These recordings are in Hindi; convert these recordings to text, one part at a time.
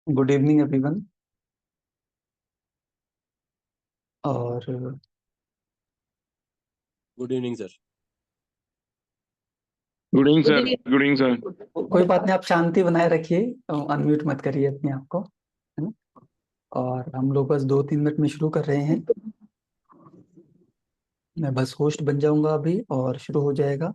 Good evening everyone. और good evening sir. Good evening good sir. Evening. Good evening sir. कोई बात नहीं, आप शांति बनाए रखिए, अनम्यूट मत करिए अपने आप को, है ना। और हम लोग बस 2-3 मिनट में शुरू कर रहे हैं। मैं बस होस्ट बन जाऊंगा अभी और शुरू हो जाएगा।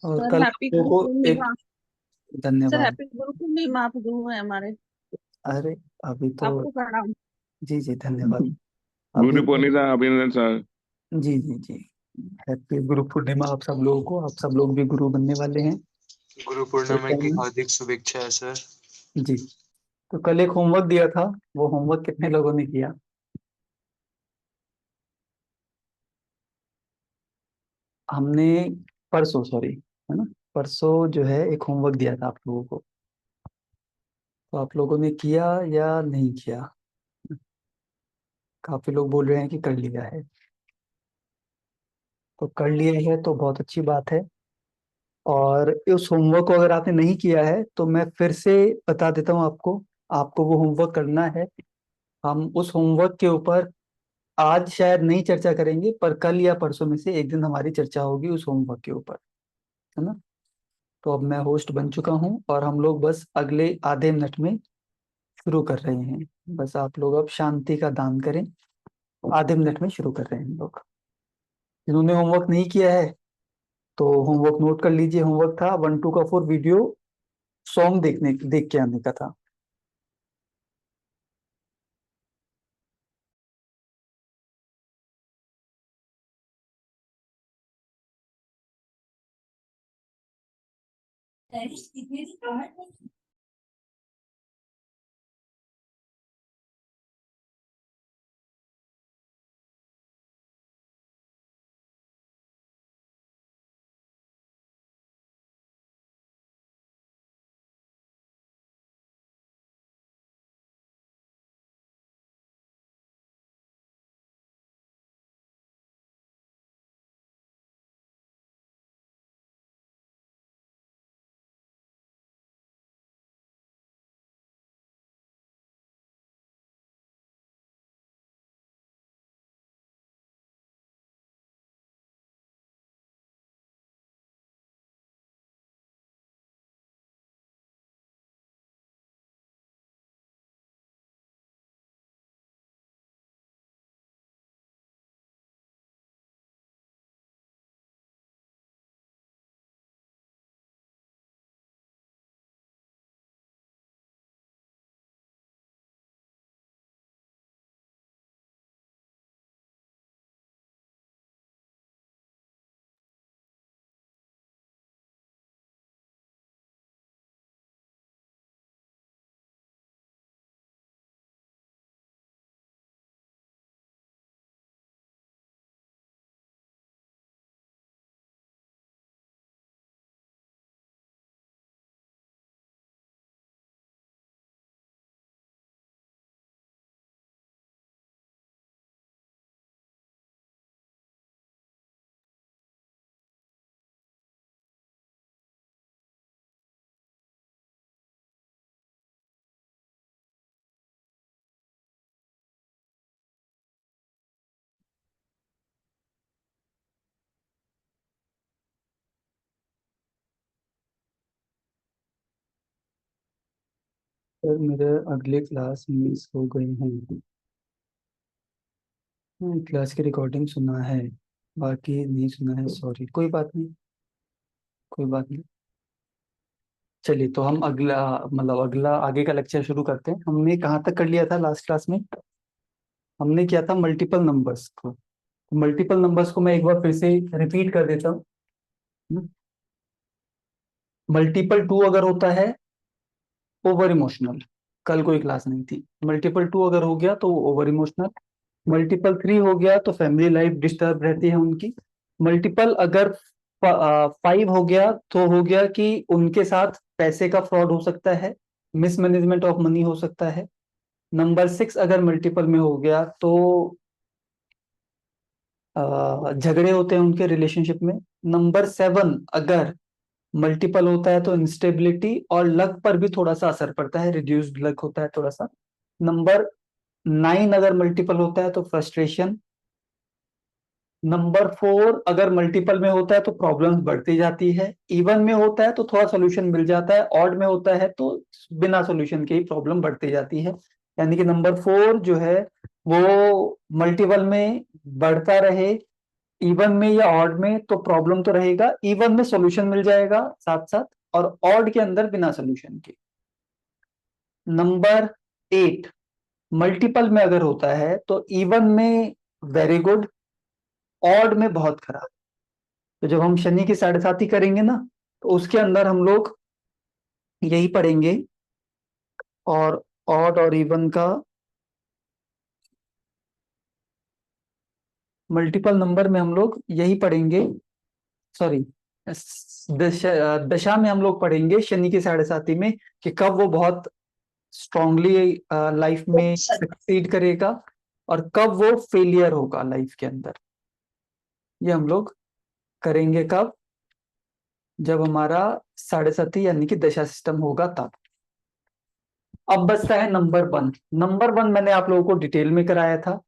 और सर कल हैप्पी हम लोगों गुरु को एक पूर्णिमा। सर धन्यवाद। हैप्पी गुरु पूर्णिमा, आप गुरु हैं हमारे। अरे अभी तो आपको प्रणाम। जी जी धन्यवाद। अभी गुरु पूर्णिमा अभिनंदन सर। जी जी जी, हैप्पी गुरु पूर्णिमा आप सब लोगों को। आप सब लोग भी गुरु बनने वाले हैं। गुरु तो पूर्णिमा की कल हार्दिक शुभेच्छा है सर। जी, तो कल एक होमवर्क दिया था, वो होमवर्क कितने लोगों ने किया? हमने परसों, सॉरी, है ना, परसों जो है एक होमवर्क दिया था आप लोगों को। तो आप लोगों ने किया या नहीं किया? काफी लोग बोल रहे हैं कि कर लिया है। तो कर लिया है तो बहुत अच्छी बात है। और उस होमवर्क को अगर आपने नहीं किया है तो मैं फिर से बता देता हूँ आपको। आपको वो होमवर्क करना है। हम उस होमवर्क के ऊपर आज शायद नहीं चर्चा करेंगे, पर कल या परसों में से एक दिन हमारी चर्चा होगी उस होमवर्क के ऊपर, है ना। तो अब मैं होस्ट बन चुका हूँ और हम लोग बस अगले आधे मिनट में शुरू कर रहे हैं। बस आप लोग अब शांति का दान करें। आधे मिनट में शुरू कर रहे हैं हम लोग। जिन्होंने होमवर्क नहीं किया है तो होमवर्क नोट कर लीजिए। होमवर्क था 1 2 का 4 वीडियो सॉन्ग देख के आने का था। सर मेरे अगले क्लास मिस हो गई हैं। क्लास की रिकॉर्डिंग सुना है, बाकी नहीं सुना है, सॉरी। कोई बात नहीं, कोई बात नहीं। चलिए, तो हम अगला, मतलब अगला आगे का लेक्चर शुरू करते हैं। हमने कहाँ तक कर लिया था लास्ट क्लास में? हमने किया था मल्टीपल नंबर्स को। मल्टीपल नंबर्स को मैं एक बार फिर से रिपीट कर देता हूँ। मल्टीपल टू अगर होता है ओवर इमोशनल, कल कोई क्लास नहीं थी। मल्टीपल टू अगर हो गया तो ओवर इमोशनल। मल्टीपल थ्री हो गया तो फैमिली लाइफ डिस्टर्ब रहती है उनकी। मल्टीपल अगर 5 हो गया तो हो गया कि उनके साथ पैसे का फ्रॉड हो सकता है, मिसमैनेजमेंट ऑफ मनी हो सकता है। नंबर 6 अगर मल्टीपल में हो गया तो झगड़े होते हैं उनके रिलेशनशिप में। नंबर 7 अगर मल्टीपल होता है तो इंस्टेबिलिटी और लक पर भी थोड़ा सा असर पड़ता है, रिड्यूस्ड लक होता है थोड़ा सा। नंबर 9 अगर मल्टीपल होता है तो फ्रस्ट्रेशन। नंबर 4 अगर मल्टीपल में होता है तो प्रॉब्लम्स बढ़ती जाती है। इवन में होता है तो थोड़ा सोल्यूशन मिल जाता है, ऑड में होता है तो बिना सोल्यूशन के ही प्रॉब्लम बढ़ती जाती है। यानी कि नंबर 4 जो है वो मल्टीपल में बढ़ता रहे, इवन में या ऑड में तो प्रॉब्लम तो रहेगा, इवन में सॉल्यूशन मिल जाएगा साथ साथ, और ऑड के अंदर बिना सॉल्यूशन के। नंबर 8 मल्टीपल में अगर होता है तो इवन में वेरी गुड, ऑड में बहुत खराब। तो जब हम शनि की साढ़े साती करेंगे ना, तो उसके अंदर हम लोग यही पढ़ेंगे, और ऑड और इवन का मल्टीपल नंबर में हम लोग यही पढ़ेंगे। सॉरी, दशा में हम लोग पढ़ेंगे शनि की साढ़े साती में कि कब वो बहुत स्ट्रांगली लाइफ में सक्सीड करेगा और कब वो फेलियर होगा लाइफ के अंदर। ये हम लोग करेंगे कब? जब हमारा साढ़े साती यानी कि दशा सिस्टम होगा तब। अब बचता है नंबर 1। नंबर 1 मैंने आप लोगों को डिटेल में कराया था,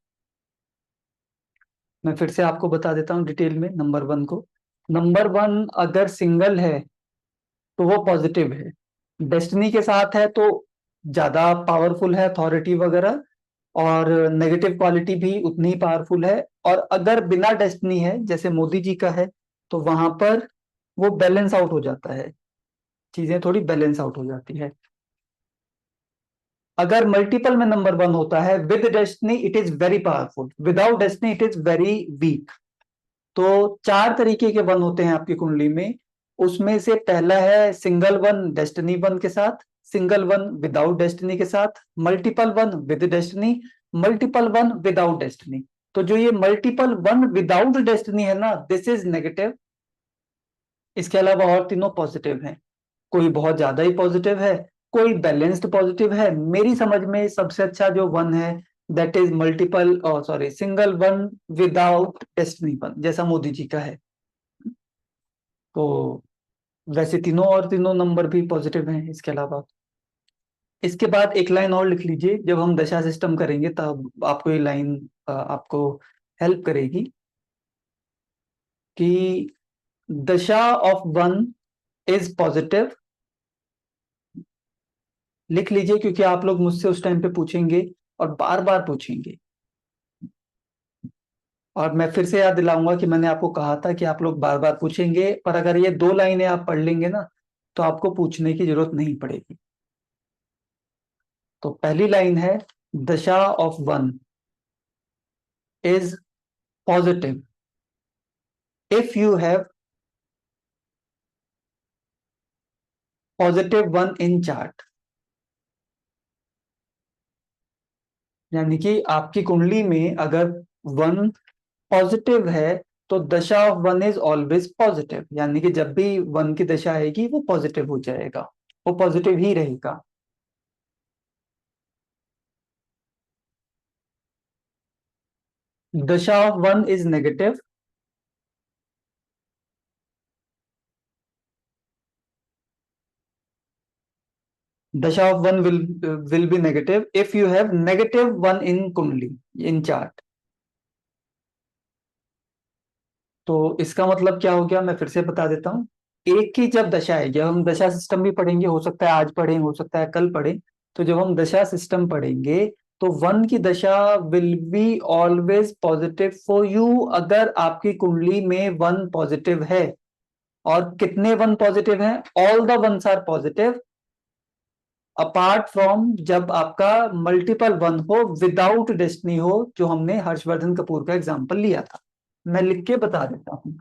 मैं फिर से आपको बता देता हूँ डिटेल में नंबर 1 को। नंबर 1 अगर सिंगल है तो वो पॉजिटिव है, डेस्टिनी के साथ है तो ज्यादा पावरफुल है, अथॉरिटी वगैरह, और नेगेटिव क्वालिटी भी उतनी ही पावरफुल है। और अगर बिना डेस्टिनी है जैसे मोदी जी का है तो वहां पर वो बैलेंस आउट हो जाता है, चीजें थोड़ी बैलेंस आउट हो जाती है। अगर मल्टीपल में नंबर 1 होता है with destiny it is very powerful, without destiny it is very weak. तो 4 तरीके के 1 होते हैं आपकी कुंडली में, उसमें से पहला है सिंगल 1 डेस्टिनी 1 के साथ, सिंगल 1 विदाउट डेस्टिनी के साथ, multiple 1 with destiny, multiple 1 without destiny. तो जो ये मल्टीपल 1 विदाउट डेस्टिनी है ना, दिस इज नेगेटिव। इसके अलावा और तीनों पॉजिटिव हैं, कोई बहुत ज्यादा ही पॉजिटिव है, कोई बैलेंस्ड पॉजिटिव है। मेरी समझ में सबसे अच्छा जो 1 है that is multiple, sorry, single 1 without destiny 1, जैसा मोदी जी का है। तो वैसे तीनों और तीनों नंबर भी पॉजिटिव हैं इसके अलावा। इसके बाद एक लाइन और लिख लीजिए, जब हम दशा सिस्टम करेंगे तब आपको ये लाइन आपको हेल्प करेगी कि दशा ऑफ 1 इज पॉजिटिव। लिख लीजिए क्योंकि आप लोग मुझसे उस टाइम पे पूछेंगे और बार बार पूछेंगे। और मैं फिर से याद दिलाऊंगा कि मैंने आपको कहा था कि आप लोग बार बार पूछेंगे, पर अगर ये 2 लाइनें आप पढ़ लेंगे ना तो आपको पूछने की जरूरत नहीं पड़ेगी। तो पहली लाइन है दशा of 1 is positive if you have positive 1 in chart. यानी कि आपकी कुंडली में अगर 1 पॉजिटिव है तो दशा ऑफ 1 इज ऑलवेज पॉजिटिव, यानी कि जब भी 1 की दशा आएगी वो पॉजिटिव हो जाएगा, वो पॉजिटिव ही रहेगा। दशा ऑफ 1 इज नेगेटिव दशा of 1 will be negative if you have negative 1 in कुंडली, इन चार्ट। तो इसका मतलब क्या हो गया, मैं फिर से बता देता हूँ। एक की जब दशा है, जब हम दशा सिस्टम भी पढ़ेंगे, हो सकता है आज पढ़ें, हो सकता है कल पढ़ें, तो जब हम दशा सिस्टम पढ़ेंगे तो 1 की दशा will be always positive for you अगर आपकी कुंडली में 1 पॉजिटिव है। और कितने 1 पॉजिटिव हैं? All the 1s are positive apart from जब आपका मल्टीपल 1 हो विदाउट डेस्टिनी हो, जो हमने हर्षवर्धन कपूर का एग्जांपल लिया था। मैं लिख के बता देता हूं।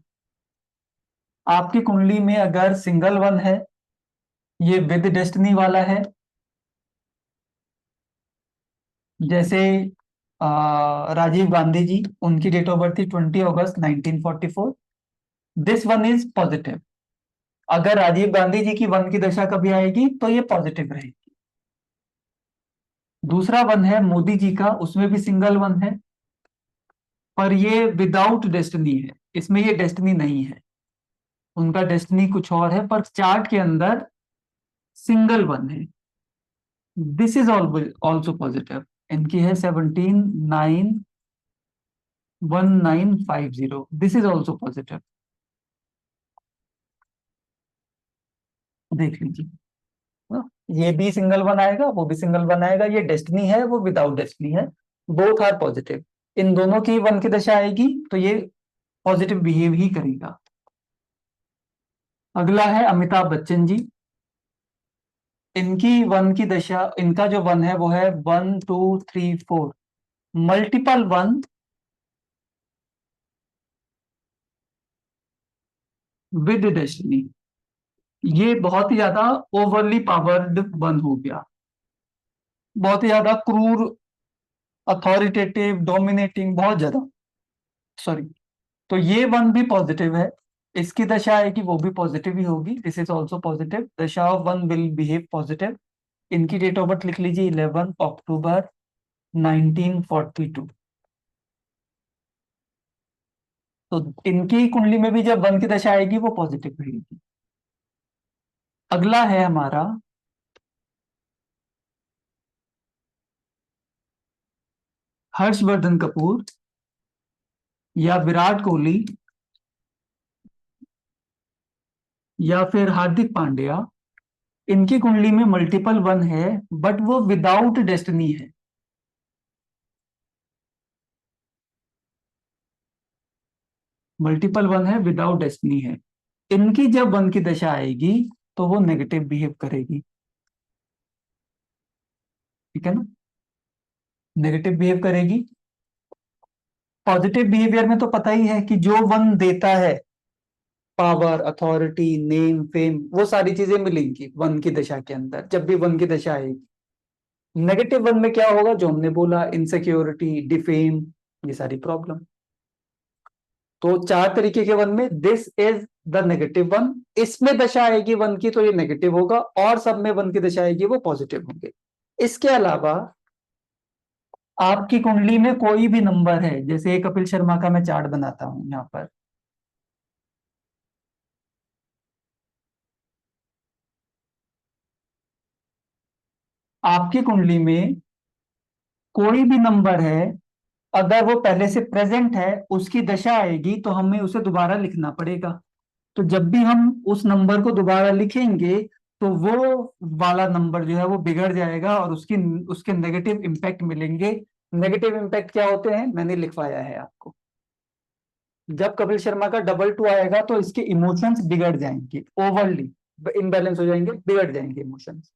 आपकी कुंडली में अगर सिंगल 1 है, ये विद डेस्टिनी वाला है, जैसे राजीव गांधी जी, उनकी डेट ऑफ बर्थ थी 20 अगस्त 1944, दिस 1 इज पॉजिटिव। अगर राजीव गांधी जी की 1 की दशा कभी आएगी तो ये पॉजिटिव रहेगी। दूसरा 1 है मोदी जी का, उसमें भी सिंगल 1 है, पर ये विदाउट डेस्टिनी है, इसमें ये डेस्टिनी नहीं है, उनका डेस्टिनी कुछ और है, पर चार्ट के अंदर सिंगल वन है। This is also positive. इनकी है 17,91950। This is also positive. देख लीजिए। हाँ, ये भी सिंगल वन आएगा, वो भी सिंगल वन आएगा, ये डेस्टिनी है, वो विदाउट डेस्टिनी है। Both are positive. इन दोनों की वन की दशा आएगी तो ये पॉजिटिव बिहेव ही करेगा। अगला है अमिताभ बच्चन जी। इनकी वन की दशा, इनका जो वन है वो है 1 2 3 4, मल्टीपल वन विद डेस्टिनी। ये बहुत ही ज्यादा ओवरली पावर्ड वन हो गया, बहुत ही ज्यादा क्रूर, अथॉरिटेटिव, डोमिनेटिंग, बहुत ज्यादा। सॉरी। तो ये वन भी पॉजिटिव है, इसकी दशा आएगी वो भी पॉजिटिव ही होगी। This is also positive. दशा of one will behave positive. इनकी डेट ऑफ बर्थ लिख लीजिए 11 अक्टूबर 1942। तो इनकी कुंडली में भी जब वन की दशा आएगी वो पॉजिटिव रहेगी। अगला है हमारा हर्षवर्धन कपूर या विराट कोहली या फिर हार्दिक पांड्या। इनकी कुंडली में मल्टीपल वन है, बट वो विदाउट डेस्टिनी है। मल्टीपल वन है, विदाउट डेस्टिनी है। इनकी जब वन की दशा आएगी तो वो नेगेटिव बिहेव करेगी। ठीक है ना, नेगेटिव बिहेव करेगी। पॉजिटिव बिहेवियर में तो पता ही है कि जो वन देता है, पावर, अथॉरिटी, नेम, फेम, वो सारी चीजें मिलेंगी वन की दशा के अंदर जब भी वन की दशा आएगी। नेगेटिव वन में क्या होगा, जो हमने बोला, इनसिक्योरिटी, डिफेम, ये सारी प्रॉब्लम। तो चार तरीके के वन में this is the negative one. इसमें दशा आएगी वन की तो ये नेगेटिव होगा, और सब में वन की दशा आएगी वो पॉजिटिव होंगे। इसके अलावा आपकी कुंडली में कोई भी नंबर है, जैसे कपिल शर्मा का मैं चार्ट बनाता हूं यहां पर, आपकी कुंडली में कोई भी नंबर है, अगर वो पहले से प्रेजेंट है, उसकी दशा आएगी तो हमें उसे दोबारा लिखना पड़ेगा। तो जब भी हम उस नंबर को दोबारा लिखेंगे तो वो वाला नंबर जो है वो बिगड़ जाएगा और उसकी उसके नेगेटिव इम्पैक्ट मिलेंगे। नेगेटिव इम्पैक्ट क्या होते हैं, मैंने लिखवाया है आपको। जब कपिल शर्मा का डबल टू आएगा तो इसके इमोशंस बिगड़ जाएंगे, ओवरली इनबैलेंस हो जाएंगे, बिगड़ जाएंगे इमोशंस।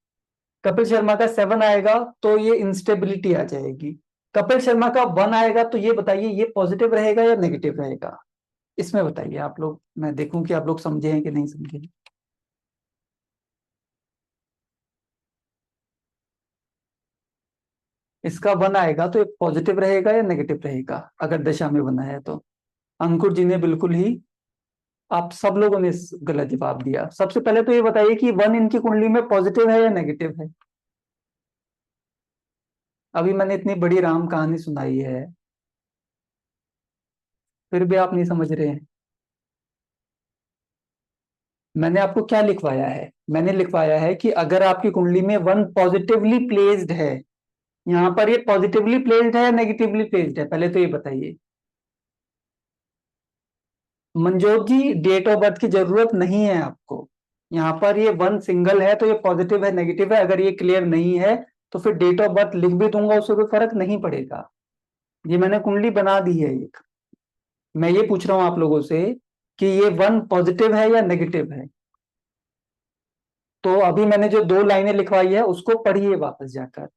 कपिल शर्मा का 7 आएगा तो ये इंस्टेबिलिटी आ जाएगी। कपिल शर्मा का 1 आएगा तो ये बताइए ये पॉजिटिव रहेगा या नेगेटिव रहेगा, इसमें बताइए आप लोग, मैं देखूं कि आप लोग समझे हैं कि नहीं समझे। इसका 1 आएगा तो ये पॉजिटिव रहेगा या नेगेटिव रहेगा, अगर दशा में बना है तो। अंकुर जी ने बिल्कुल ही, आप सब लोगों ने गलत जवाब दिया। सबसे पहले तो ये बताइए कि 1 इनकी कुंडली में पॉजिटिव है या नेगेटिव है। अभी मैंने इतनी बड़ी राम कहानी सुनाई है, फिर भी आप नहीं समझ रहे हैं। मैंने आपको क्या लिखवाया है, मैंने लिखवाया है कि अगर आपकी कुंडली में 1 पॉजिटिवली प्लेस्ड है, यहां पर ये पॉजिटिवली प्लेस्ड है या नेगेटिवली प्लेस्ड है, पहले तो ये बताइए। मनजोत जी, डेट ऑफ बर्थ की जरूरत नहीं है आपको। यहाँ पर ये 1 सिंगल है तो ये पॉजिटिव है नेगेटिव है, अगर ये क्लियर नहीं है तो फिर डेट ऑफ बर्थ लिख भी दूंगा, उससे कोई फर्क नहीं पड़ेगा। ये मैंने कुंडली बना दी है एक। मैं ये पूछ रहा हूं आप लोगों से कि ये 1 पॉजिटिव है या नेगेटिव है। तो अभी मैंने जो 2 लाइनें लिखवाई है उसको पढ़िए वापस जाकर।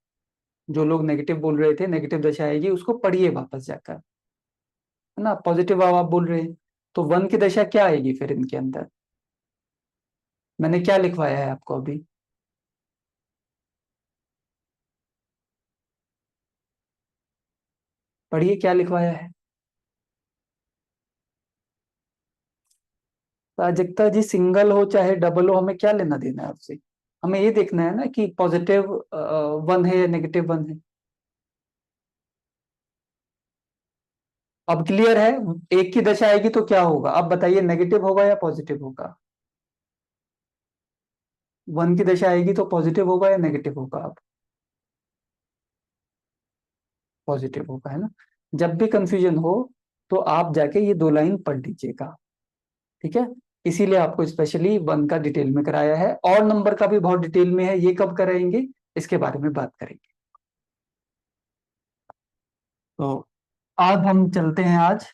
जो लोग नेगेटिव बोल रहे थे, नेगेटिव दशा आएगी, उसको पढ़िए वापस जाकर, है ना। पॉजिटिव आप बोल रहे हैं तो 1 की दशा क्या आएगी फिर इनके अंदर, मैंने क्या लिखवाया है आपको अभी। पढ़िए क्या लिखवाया है। प्राजक्ता जी, सिंगल हो चाहे डबल हो, हमें क्या लेना देना है उससे। हमें ये देखना है ना कि पॉजिटिव 1 है या नेगेटिव 1 है। अब क्लियर है? एक की दशा आएगी तो क्या होगा, अब बताइए, नेगेटिव होगा या पॉजिटिव होगा? वन की दशा आएगी तो पॉजिटिव होगा या नेगेटिव होगा? अब पॉजिटिव होगा, है ना? जब भी कंफ्यूजन हो तो आप जाके ये दो लाइन पढ़ लीजिएगा, ठीक है? इसीलिए आपको स्पेशली वन का डिटेल में कराया है, और नंबर का भी बहुत डिटेल में है, ये कब कराएंगे इसके बारे में बात करेंगे। तो आज हम चलते हैं आज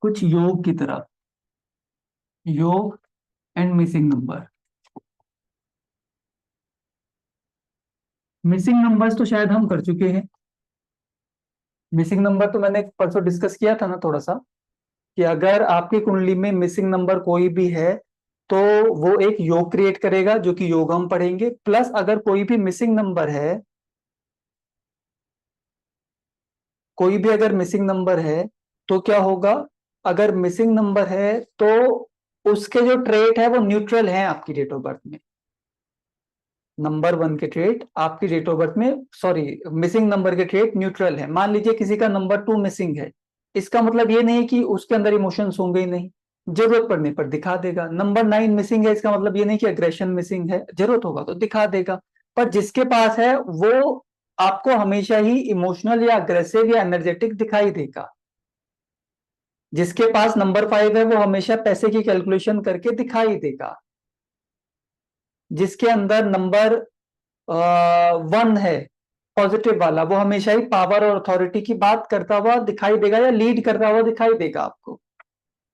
कुछ योग की तरफ, योग and missing number. Missing numbers तो शायद हम कर चुके हैं। मिसिंग नंबर तो मैंने परसों डिस्कस किया था ना थोड़ा सा, कि अगर आपकी कुंडली में मिसिंग नंबर कोई भी है तो वो एक योग क्रिएट करेगा, जो कि योग हम पढ़ेंगे। प्लस अगर कोई भी मिसिंग नंबर है, कोई भी अगर मिसिंग नंबर है तो क्या होगा, अगर मिसिंग नंबर है तो उसके जो ट्रेट है वो न्यूट्रल है आपकी डेट ऑफ बर्थ में। नंबर वन के ट्रेट आपकी डेट ऑफ बर्थ में, सॉरी, मिसिंग नंबर के ट्रेट न्यूट्रल है। मान लीजिए किसी का नंबर टू मिसिंग है, इसका मतलब ये नहीं कि उसके अंदर इमोशंस होंगे ही नहीं, जरूरत पड़ने पर दिखा देगा। नंबर नाइन मिसिंग है, इसका मतलब ये नहीं कि अग्रेशन मिसिंग है, जरूरत होगा तो दिखा देगा। पर जिसके पास है वो आपको हमेशा ही इमोशनल या अग्रेसिव या एनर्जेटिक दिखाई देगा। जिसके पास नंबर फाइव है वो हमेशा पैसे की कैलकुलेशन करके दिखाई देगा। जिसके अंदर नंबर वन है, पॉजिटिव वाला, वो हमेशा ही पावर और अथॉरिटी की बात करता हुआ दिखाई देगा या लीड करता हुआ दिखाई देगा आपको,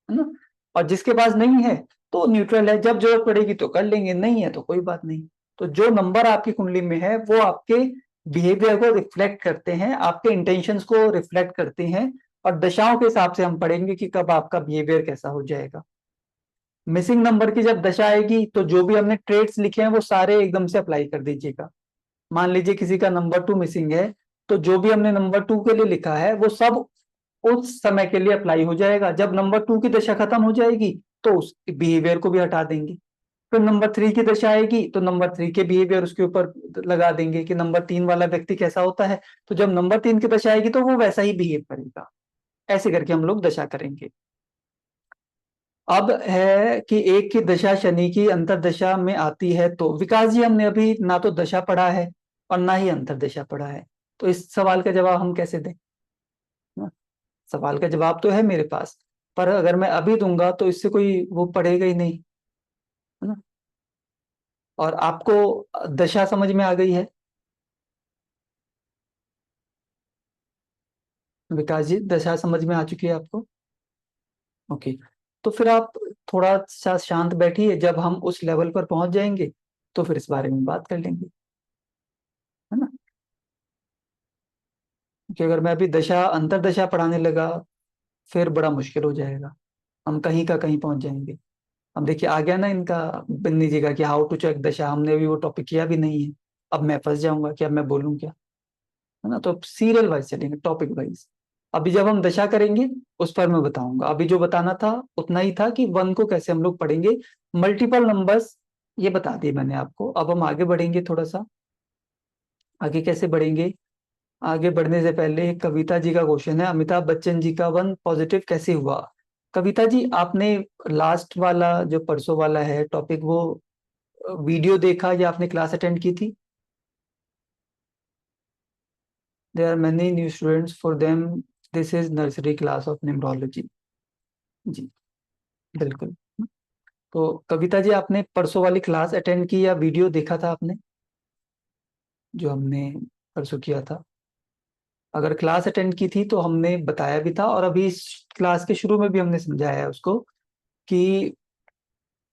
है ना? और जिसके पास नहीं है तो न्यूट्रल है, जब जरूरत पड़ेगी तो कर लेंगे, नहीं है तो कोई बात नहीं। तो जो नंबर आपकी कुंडली में है वो आपके बिहेवियर को रिफ्लेक्ट करते हैं, आपके इंटेंशंस को रिफ्लेक्ट करते हैं, और दशाओं के हिसाब से हम पढ़ेंगे कि कब आपका बिहेवियर कैसा हो जाएगा। मिसिंग नंबर की जब दशा आएगी तो जो भी हमने ट्रेड्स लिखे हैं वो सारे एकदम से अप्लाई कर दीजिएगा। मान लीजिए किसी का नंबर टू मिसिंग है, तो जो भी हमने नंबर टू के लिए लिखा है वो सब उस समय के लिए अप्लाई हो जाएगा। जब नंबर टू की दशा खत्म हो जाएगी तो उस बिहेवियर को भी हटा देंगे। फिर नंबर थ्री की दशा आएगी तो नंबर थ्री के बिहेवियर उसके ऊपर लगा देंगे कि नंबर तीन वाला व्यक्ति कैसा होता है, तो जब नंबर तीन की दशा आएगी तो वो वैसा ही बिहेव करेगा। ऐसे करके हम लोग दशा करेंगे। अब है कि एक की दशा शनि की अंतरदशा में आती है, तो विकास जी हमने अभी ना तो दशा पढ़ा है और ना ही अंतरदशा पढ़ा है, तो इस सवाल का जवाब हम कैसे दें ना? सवाल का जवाब तो है मेरे पास, पर अगर मैं अभी दूंगा तो इससे कोई वो पढ़ेगा ही नहीं, है ना? और आपको दशा समझ में आ गई है विकास जी? दशा समझ में आ चुकी है आपको? ओके। तो फिर आप थोड़ा सा शांत बैठिए, जब हम उस लेवल पर पहुंच जाएंगे तो फिर इस बारे में बात कर लेंगे, है ना? कि अगर मैं अभी दशा अंतरदशा पढ़ाने लगा फिर बड़ा मुश्किल हो जाएगा, हम कहीं का कहीं पहुंच जाएंगे। अब देखिए आ गया ना इनका बन्नी जी का कि हाउ टू चेक दशा, हमने अभी वो टॉपिक किया भी नहीं है। अब मैं फंस जाऊंगा कि अब मैं बोलूं क्या, है ना? तो सीरियल वाइज चलेंगे, टॉपिक वाइज। अभी जब हम दशा करेंगे उस पर मैं बताऊंगा, अभी जो बताना था उतना ही था कि वन को कैसे हम लोग पढ़ेंगे। मल्टीपल नंबर्स ये बता दिए मैंने आपको। अब हम आगे बढ़ेंगे, थोड़ा सा आगे कैसे बढ़ेंगे। आगे बढ़ने से पहले कविता जी का क्वेश्चन है, अमिताभ बच्चन जी का वन पॉजिटिव कैसे हुआ? कविता जी आपने लास्ट वाला जो परसों वाला है टॉपिक, वो वीडियो देखा या आपने क्लास अटेंड की थी? There are many new students for them this is nursery class of numerology. जी बिल्कुल। तो कविता जी आपने परसों वाली क्लास अटेंड की या वीडियो देखा था आपने, जो हमने परसों किया था? अगर क्लास अटेंड की थी तो हमने बताया भी था, और अभी इस क्लास के शुरू में भी हमने समझाया है उसको कि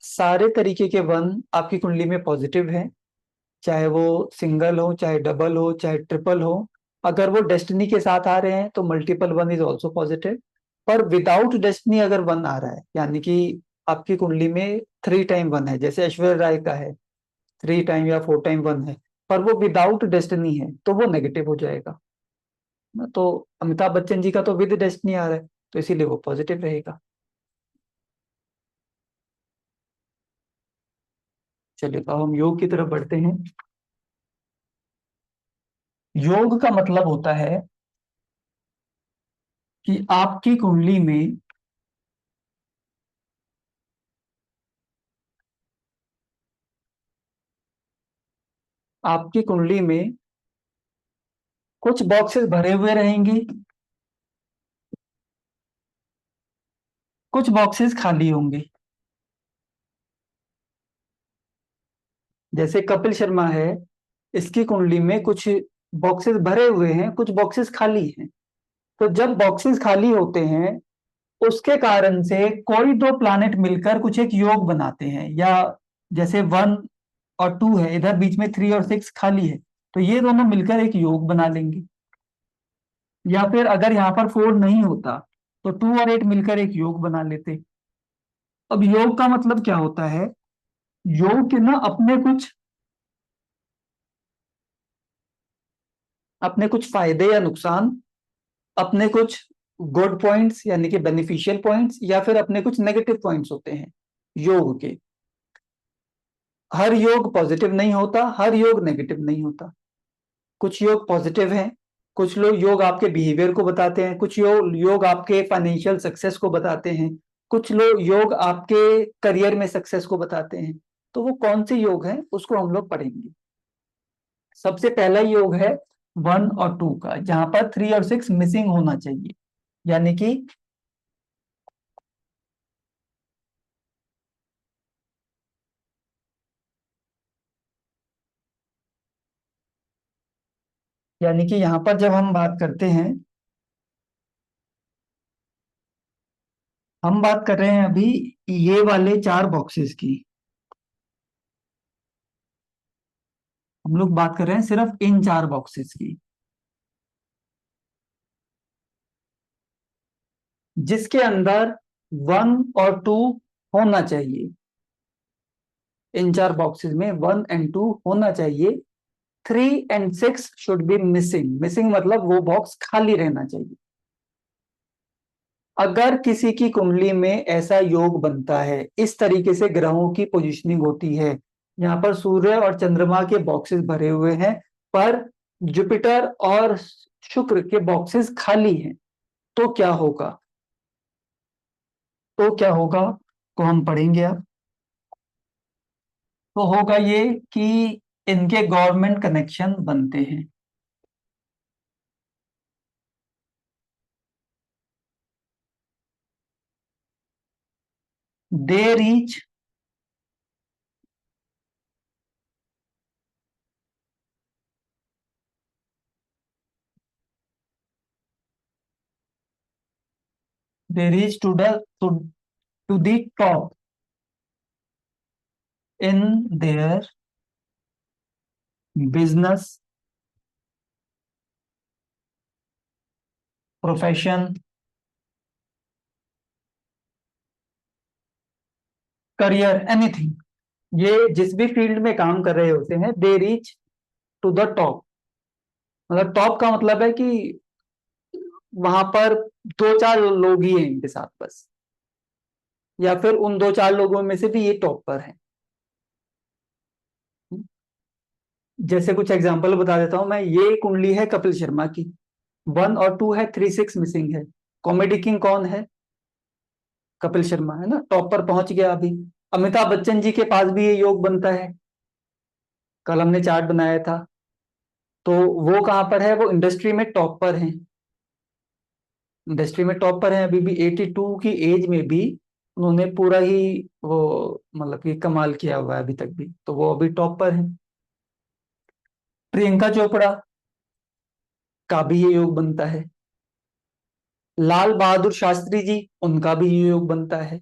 सारे तरीके के वन आपकी कुंडली में पॉजिटिव हैं, चाहे वो सिंगल हो, चाहे डबल हो, चाहे ट्रिपल हो। अगर वो डेस्टिनी के साथ आ रहे हैं तो multiple one is also positive. पर विदाउट डेस्टिनी अगर वन आ रहा है, यानी कि आपकी कुंडली में थ्री टाइम वन है, जैसे ऐश्वर्या राय का है थ्री टाइम या फोर टाइम वन है, पर वो विदाउट डेस्टिनी है तो वो नेगेटिव हो जाएगा ना। तो अमिताभ बच्चन जी का तो विद डेस्टिनी आ रहा है, तो इसीलिए वो पॉजिटिव रहेगा। चलिए तो अब हम योग की तरफ बढ़ते हैं। योग का मतलब होता है कि आपकी कुंडली में आपकी कुंडली में कुछ बॉक्सेस भरे हुए रहेंगे, कुछ बॉक्सेस खाली होंगे। जैसे कपिल शर्मा है, इसकी कुंडली में कुछ बॉक्सेस भरे हुए हैं, कुछ बॉक्सेस खाली हैं। तो जब बॉक्सेस खाली होते हैं, उसके कारण से कोई दो प्लैनेट मिलकर कुछ एक योग बनाते हैं, या जैसे 1 और 2 है, इधर बीच में 3 और 6 खाली है, तो ये दोनों मिलकर एक योग बना लेंगे। या फिर अगर यहाँ पर 4 नहीं होता तो 2 और 8 मिलकर एक योग बना लेते। अब योग का मतलब क्या होता है? योग के ना अपने कुछ फायदे या नुकसान, अपने कुछ गुड पॉइंट्स यानी कि बेनिफिशियल पॉइंट्स, या फिर अपने कुछ नेगेटिव पॉइंट्स होते हैं योग के। हर योग पॉजिटिव नहीं होता, हर योग नेगेटिव नहीं होता। कुछ योग पॉजिटिव हैं, कुछ लोग योग आपके बिहेवियर को बताते हैं, कुछ योग आपके फाइनेंशियल सक्सेस को बताते हैं, कुछ लोग योग आपके करियर में सक्सेस को बताते हैं। तो वो कौन से योग हैं उसको हम लोग पढ़ेंगे। सबसे पहला योग है 1 और 2 का, जहां पर 3 और 6 मिसिंग होना चाहिए। यानी कि यहां पर जब हम बात करते हैं, हम बात कर रहे हैं अभी ये वाले 4 बॉक्सेस की। हम लोग बात कर रहे हैं सिर्फ इन 4 बॉक्सेस की, जिसके अंदर 1 और 2 होना चाहिए। इन 4 बॉक्सेस में 1 और 2 होना चाहिए। 3 और 6 शुड बी मिसिंग। मिसिंग मतलब वो बॉक्स खाली रहना चाहिए। अगर किसी की कुंडली में ऐसा योग बनता है, इस तरीके से ग्रहों की पोजीशनिंग होती है, यहाँ पर सूर्य और चंद्रमा के बॉक्सेस भरे हुए हैं, पर जुपिटर और शुक्र के बॉक्सेस खाली हैं, तो क्या होगा? तो हम पढ़ेंगे अब। तो होगा ये कि इनके गवर्नमेंट कनेक्शन बनते हैं। They reach they reach to the top in their business, profession, career, anything. ये जिस भी फील्ड में काम कर रहे होते हैं, they reach to the top. मतलब टॉप का मतलब है कि वहां पर 2-4 लोग ही हैं इनके साथ बस, या फिर उन 2-4 लोगों में से भी ये टॉप पर है। जैसे कुछ एग्जांपल बता देता हूं मैं। ये कुंडली है कपिल शर्मा की, 1 और 2 है, 3-6 मिसिंग है। कॉमेडी किंग कौन है? कपिल शर्मा है ना, टॉप पर पहुंच गया अभी। अमिताभ बच्चन जी के पास भी ये योग बनता है, कल हमने चार्ट बनाया था। तो वो कहाँ पर है? वो इंडस्ट्री में टॉप पर हैं। इंडस्ट्री में टॉप पर हैं, अभी भी 82 की एज में भी उन्होंने पूरा ही वो मतलब कि कमाल किया हुआ है अभी तक भी, तो वो अभी टॉप पर हैं। प्रियंका चोपड़ा का भी ये योग बनता है। लाल बहादुर शास्त्री जी, उनका भी ये योग बनता है।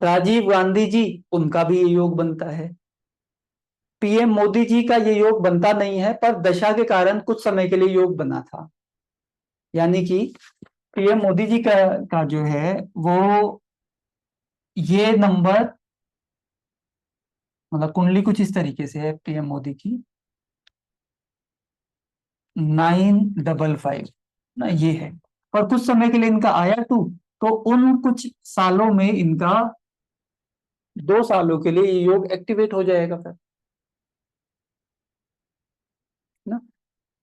राजीव गांधी जी, उनका भी ये योग बनता है। पीएम मोदी जी का ये योग बनता नहीं है, पर दशा के कारण कुछ समय के लिए योग बना था। यानी कि पीएम मोदी जी का जो है वो, ये नंबर मतलब कुंडली कुछ इस तरीके से है पीएम मोदी की, 955 ना, ये है। और कुछ समय के लिए इनका आया 2, तो उन कुछ सालों में इनका 2 सालों के लिए ये योग एक्टिवेट हो जाएगा फिर, ना।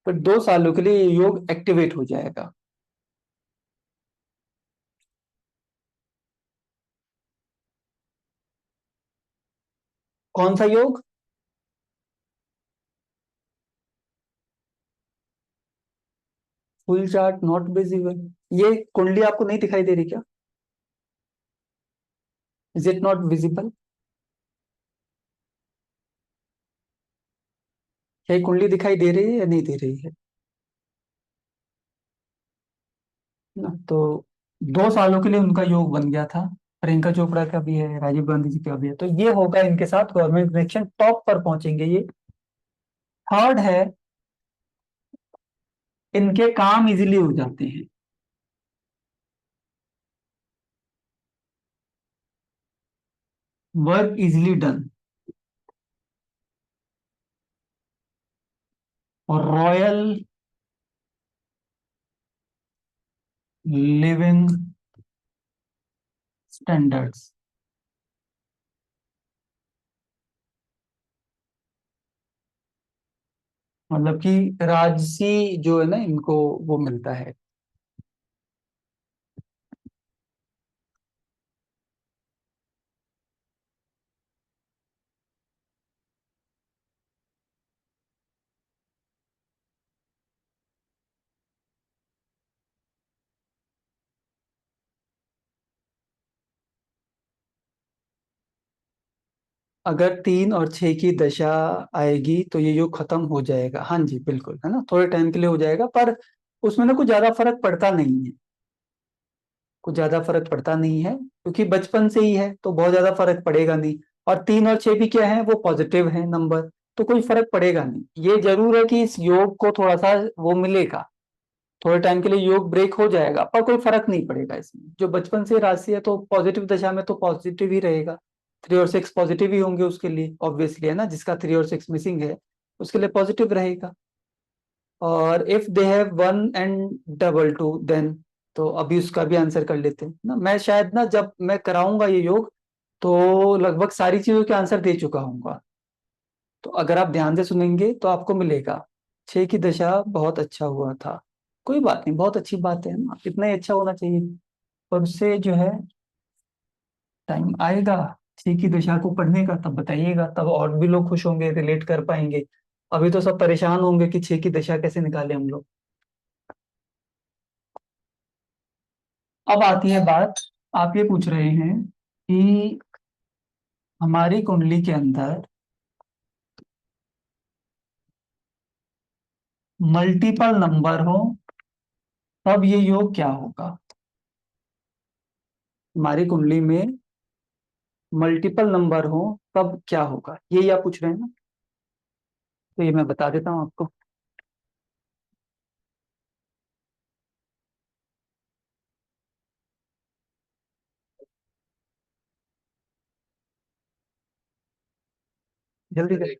फिर 2 सालों के लिए ये योग एक्टिवेट हो जाएगा। कौन सा योग? Full chart not visible. ये कुंडली आपको नहीं दिखाई दे रही क्या? Is it not visible? क्या ये कुंडली दिखाई दे रही है या नहीं दे रही है ना? तो 2 सालों के लिए उनका योग बन गया था। प्रियंका चोपड़ा का भी है, राजीव गांधी जी का भी है। तो ये होगा इनके साथ गवर्नमेंट इलेक्शन, टॉप पर पहुंचेंगे ये। थर्ड है, इनके काम इजीली हो जाते हैं। Work easily done. और रॉयल लिविंग स्टैंडर्ड्स। मतलब कि राजसी जो है ना, इनको वो मिलता है। अगर 3 और 6 की दशा आएगी तो ये योग खत्म हो जाएगा। हाँ जी बिल्कुल, है ना, थोड़े टाइम के लिए हो जाएगा, पर उसमें ना कुछ ज्यादा फर्क पड़ता नहीं है। कुछ ज्यादा फर्क पड़ता नहीं है क्योंकि बचपन से ही है, तो बहुत ज्यादा फर्क पड़ेगा नहीं। और 3 और 6 भी क्या है, वो पॉजिटिव है नंबर। तो कोई फर्क पड़ेगा नहीं। ये जरूर है कि इस योग को थोड़ा सा वो मिलेगा, थोड़े टाइम के लिए योग ब्रेक हो जाएगा, पर कोई फर्क नहीं पड़ेगा इसमें। जो बचपन से राशि है तो पॉजिटिव दशा में तो पॉजिटिव ही रहेगा। 3 और 6 पॉजिटिव ही होंगे उसके लिए, ऑब्वियसली, है ना। जिसका 3 और 6 मिसिंग है उसके लिए पॉजिटिव रहेगा। और if they have 1 and 2 then, तो अभी उसका भी आंसर कर लेते हैं ना। मैं शायद ना, जब मैं कराऊंगा ये योग, तो लगभग सारी चीजों के आंसर दे चुका हूँ। तो अगर आप ध्यान से सुनेंगे तो आपको मिलेगा। 6 की दशा बहुत अच्छा हुआ था। कोई बात नहीं, बहुत अच्छी बात है ना, इतना ही अच्छा होना चाहिए। पर उससे जो है, टाइम आएगा 6 की दशा को पढ़ने का, तब बताइएगा, तब और भी लोग खुश होंगे, रिलेट कर पाएंगे। अभी तो सब परेशान होंगे कि 6 की दशा कैसे निकालें हम लोग। अब आती है बात, आप ये पूछ रहे हैं कि हमारी कुंडली के अंदर मल्टीपल नंबर हो तब ये योग क्या होगा। हमारी कुंडली में मल्टीपल नंबर हो तब क्या होगा, यही आप पूछ रहे हैं ना? तो ये मैं बता देता हूँ आपको। जल्दी कर।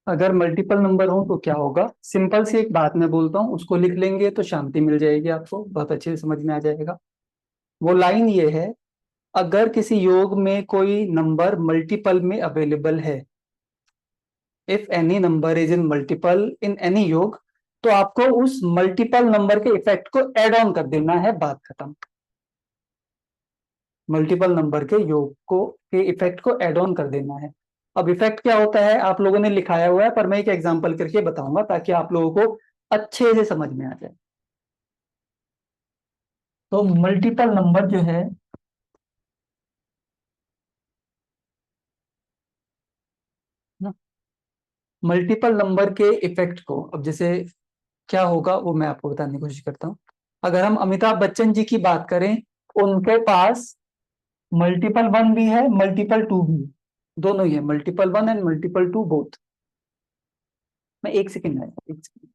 अगर मल्टीपल नंबर हो तो क्या होगा, सिंपल सी एक बात मैं बोलता हूँ, उसको लिख लेंगे तो शांति मिल जाएगी, आपको बहुत अच्छे से समझ में आ जाएगा। वो लाइन ये है, अगर किसी योग में कोई नंबर मल्टीपल में अवेलेबल है, if any number is in multiple in any योग, तो आपको उस मल्टीपल नंबर के इफेक्ट को एड ऑन कर देना है, बात खत्म। मल्टीपल नंबर के योग को के इफेक्ट को एड ऑन कर देना है। अब इफेक्ट क्या होता है आप लोगों ने लिखाया हुआ है, पर मैं एक एग्जांपल करके बताऊंगा ताकि आप लोगों को अच्छे से समझ में आ जाए। तो मल्टीपल नंबर जो है ना, मल्टीपल नंबर के इफेक्ट को, अब जैसे क्या होगा वो मैं आपको बताने की कोशिश करता हूँ। अगर हम अमिताभ बच्चन जी की बात करें, उनके पास मल्टीपल 1 भी है, मल्टीपल 2 भी, दोनों ही है, मल्टीपल 1 एंड मल्टीपल 2 बोथ। मैं एक सेकेंड है, एक सेकेंड।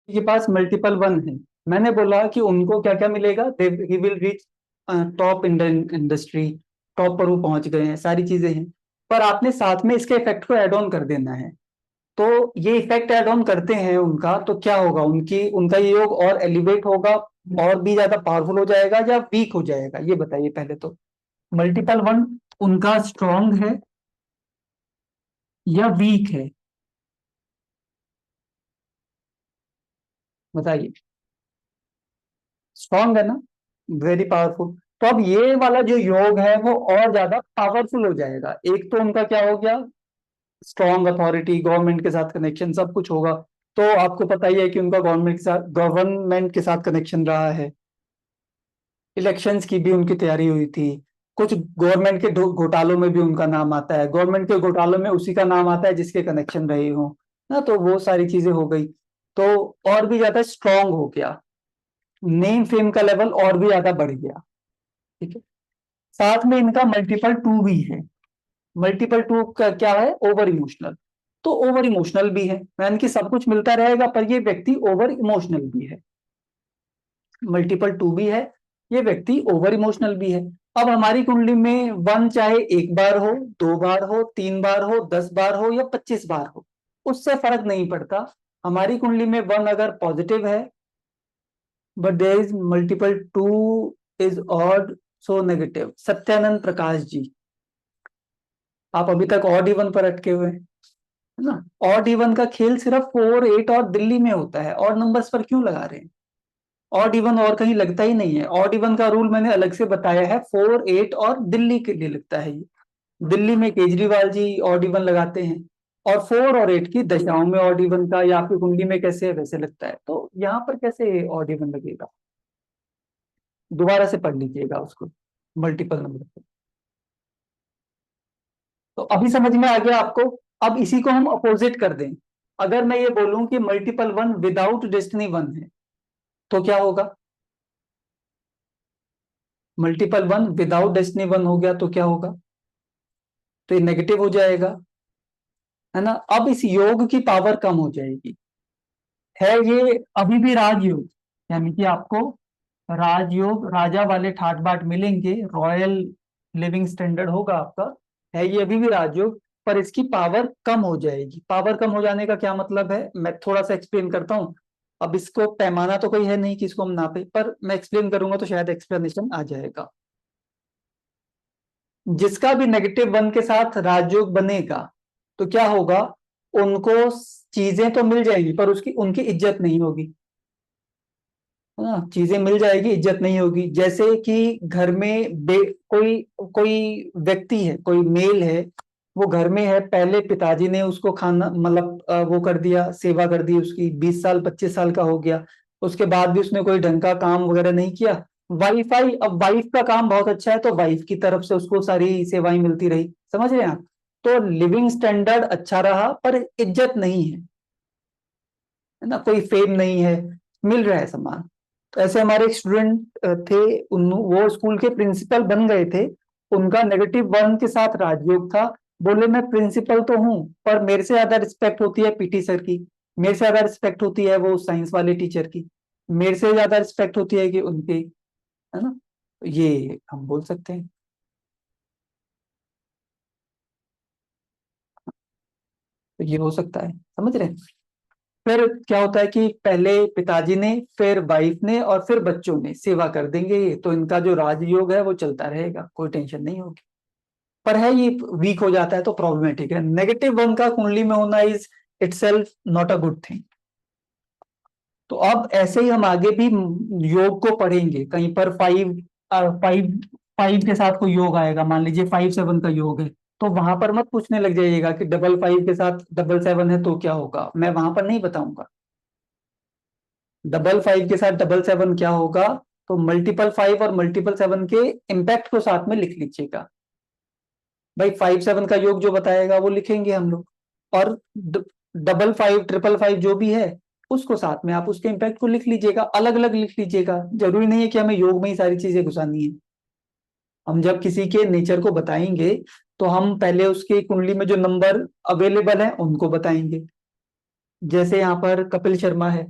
के पास मल्टीपल 1 है, मैंने बोला कि उनको क्या क्या मिलेगा, he will reach top in the industry, top पर वो पहुंच गए हैं, सारी चीजें हैं। पर आपने साथ में इसके इफेक्ट को ऐड ऑन कर देना है। तो ये इफेक्ट ऐड ऑन करते हैं उनका, तो क्या होगा, उनका ये योग और एलिवेट होगा, और भी ज्यादा पावरफुल हो जाएगा या वीक हो जाएगा, ये बताइए पहले तो। मल्टीपल वन उनका स्ट्रांग है या वीक है, बताइए। स्ट्रांग है ना, वेरी पावरफुल। तो अब ये वाला जो योग है वो और ज्यादा पावरफुल हो जाएगा। एक तो उनका क्या हो गया, स्ट्रांग अथॉरिटी, गवर्नमेंट के साथ कनेक्शन, सब कुछ होगा। तो आपको पता ही है कि उनका गवर्नमेंट के साथ कनेक्शन रहा है। इलेक्शंस की भी उनकी तैयारी हुई थी। कुछ गवर्नमेंट के घोटालों में भी उनका नाम आता है, गवर्नमेंट के घोटालों में उसी का नाम आता है जिसके कनेक्शन रहे हो ना, तो वो सारी चीजें हो गई। तो और भी ज्यादा स्ट्रांग हो गया, नेम फेम का लेवल और भी ज्यादा बढ़ गया। ठीक है। साथ में इनका मल्टीपल टू भी है। मल्टीपल टू का क्या है, ओवर इमोशनल। तो ओवर इमोशनल भी है, यानी कि सब कुछ मिलता रहेगा पर ये व्यक्ति ओवर इमोशनल भी है। मल्टीपल टू भी है, ये व्यक्ति ओवर इमोशनल भी है। अब हमारी कुंडली में वन चाहे एक बार हो, दो बार हो, तीन बार हो, 10 बार हो या 25 बार हो, उससे फर्क नहीं पड़ता। हमारी कुंडली में वन अगर पॉजिटिव है but there is multiple two is odd so negative. Satyanand Prakash ji, आप अभी तक ऑड इवन पर अटके हुए हैं, है ना। ऑड इवन का खेल सिर्फ 4, 8 और दिल्ली में होता है, और नंबर्स पर क्यों लगा रहे हैं। ऑड इवन और कहीं लगता ही नहीं है। ऑड इवन का रूल मैंने अलग से बताया है, 4, 8 और दिल्ली के लिए लगता है ये। दिल्ली में केजरीवाल जी ऑड इवन लगाते हैं, और 4 और 8 की दशाओं में ऑड इवन का, या आपकी कुंडली में कैसे है वैसे लगता है, तो यहाँ पर कैसे ऑड इवन लगेगा। दोबारा से पढ़ लीजिएगा उसको, मल्टीपल नंबर। तो अभी समझ में आ गया आपको। अब इसी को हम अपोजिट कर दें, अगर मैं ये बोलूं कि multiple one without destiny one है, तो क्या होगा। Multiple one without destiny one हो गया तो क्या होगा, तो ये नेगेटिव हो जाएगा, है ना। अब इस योग की पावर कम हो जाएगी। है ये अभी भी राजयोग, यानी कि आपको राजयोग, राजा वाले ठाट बाट मिलेंगे, रॉयल लिविंग स्टैंडर्ड होगा आपका। है ये अभी भी राजयोग, पर इसकी पावर कम हो जाएगी। पावर कम हो जाने का क्या मतलब है, मैं थोड़ा सा एक्सप्लेन करता हूँ। अब इसको पैमाना तो कोई है नहीं कि इसको हम नापे, पर मैं एक्सप्लेन करूंगा तो शायद एक्सप्लेनेशन आ जाएगा। जिसका भी नेगेटिव वन के साथ राजयोग बनेगा तो क्या होगा, उनको चीजें तो मिल जाएंगी पर उसकी उनकी इज्जत नहीं होगी, है ना। चीजें मिल जाएगी, इज्जत नहीं होगी। जैसे कि घर में कोई कोई व्यक्ति है, कोई मेल है, वो घर में है, पहले पिताजी ने उसको खाना मतलब वो कर दिया, सेवा कर दी उसकी, 20 साल 25 साल का हो गया, उसके बाद भी उसने कोई ढंग का काम वगैरह नहीं किया। वाइफ आई, अब वाइफ का काम बहुत अच्छा है तो वाइफ की तरफ से उसको सारी सेवाएं मिलती रही, समझ रहे हैं आप। तो लिविंग स्टैंडर्ड अच्छा रहा पर इज्जत नहीं है ना, कोई फेम नहीं है, मिल रहा है सम्मान। तो ऐसे हमारे एक स्टूडेंट थे, वो स्कूल के प्रिंसिपल बन गए थे। उनका नेगेटिव वन के साथ राजयोग था। बोले मैं प्रिंसिपल तो हूँ पर मेरे से ज्यादा रिस्पेक्ट होती है पीटी सर की, मेरे से ज्यादा रिस्पेक्ट होती है वो साइंस वाले टीचर की, मेरे से ज्यादा रिस्पेक्ट होती है कि उनकी, है ना। ये हम बोल सकते हैं। तो ये हो सकता है, समझ रहे हैं। फिर क्या होता है कि पहले पिताजी ने, फिर वाइफ ने, और फिर बच्चों ने सेवा कर देंगे ये, तो इनका जो राजयोग है वो चलता रहेगा, कोई टेंशन नहीं होगी। पर है ये वीक हो जाता है तो प्रॉब्लमेटिक है। नेगेटिव वन का कुंडली में होना is itself not a good thing. तो अब ऐसे ही हम आगे भी योग को पढ़ेंगे, कहीं पर फाइव फाइव फाइव के साथ कोई योग आएगा, मान लीजिए 5 7 का योग है, तो वहां पर मत पूछने लग जाइएगा कि डबल फाइव के साथ डबल सेवन है तो क्या होगा, मैं वहां पर नहीं बताऊंगा। डबल फाइव के साथ डबल सेवन क्या होगा, तो मल्टीपल फाइव और मल्टीपल सेवन के इम्पैक्ट को साथ में लिख लीजिएगा। भाई 5 7 का योग जो बताएगा वो लिखेंगे हम लोग, और डबल फाइव ट्रिपल फाइव जो भी है उसको साथ में आप उसके इम्पैक्ट को लिख लीजिएगा, अलग अलग लिख लीजिएगा। जरूरी नहीं है कि हमें योग में ही सारी चीजें घुसानी है। हम जब किसी के नेचर को बताएंगे तो हम पहले उसके कुंडली में जो नंबर अवेलेबल है उनको बताएंगे। जैसे यहाँ पर कपिल शर्मा है,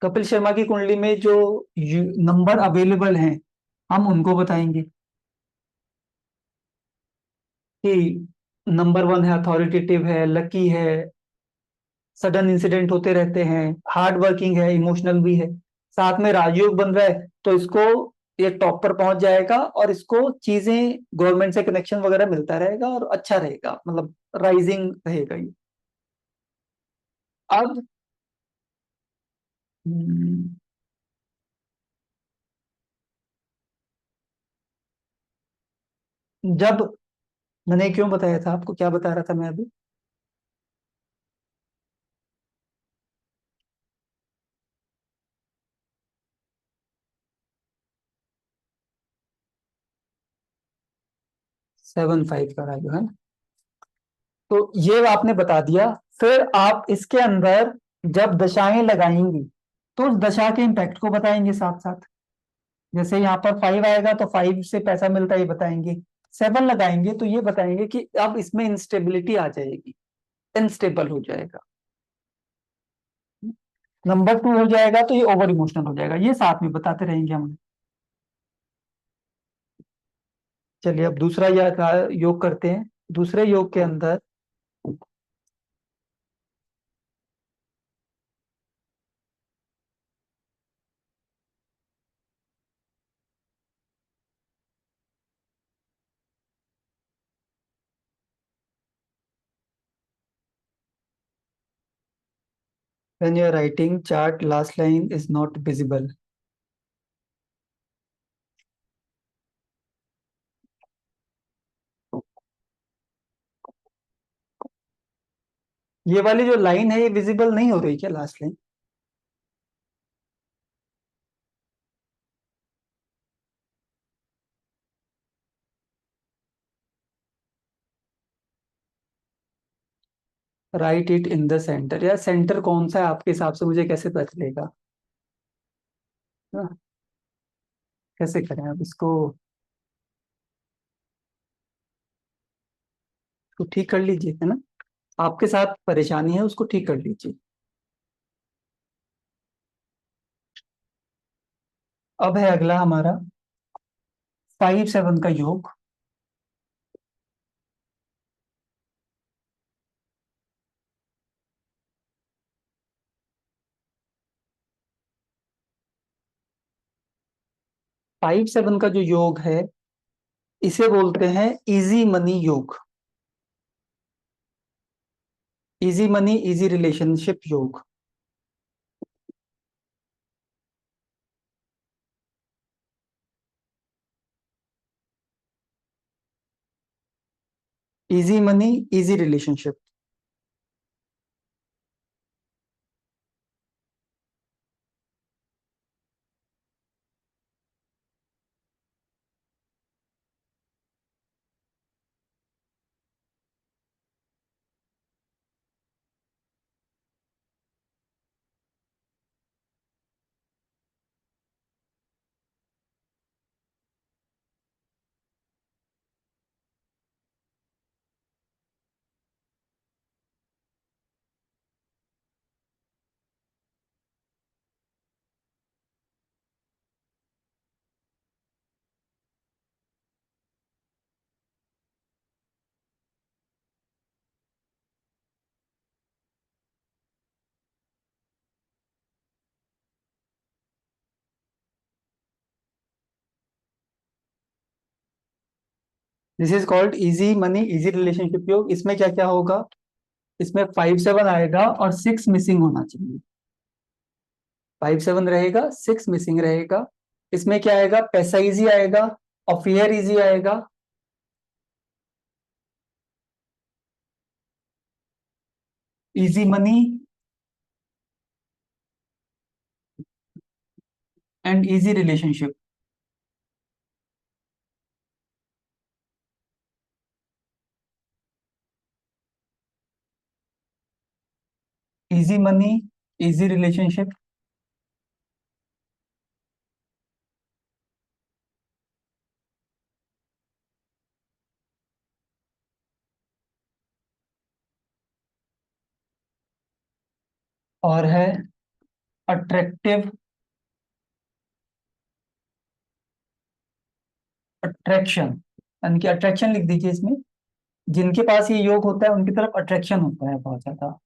कपिल शर्मा की कुंडली में जो नंबर अवेलेबल हैं हम उनको बताएंगे कि नंबर वन है, अथॉरिटेटिव है, लकी है, सडन इंसिडेंट होते रहते हैं, हार्ड वर्किंग है, इमोशनल भी है, साथ में राजयोग बन रहा है, तो इसको ये टॉप पर पहुंच जाएगा और इसको चीजें गवर्नमेंट से कनेक्शन वगैरह मिलता रहेगा और अच्छा रहेगा, मतलब राइजिंग रहेगा ये। अब हम्म, जब मैंने क्यों बताया था आपको, क्या बता रहा था मैं अभी? 7 5 का राजयोग है ना, तो ये आपने बता दिया। फिर आप इसके अंदर जब दशाएं लगाएंगी तो उस दशा के इम्पैक्ट को बताएंगे साथ साथ। जैसे यहाँ पर 5 आएगा तो 5 से पैसा मिलता है ये बताएंगे, 7 लगाएंगे तो ये बताएंगे कि अब इसमें इंस्टेबिलिटी आ जाएगी, अनस्टेबल हो जाएगा। नंबर 2 हो जाएगा तो ये ओवर इमोशनल हो जाएगा, ये साथ में बताते रहेंगे हम। चलिए अब दूसरा योग करते हैं। दूसरे योग के अंदर when you are writing chart last line is not visible, ये वाली जो लाइन है ये विजिबल नहीं हो रही क्या, last line? Right it in the centre, या सेंटर कौन सा है आपके हिसाब से मुझे कैसे पता चलेगा? हाँ, कैसे करें अब इसको? तो ठीक कर लीजिए, है ना, आपके साथ परेशानी है उसको ठीक कर लीजिए। अब है अगला हमारा 5 7 का योग। 5 7 का जो योग है इसे बोलते हैं इजी मनी योग, इजी मनी इजी रिलेशनशिप योग। Easy money easy relationship. This is called easy money easy relationship योग। इसमें क्या क्या होगा? इसमें 5 7 आएगा और 6 मिसिंग होना चाहिए। 5 7 रहेगा, 6 मिसिंग रहेगा। इसमें क्या आएगा? पैसा इजी आएगा, अफेयर इजी आएगा, easy money and easy relationship. Easy money easy relationship. और है अट्रैक्टिव अट्रैक्शन, यानी कि अट्रैक्शन लिख दीजिए इसमें। जिनके पास ये योग होता है उनकी तरफ अट्रैक्शन होता है बहुत ज्यादा।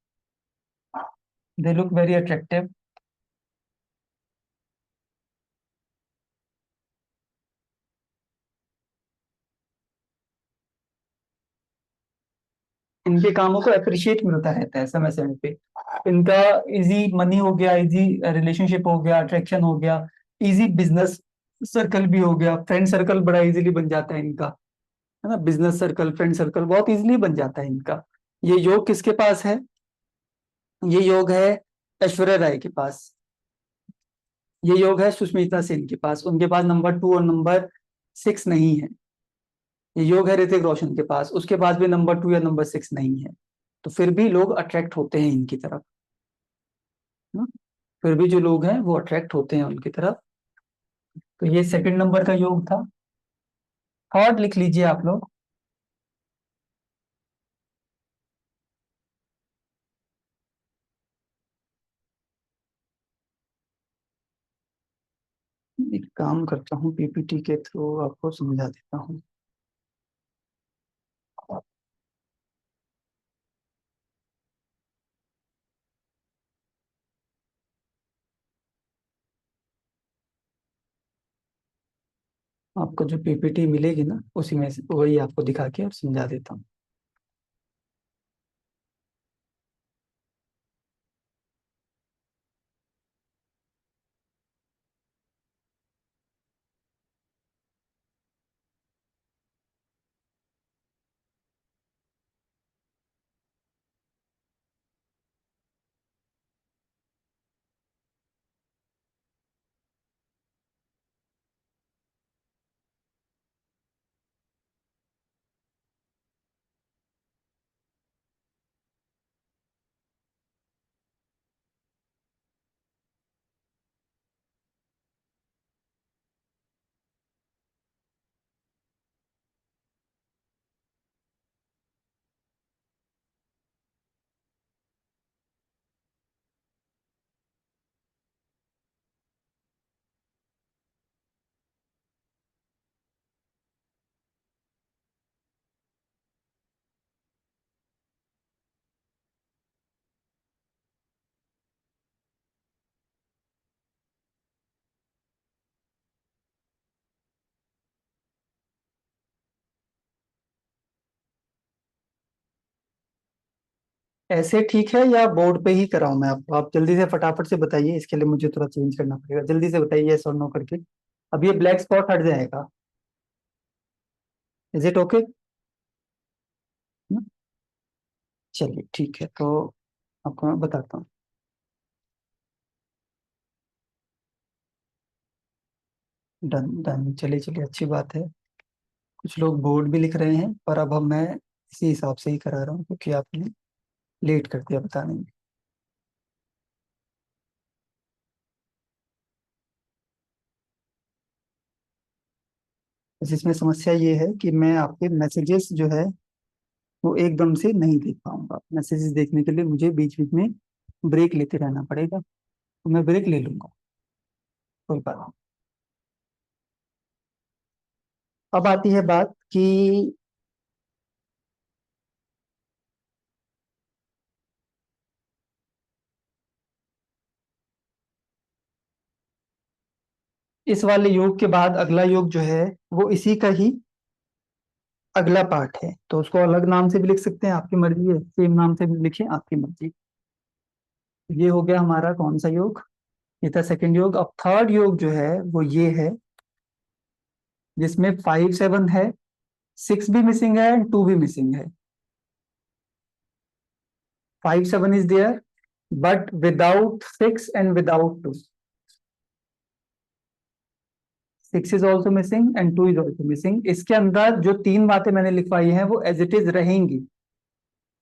They look very attractive. इनके कामों को अप्रिशिएट मिलता रहता है समय समय पे। इनका इजी मनी हो गया, इजी रिलेशनशिप हो गया, अट्रैक्शन हो गया, इजी बिजनेस सर्कल भी हो गया, फ्रेंड सर्कल बड़ा इजीली बन जाता है इनका, है ना। बिजनेस सर्कल, फ्रेंड सर्कल बहुत इजीली बन जाता है इनका। ये योग किसके पास है? ये योग है ऐश्वर्या राय के पास। ये योग है सुष्मिता सेन के पास। उनके पास नंबर 2 और नंबर 6 नहीं है। ये योग है ऋतिक रोशन के पास, उसके पास भी नंबर 2 या नंबर 6 नहीं है। तो फिर भी लोग अट्रैक्ट होते हैं इनकी तरफ, ना? फिर भी जो लोग हैं वो अट्रैक्ट होते हैं उनकी तरफ। तो ये सेकंड नंबर का योग था। थर्ड लिख लीजिए आप लोग। एक काम करता हूँ, पीपीटी के थ्रू आपको समझा देता हूँ। आपको जो पीपीटी मिलेगी ना, उसी में से वही आपको दिखा के और समझा देता हूँ। ऐसे ठीक है या बोर्ड पे ही कराऊं मैं आपको? आप जल्दी से फटाफट से बताइए, इसके लिए मुझे थोड़ा चेंज करना पड़ेगा। जल्दी से बताइए यस और नो करके। अब ये ब्लैक स्पॉट हट जाएगा। Is it okay? चलिए ठीक है, तो आपको मैं बताता हूँ। डन डन, चलिए चलिए, अच्छी बात है। कुछ लोग बोर्ड भी लिख रहे हैं, पर अब मैं इसी हिसाब से ही करा रहा हूँ क्योंकि आपने लेट कर दिया बताने में। बस इसमें समस्या ये है कि मैं आपके मैसेजेस जो है वो एकदम से नहीं देख पाऊंगा। मैसेजेस देखने के लिए मुझे बीच बीच में ब्रेक लेते रहना पड़ेगा, तो मैं ब्रेक ले लूंगा, कोई बात नहीं। अब आती है बात कि इस वाले योग के बाद अगला योग जो है वो इसी का ही अगला पार्ट है, तो उसको अलग नाम से भी लिख सकते हैं, आपकी मर्जी है। सेम नाम से भी लिखें, आपकी मर्जी। ये हो गया हमारा कौन सा योग? ये था सेकंड योग। अब थर्ड योग जो है वो ये है, जिसमें 5 7 है, 6 भी मिसिंग है, 2 भी मिसिंग है। 5 7 is there but without 6 and without 2। 6 is also missing and 2 is also missing. इसके अंदर जो 3 बातें मैंने लिखवाई हैं वो एज इट इज रहेंगी।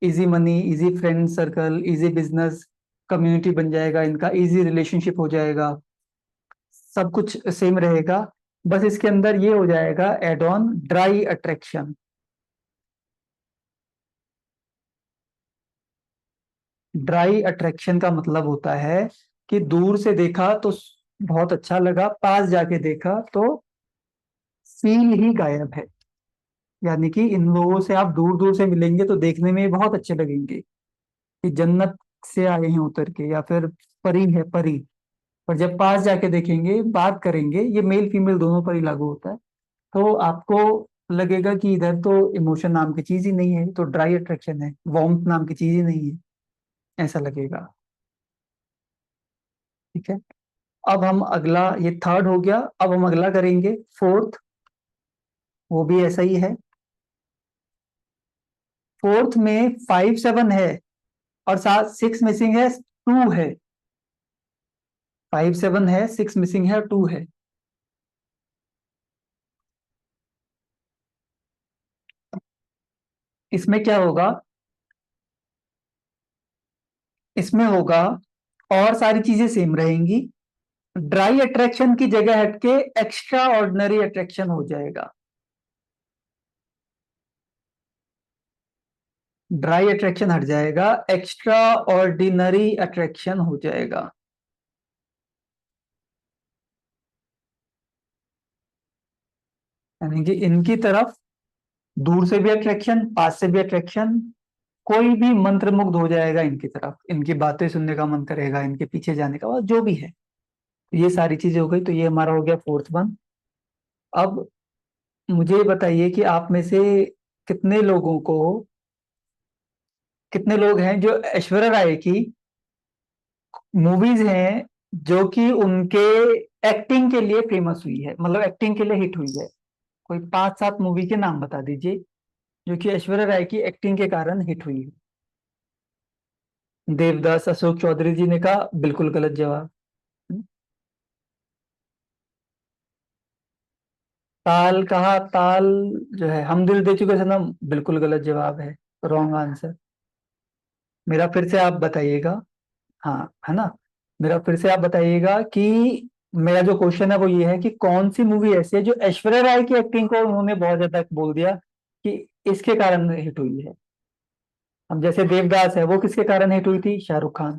Easy money, easy friend circle, easy business community बन जाएगा इनका, इजी रिलेशनशिप हो जाएगा, सब कुछ सेम रहेगा। बस इसके अंदर ये हो जाएगा add on dry attraction. Dry attraction का मतलब होता है कि दूर से देखा तो बहुत अच्छा लगा, पास जाके देखा तो फील ही गायब है। यानी कि इन लोगों से आप दूर दूर से मिलेंगे तो देखने में बहुत अच्छे लगेंगे कि जन्नत से आए हैं उतर के, या फिर परी है परी। पर जब पास जाके देखेंगे, बात करेंगे, ये मेल फीमेल दोनों पर ही लागू होता है, तो आपको लगेगा कि इधर तो इमोशन नाम की चीज ही नहीं है, तो ड्राई अट्रैक्शन है, वार्मथ नाम की चीज ही नहीं है, ऐसा लगेगा। ठीक है। अब हम अगला, ये थर्ड हो गया, अब हम अगला करेंगे फोर्थ। वो भी ऐसा ही है। फोर्थ में 5 7 है और साथ 6 मिसिंग है, 2 है। 5 7 है, 6 मिसिंग है और 2 है। इसमें क्या होगा? इसमें होगा, और सारी चीजें सेम रहेंगी, ड्राई अट्रैक्शन की जगह हटके एक्स्ट्रा ऑर्डिनरी अट्रैक्शन हो जाएगा। ड्राई अट्रैक्शन हट जाएगा, एक्स्ट्रा ऑर्डिनरी अट्रैक्शन हो जाएगा। यानी कि इनकी तरफ दूर से भी अट्रैक्शन, पास से भी अट्रैक्शन, कोई भी मंत्रमुग्ध हो जाएगा इनकी तरफ, इनकी बातें सुनने का मन करेगा, इनके पीछे जाने का, और जो भी है। ये सारी चीजें हो गई, तो ये हमारा हो गया फोर्थ वन। अब मुझे बताइए कि आप में से कितने लोगों को, कितने लोग हैं जो ऐश्वर्या राय की मूवीज हैं जो कि उनके एक्टिंग के लिए फेमस हुई है, मतलब एक्टिंग के लिए हिट हुई है। कोई 5 7 मूवी के नाम बता दीजिए जो कि ऐश्वर्या राय की एक्टिंग के कारण हिट हुई है। देवदास, अशोक चौधरी जी ने कहा बिल्कुल गलत जवाब। ताल कहा, ताल जो है हम दिल दे चुके सनम, बिल्कुल गलत जवाब है, रॉन्ग आंसर। मेरा फिर से आप बताइएगा। हाँ, है ना। मेरा फिर से आप बताइएगा कि मेरा जो क्वेश्चन है वो ये है कि कौन सी मूवी ऐसी है जो ऐश्वर्या राय की एक्टिंग को उन्होंने बहुत ज्यादा बोल दिया कि इसके कारण हिट हुई है। अब जैसे देवदास है, वो किसके कारण हिट हुई थी? शाहरुख खान।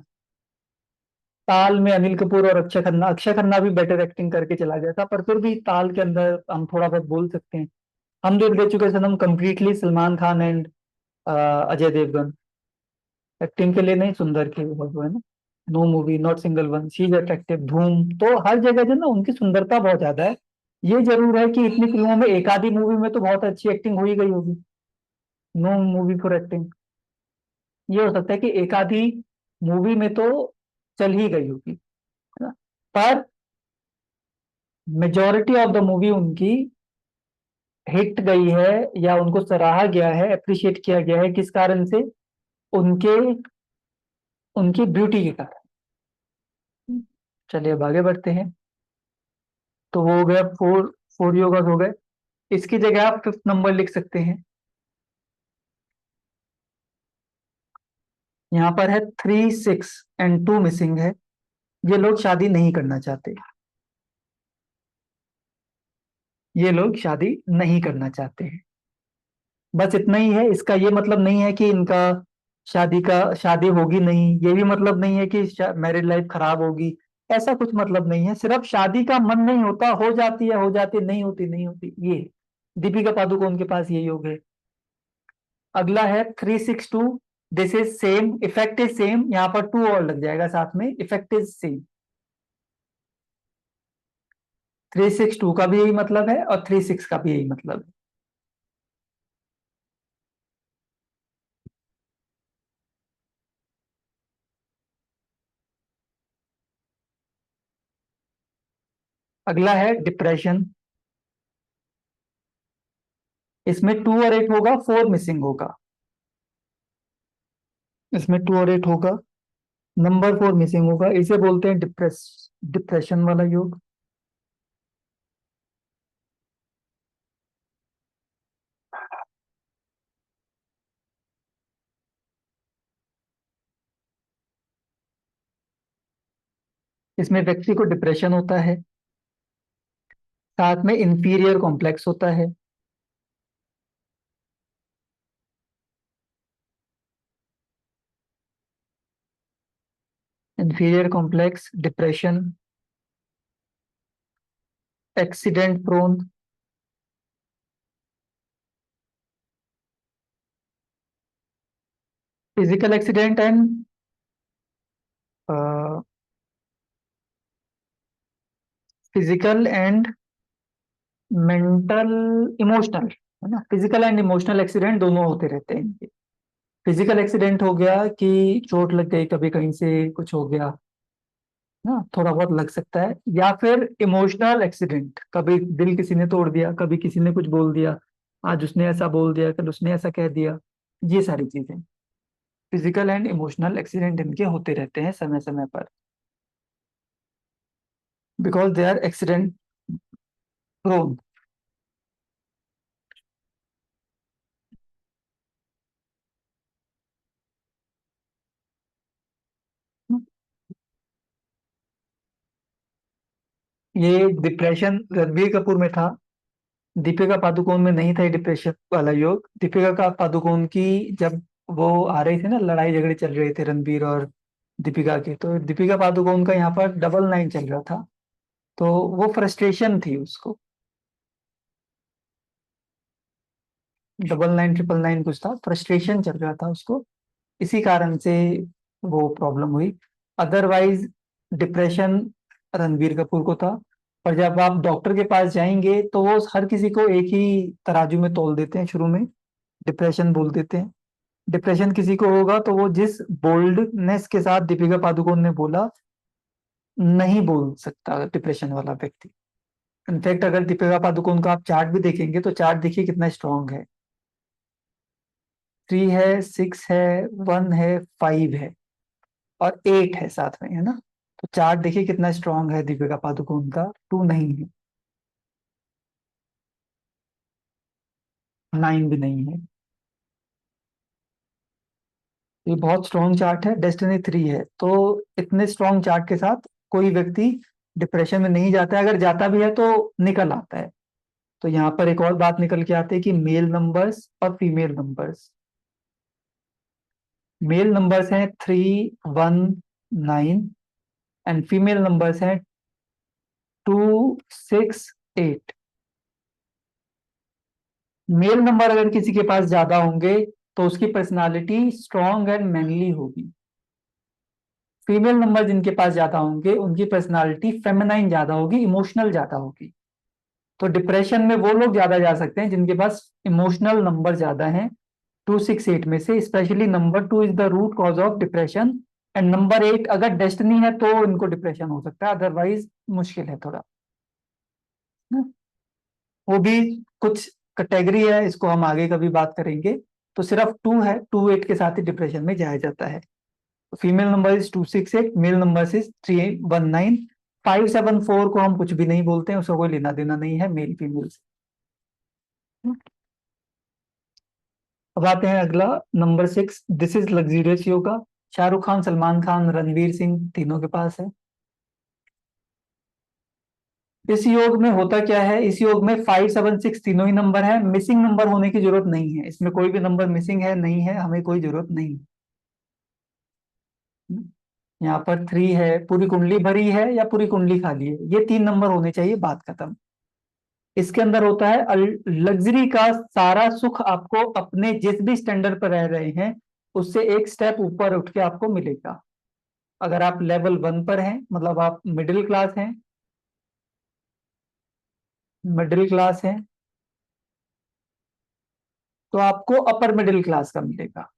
ताल में अनिल कपूर और अक्षय खन्ना भी बेटर एक्टिंग करके चला गया था, पर फिर भी ताल के अंदर हम थोड़ा बहुत बोल सकते हैं। हम Dil De Chuke Sanam completely Salman Khan and Ajay Devgan, acting के लिए नहीं, सुंदर के वो है ना। No movie not single one she is attractive, Dhoom, तो हर जगह जो ना उनकी सुंदरता बहुत ज्यादा है। ये जरूर है कि इतनी फिल्मों में एक आधी मूवी में तो बहुत अच्छी एक्टिंग हो ही गई होगी। नो मूवी फॉर एक्टिंग, ये हो सकता है कि एक आधी मूवी में तो चल ही गई होगी, है ना। पर मेजोरिटी ऑफ द मूवी उनकी हिट गई है, या उनको सराहा गया है, अप्रिशिएट किया गया है, किस कारण से? उनके, उनकी ब्यूटी के कारण। चलिए अब आगे बढ़ते हैं। तो वो हो गया फोर, फोर योगास हो गए। इसकी जगह आप फिफ्थ नंबर लिख सकते हैं। यहाँ पर है 3 6 एंड 2 मिसिंग है। ये लोग शादी नहीं करना चाहते, ये लोग शादी नहीं करना चाहते हैं। बस इतना ही है। इसका ये मतलब नहीं है कि इनका शादी होगी नहीं, ये भी मतलब नहीं है कि मैरिड लाइफ खराब होगी, ऐसा कुछ मतलब नहीं है। सिर्फ शादी का मन नहीं होता, हो जाती है हो जाती है, नहीं होती नहीं होती, ये दीपिका पादुकोण के पास ये योग है। अगला है 3 6 2। This is same, effect is same, यहाँ पर टू और लग जाएगा साथ में, इफेक्ट इज सेम। 3 6 2 का भी यही मतलब है और 3 6 का भी यही मतलब है। अगला है डिप्रेशन। इसमें 2 और 8 होगा, 4 मिसिंग होगा। इसमें 2 और 8 होगा, नंबर 4 मिसिंग होगा, इसे बोलते हैं डिप्रेशन वाला योग। इसमें व्यक्ति को डिप्रेशन होता है, साथ में इंफीरियर कॉम्प्लेक्स होता है। Inferior complex, depression, accident prone, physical accident and physical and mental emotional, है ना। फिजिकल एंड इमोशनल एक्सीडेंट दोनों होते रहते हैं इनके। फिजिकल एक्सीडेंट हो गया कि चोट लग गई, कभी कहीं से कुछ हो गया ना, थोड़ा बहुत लग सकता है। या फिर इमोशनल एक्सीडेंट, कभी दिल किसी ने तोड़ दिया, कभी किसी ने कुछ बोल दिया, आज उसने ऐसा बोल दिया, कल उसने ऐसा कह दिया। ये सारी चीजें फिजिकल एंड इमोशनल एक्सीडेंट इनके होते रहते हैं समय समय पर, because they are accident prone. ये डिप्रेशन रणबीर कपूर में था, दीपिका पादुकोण में नहीं था ये डिप्रेशन वाला योग। दीपिका का पादुकोण की जब वो आ रही थी ना, लड़ाई झगड़े चल रहे थे रणबीर और दीपिका के, तो दीपिका पादुकोण का यहाँ पर 999 चल रहा था। तो वो फ्रस्ट्रेशन थी उसको, 9999 कुछ था, फ्रस्ट्रेशन चल रहा था उसको, इसी कारण से वो प्रॉब्लम हुई। अदरवाइज डिप्रेशन रणबीर कपूर को था। पर जब आप डॉक्टर के पास जाएंगे तो वो हर किसी को एक ही तराजू में तोल देते हैं, शुरू में डिप्रेशन बोल देते हैं। डिप्रेशन किसी को होगा तो वो जिस बोल्डनेस के साथ दीपिका पादुकोण ने बोला, नहीं बोल सकता डिप्रेशन वाला व्यक्ति। इनफैक्ट अगर दीपिका पादुकोण का आप चार्ट भी देखेंगे तो चार्ट देखिए कितना स्ट्रांग है। 3 है, 6 है, 1 है, 5 है और 8 है साथ में, है ना। तो चार्ट देखिए कितना स्ट्रांग है दीपिका पादुकोण का, 2 नहीं है, 9 भी नहीं है। ये बहुत स्ट्रॉन्ग चार्ट है, डेस्टिनी 3 है। तो इतने स्ट्रॉन्ग चार्ट के साथ कोई व्यक्ति डिप्रेशन में नहीं जाता है, अगर जाता भी है तो निकल आता है। तो यहाँ पर एक और बात निकल के आती है कि मेल नंबर्स और फीमेल नंबर्स। मेल नंबर्स हैं 319 एंड फीमेल नंबर्स हैं 268। मेल नंबर अगर किसी के पास ज्यादा होंगे तो उसकी पर्सनालिटी स्ट्रॉन्ग एंड मैनली होगी। फीमेल नंबर जिनके पास ज्यादा होंगे उनकी पर्सनालिटी फेमिनाइन ज्यादा होगी, इमोशनल ज्यादा होगी। तो डिप्रेशन में वो लोग ज्यादा जा सकते हैं जिनके पास इमोशनल नंबर ज्यादा हैं, 268 में से। Specially number 2 is the root cause of depression and number 8 अगर डेस्टिनी है तो इनको डिप्रेशन हो सकता है, अदरवाइज मुश्किल है थोड़ा ना? वो भी कुछ कैटेगरी है, इसको हम आगे कभी बात करेंगे। तो सिर्फ 2 है, 28 के साथ ही डिप्रेशन में जाया जाता है। Female number is 268, male number is 319। 574 को हम कुछ भी नहीं बोलते हैं, उसका कोई लेना देना नहीं है मेल फीमेल से। अब आते हैं अगला, number 6, this is luxurious yoga. Shahrukh Khan, Salman Khan, Ranveer Singh तीनों के पास है। इस योग में होता क्या है, इस योग में 576 तीनों ही नंबर है, मिसिंग नंबर होने की जरूरत नहीं है, इसमें कोई भी नंबर मिसिंग है नहीं है, हमें कोई जरूरत नहीं। यहाँ पर 3 है, पूरी कुंडली भरी है या पूरी कुंडली खाली है, ये 3 नंबर होने चाहिए, बात खत्म। इसके अंदर होता है लग्जरी का सारा सुख आपको अपने जिस भी स्टैंडर्ड पर रह रहे हैं उससे एक स्टेप ऊपर उठ के आपको मिलेगा। अगर आप लेवल 1 पर हैं, मतलब आप मिडिल क्लास हैं, मिडिल क्लास हैं, तो आपको अपर मिडिल क्लास का मिलेगा।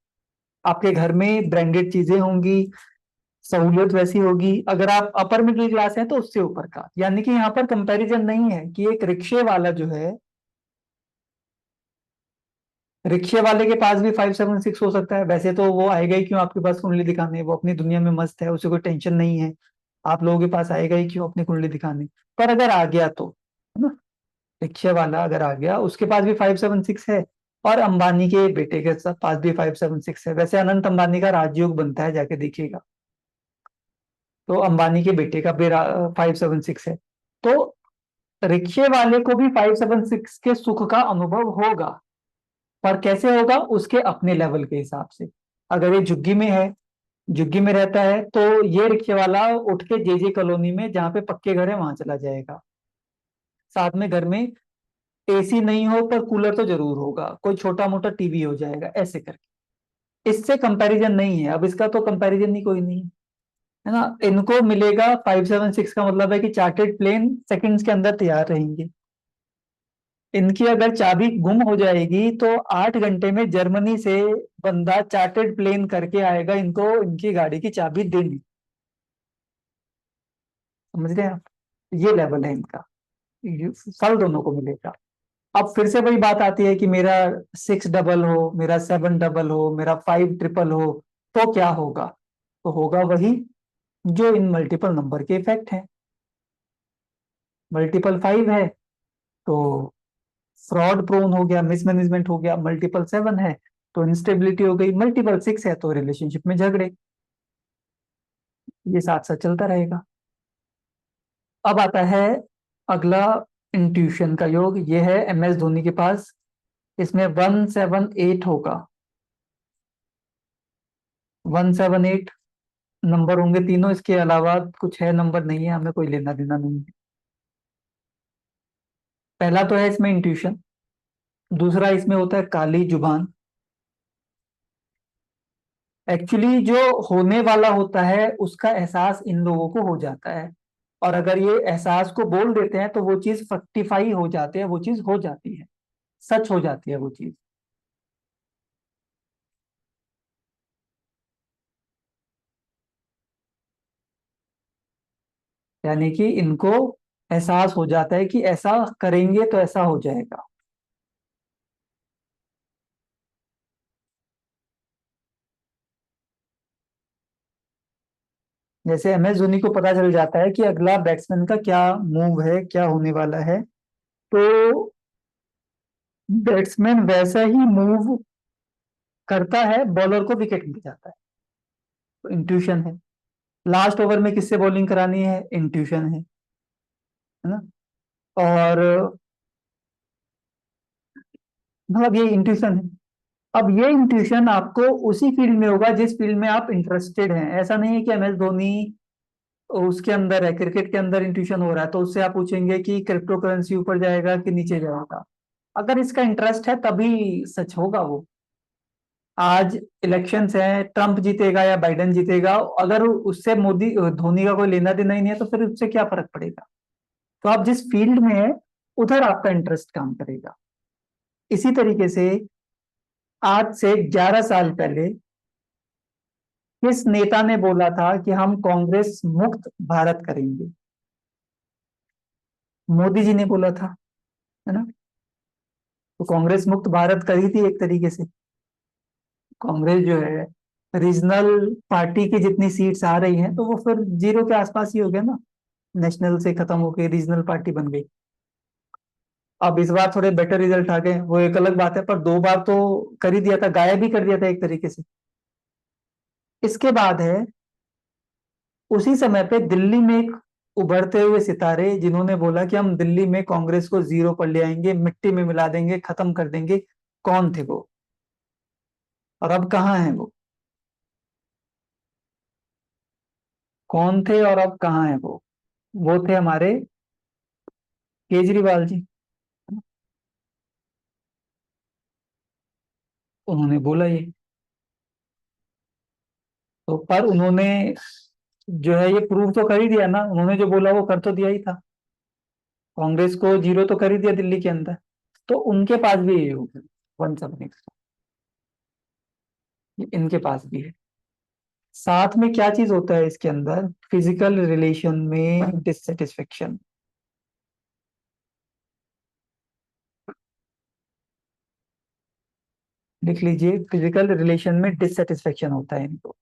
आपके घर में ब्रांडेड चीजें होंगी, सहूलियत वैसी होगी। अगर आप अपर मिडिल क्लास हैं तो उससे ऊपर का, यानी कि यहाँ पर कंपैरिजन नहीं है कि एक रिक्शे वाला जो है, रिक्शे वाले के पास भी 576 हो सकता है, वैसे तो वो आएगा ही क्यों आपके पास कुंडली दिखाने, वो अपनी दुनिया में मस्त है, उसे कोई टेंशन नहीं है। आप लोगों के पास आएगा ही क्यों अपनी कुंडली दिखाने। पर अगर आ गया तो, है ना, रिक्शे वाला अगर आ गया उसके पास भी 576 है, और अंबानी के बेटे के पास भी 576 है। वैसे अनंत अंबानी का राजयोग बनता है, जाके देखिएगा, तो अंबानी के बेटे का भी 576 है। तो रिक्शे वाले को भी 576 के सुख का अनुभव होगा, पर कैसे होगा, उसके अपने लेवल के हिसाब से। अगर ये झुग्गी में है, झुग्गी में रहता है, तो ये रिक्शे वाला उठ के जे कॉलोनी में जहाँ पे पक्के घर है वहां चला जाएगा। साथ में घर में एसी नहीं हो पर कूलर तो जरूर होगा, कोई छोटा मोटा टीवी हो जाएगा, ऐसे करके इससे कंपैरिजन नहीं है, अब इसका तो कंपैरिजन ही कोई नहीं है ना। इनको मिलेगा 576 का मतलब है कि चार्टेड प्लेन सेकंड्स के अंदर तैयार रहेंगे। इनकी अगर चाबी गुम हो जाएगी तो 8 घंटे में जर्मनी से बंदा चार्टेड प्लेन करके आएगा इनको इनकी गाड़ी की चाबी देने। समझ रहे हैं आप? ये लेवल है इनका, फल दोनों को मिलेगा। अब फिर से वही बात आती है कि मेरा 6 डबल हो, मेरा 7 डबल हो, मेरा 5 ट्रिपल हो, तो क्या होगा? तो होगा वही जो इन मल्टीपल नंबर के इफेक्ट है। मल्टीपल 5 है तो फ्रॉड प्रोन हो गया, मिसमैनेजमेंट हो गया। मल्टीपल 7 है तो इंस्टेबिलिटी हो गई। मल्टीपल 6 है तो रिलेशनशिप में झगड़े। ये साथ साथ चलता रहेगा। अब आता है अगला, इंट्यूशन का योग। ये है MS धोनी के पास। इसमें 178 होगा। 178 नंबर होंगे तीनों, इसके अलावा कुछ है नंबर नहीं है, हमें कोई लेना देना नहीं है। पहला तो है इसमें इंट्यूशन। दूसरा इसमें होता है काली जुबान। एक्चुअली जो होने वाला होता है उसका एहसास इन लोगों को हो जाता है, और अगर ये एहसास को बोल देते हैं तो वो चीज फक्टिफाई हो जाती है, वो चीज हो जाती है, सच हो जाती है वो चीज। यानी कि इनको एहसास हो जाता है कि ऐसा करेंगे तो ऐसा हो जाएगा। जैसे MS धोनी को पता चल जाता है कि अगला बैट्समैन का क्या मूव है, क्या होने वाला है, तो बैट्समैन वैसा ही मूव करता है, बॉलर को विकेट मिल जाता है। तो इंट्यूशन है। लास्ट ओवर में किससे बॉलिंग करानी है, इंट्यूशन है ना। और मतलब ये इंट्यूशन है। अब ये इंट्यूशन आपको उसी फील्ड में होगा जिस फील्ड में आप इंटरेस्टेड हैं। ऐसा नहीं है कि MS धोनी उसके अंदर है, क्रिकेट के अंदर इंट्यूशन हो रहा है तो उससे आप पूछेंगे कि क्रिप्टो करेंसी ऊपर जाएगा कि नीचे जाएगा। अगर इसका इंटरेस्ट है तभी सच होगा वो। आज इलेक्शंस हैं, ट्रंप जीतेगा या बाइडेन जीतेगा, अगर उससे मोदी धोनी का कोई लेना देना ही नहीं है तो फिर उससे क्या फर्क पड़ेगा? तो आप जिस फील्ड में है उधर आपका इंटरेस्ट काम करेगा। इसी तरीके से आज से 11 साल पहले किस नेता ने बोला था कि हम कांग्रेस मुक्त भारत करेंगे? मोदी जी ने बोला था, है ना। तो कांग्रेस मुक्त भारत करी थी एक तरीके से। कांग्रेस जो है रीजनल पार्टी की जितनी सीट्स आ रही हैं तो वो फिर जीरो के आसपास ही हो गया ना। नेशनल से खत्म होकर रीजनल पार्टी बन गई। अब इस बार थोड़े बेटर रिजल्ट आ गए, वो एक अलग बात है, पर 2 बार तो कर ही दिया था, गायब ही कर दिया था एक तरीके से। इसके बाद है उसी समय पे दिल्ली में एक उभरते हुए सितारे जिन्होंने बोला कि हम दिल्ली में कांग्रेस को जीरो पर ले आएंगे, मिट्टी में मिला देंगे, खत्म कर देंगे। कौन थे वो और अब कहाँ हैं वो? कौन थे और अब कहाँ हैं वो थे हमारे केजरीवाल जी। उन्होंने बोला ये, तो पर उन्होंने जो है ये प्रूव तो कर ही दिया ना, उन्होंने जो बोला वो कर तो दिया ही था। कांग्रेस को जीरो तो कर ही दिया दिल्ली के अंदर। तो उनके पास भी ये हो गया 176, इनके पास भी है। साथ में क्या चीज होता है इसके अंदर, फिजिकल रिलेशन में डिससेटिस्फेक्शन। लिख लीजिए, फिजिकल रिलेशन में डिससेटिस्फेक्शन होता है इनको।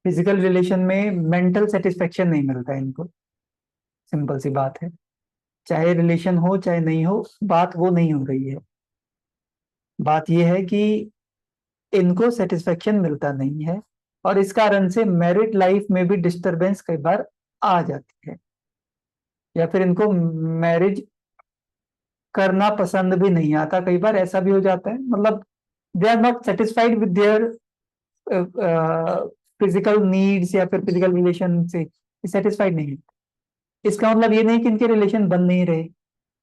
फिजिकल रिलेशन में मेंटल सेटिस्फेक्शन नहीं मिलता है इनको। सिंपल सी बात है, चाहे रिलेशन हो चाहे नहीं हो, बात वो नहीं हो रही है। बात यह है कि इनको सेटिस्फेक्शन मिलता नहीं है, और इस कारण से मैरिड लाइफ में भी डिस्टरबेंस कई बार आ जाती है, या फिर इनको मैरिज करना पसंद भी नहीं आता। कई बार ऐसा भी हो जाता है, मतलब they are not satisfied with their physical needs या फिर फिजिकल रिलेशन से सेटिस्फाइड नहीं है। इसका मतलब ये नहीं कि इनके रिलेशन बन नहीं रहे,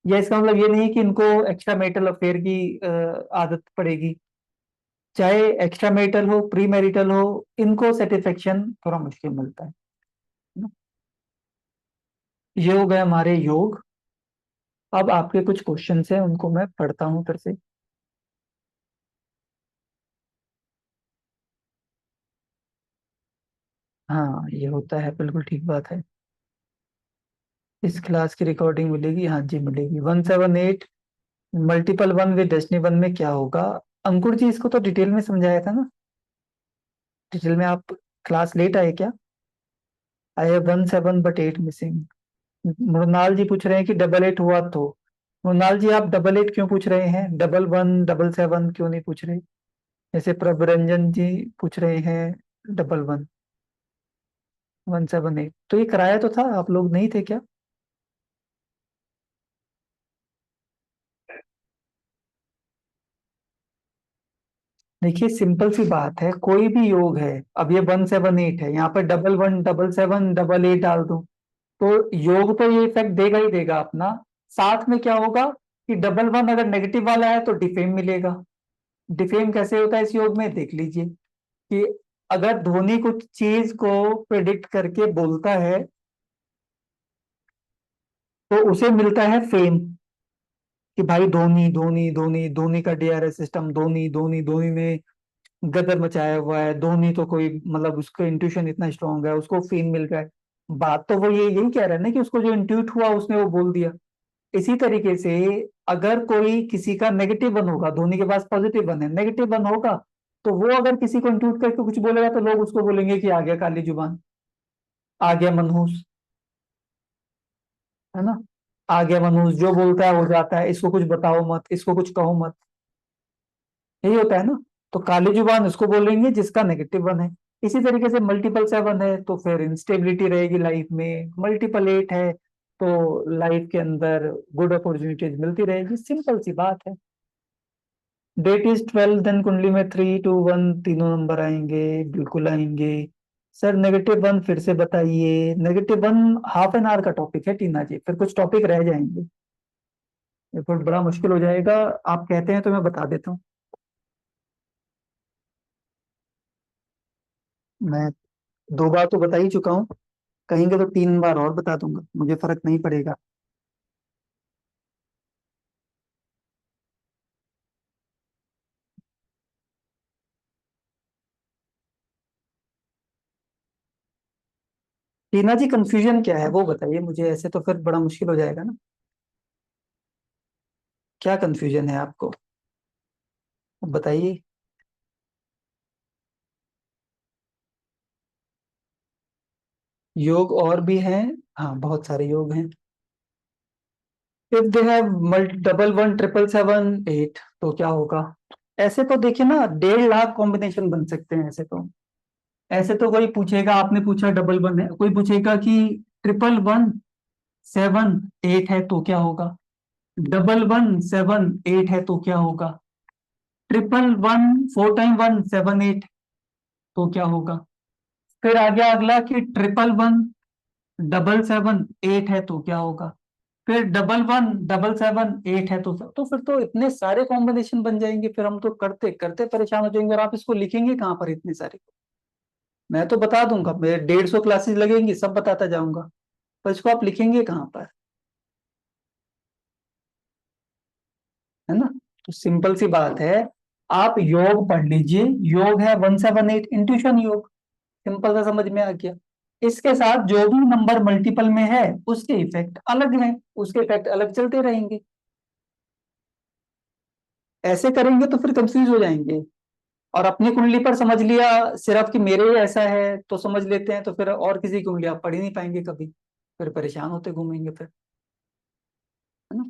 या इसका मतलब ये नहीं कि इनको एक्स्ट्रा मैरिटल अफेयर की आदत पड़ेगी। चाहे एक्स्ट्रा मैरिटल हो, प्री मैरिटल हो, इनको सेटिस्फेक्शन थोड़ा मुश्किल मिलता है ना? ये हो गए हमारे योग। अब आपके कुछ क्वेश्चंस हैं, उनको मैं पढ़ता हूँ फिर से। हाँ, ये होता है, बिल्कुल ठीक बात है। इस क्लास की रिकॉर्डिंग मिलेगी? हाँ जी मिलेगी। 178 multiple one with destiny one में क्या होगा? अंकुर जी, इसको तो डिटेल में समझाया था ना? डिटेल में आप क्लास लेट आए क्या? I have 17 but 8 missing. Mrinal ji पूछ रहे हैं कि डबल एट हुआ तो। मृणाल जी, आप डबल एट क्यों पूछ रहे हैं? डबल वन डबल सेवन क्यों नहीं पूछ रहे? जैसे प्रभरंजन जी पूछ रहे हैं डबल वन 178, तो ये कराया तो था, आप लोग नहीं थे क्या? देखिए, सिंपल सी बात है, कोई भी योग है, अब ये 178 है, यहाँ पर double one double seven double eight डाल दो, तो योग तो ये इफेक्ट देगा ही देगा अपना। साथ में क्या होगा कि डबल वन अगर नेगेटिव वाला है तो डिफेम मिलेगा। डिफेम कैसे होता है इस योग में, देख लीजिए कि अगर धोनी कुछ चीज को प्रिडिक्ट करके बोलता है तो उसे मिलता है फेम, कि भाई धोनी धोनी धोनी धोनी का डीआरएस सिस्टम, धोनी धोनी धोनी ने गदर मचाया हुआ है, धोनी तो कोई मतलब उसका इंट्यूशन इतना स्ट्रांग है, उसको फेम मिल रहा है। बात तो वो ये यही कह रहा है ना कि उसको जो इंट्यूट हुआ उसने वो बोल दिया। इसी तरीके से अगर कोई किसी का नेगेटिव वन होगा, धोनी के पास पॉजिटिव वन है, नेगेटिव वन होगा, तो वो अगर किसी को इंट्यूट करके कुछ बोलेगा तो लोग उसको बोलेंगे कि आ गया काली जुबान, आ गया मनहूस, है ना? आ गया मनहूस, जो बोलता है हो जाता है, इसको कुछ बताओ मत, इसको कुछ कहो मत, यही होता है ना? तो काली जुबान उसको बोलेंगे जिसका नेगेटिव वन है। इसी तरीके से मल्टीपल सेवन है तो फिर इंस्टेबिलिटी रहेगी लाइफ में, मल्टीपल एट है तो लाइफ के अंदर गुड अपॉर्चुनिटीज मिलती रहेगी, सिंपल सी बात है। डेट इज 12, देन कुंडली में 3 2 1 तीनों नंबर आएंगे, बिल्कुल आएंगे। सर नेगेटिव वन फिर से बताइए। Negative one half an hour का टॉपिक है टीना जी, फिर कुछ टॉपिक रह जाएंगे, ये फिर बड़ा मुश्किल हो जाएगा। आप कहते हैं तो मैं बता देता हूँ। मैं 2 बार तो बता ही चुका हूँ, कहेंगे तो 3 बार और बता दूंगा, मुझे फर्क नहीं पड़ेगा। टीना जी, कंफ्यूजन क्या है वो बताइए मुझे, ऐसे तो फिर बड़ा मुश्किल हो जाएगा ना। क्या कंफ्यूजन है आपको, बताइए। योग और भी हैं, हाँ बहुत सारे योग हैं। If they have multi double one triple seven eight तो क्या होगा? ऐसे तो देखिए ना, 1.5 लाख कॉम्बिनेशन बन सकते हैं ऐसे तो कोई पूछेगा, आपने पूछा डबल वन है, कोई पूछेगा कि ट्रिपल वन सेवन एट है तो क्या होगा? डबल वन सेवन एट है तो क्या होगा? ट्रिपल वन 4 टाइम 1 7 8 तो क्या होगा? फिर आ गया अगला कि triple one double seven eight है तो क्या होगा? फिर double one double seven eight है तो फिर तो इतने सारे कॉम्बिनेशन बन जाएंगे, फिर हम तो करते करते परेशान हो जाएंगे, और आप इसको लिखेंगे कहाँ पर इतने सारे? मैं तो बता दूंगा, मेरे 150 क्लासेस लगेंगी, सब बताता जाऊंगा, पर इसको आप लिखेंगे कहाँ पर, है ना? तो सिंपल सी बात है, आप योग पढ़ लीजिए, योग है 178 इंट्यूशन योग, सिंपल सा समझ में आ गया। इसके साथ जो भी नंबर मल्टीपल में है उसके इफेक्ट अलग हैं, उसके इफेक्ट अलग चलते रहेंगे। ऐसे करेंगे तो फिर कंफ्यूज हो जाएंगे, और अपनी कुंडली पर समझ लिया सिर्फ कि मेरे ही ऐसा है तो समझ लेते हैं, तो फिर और किसी की कुंडली आप पढ़ ही नहीं पाएंगे कभी, फिर परेशान होते घूमेंगे फिर, है ना?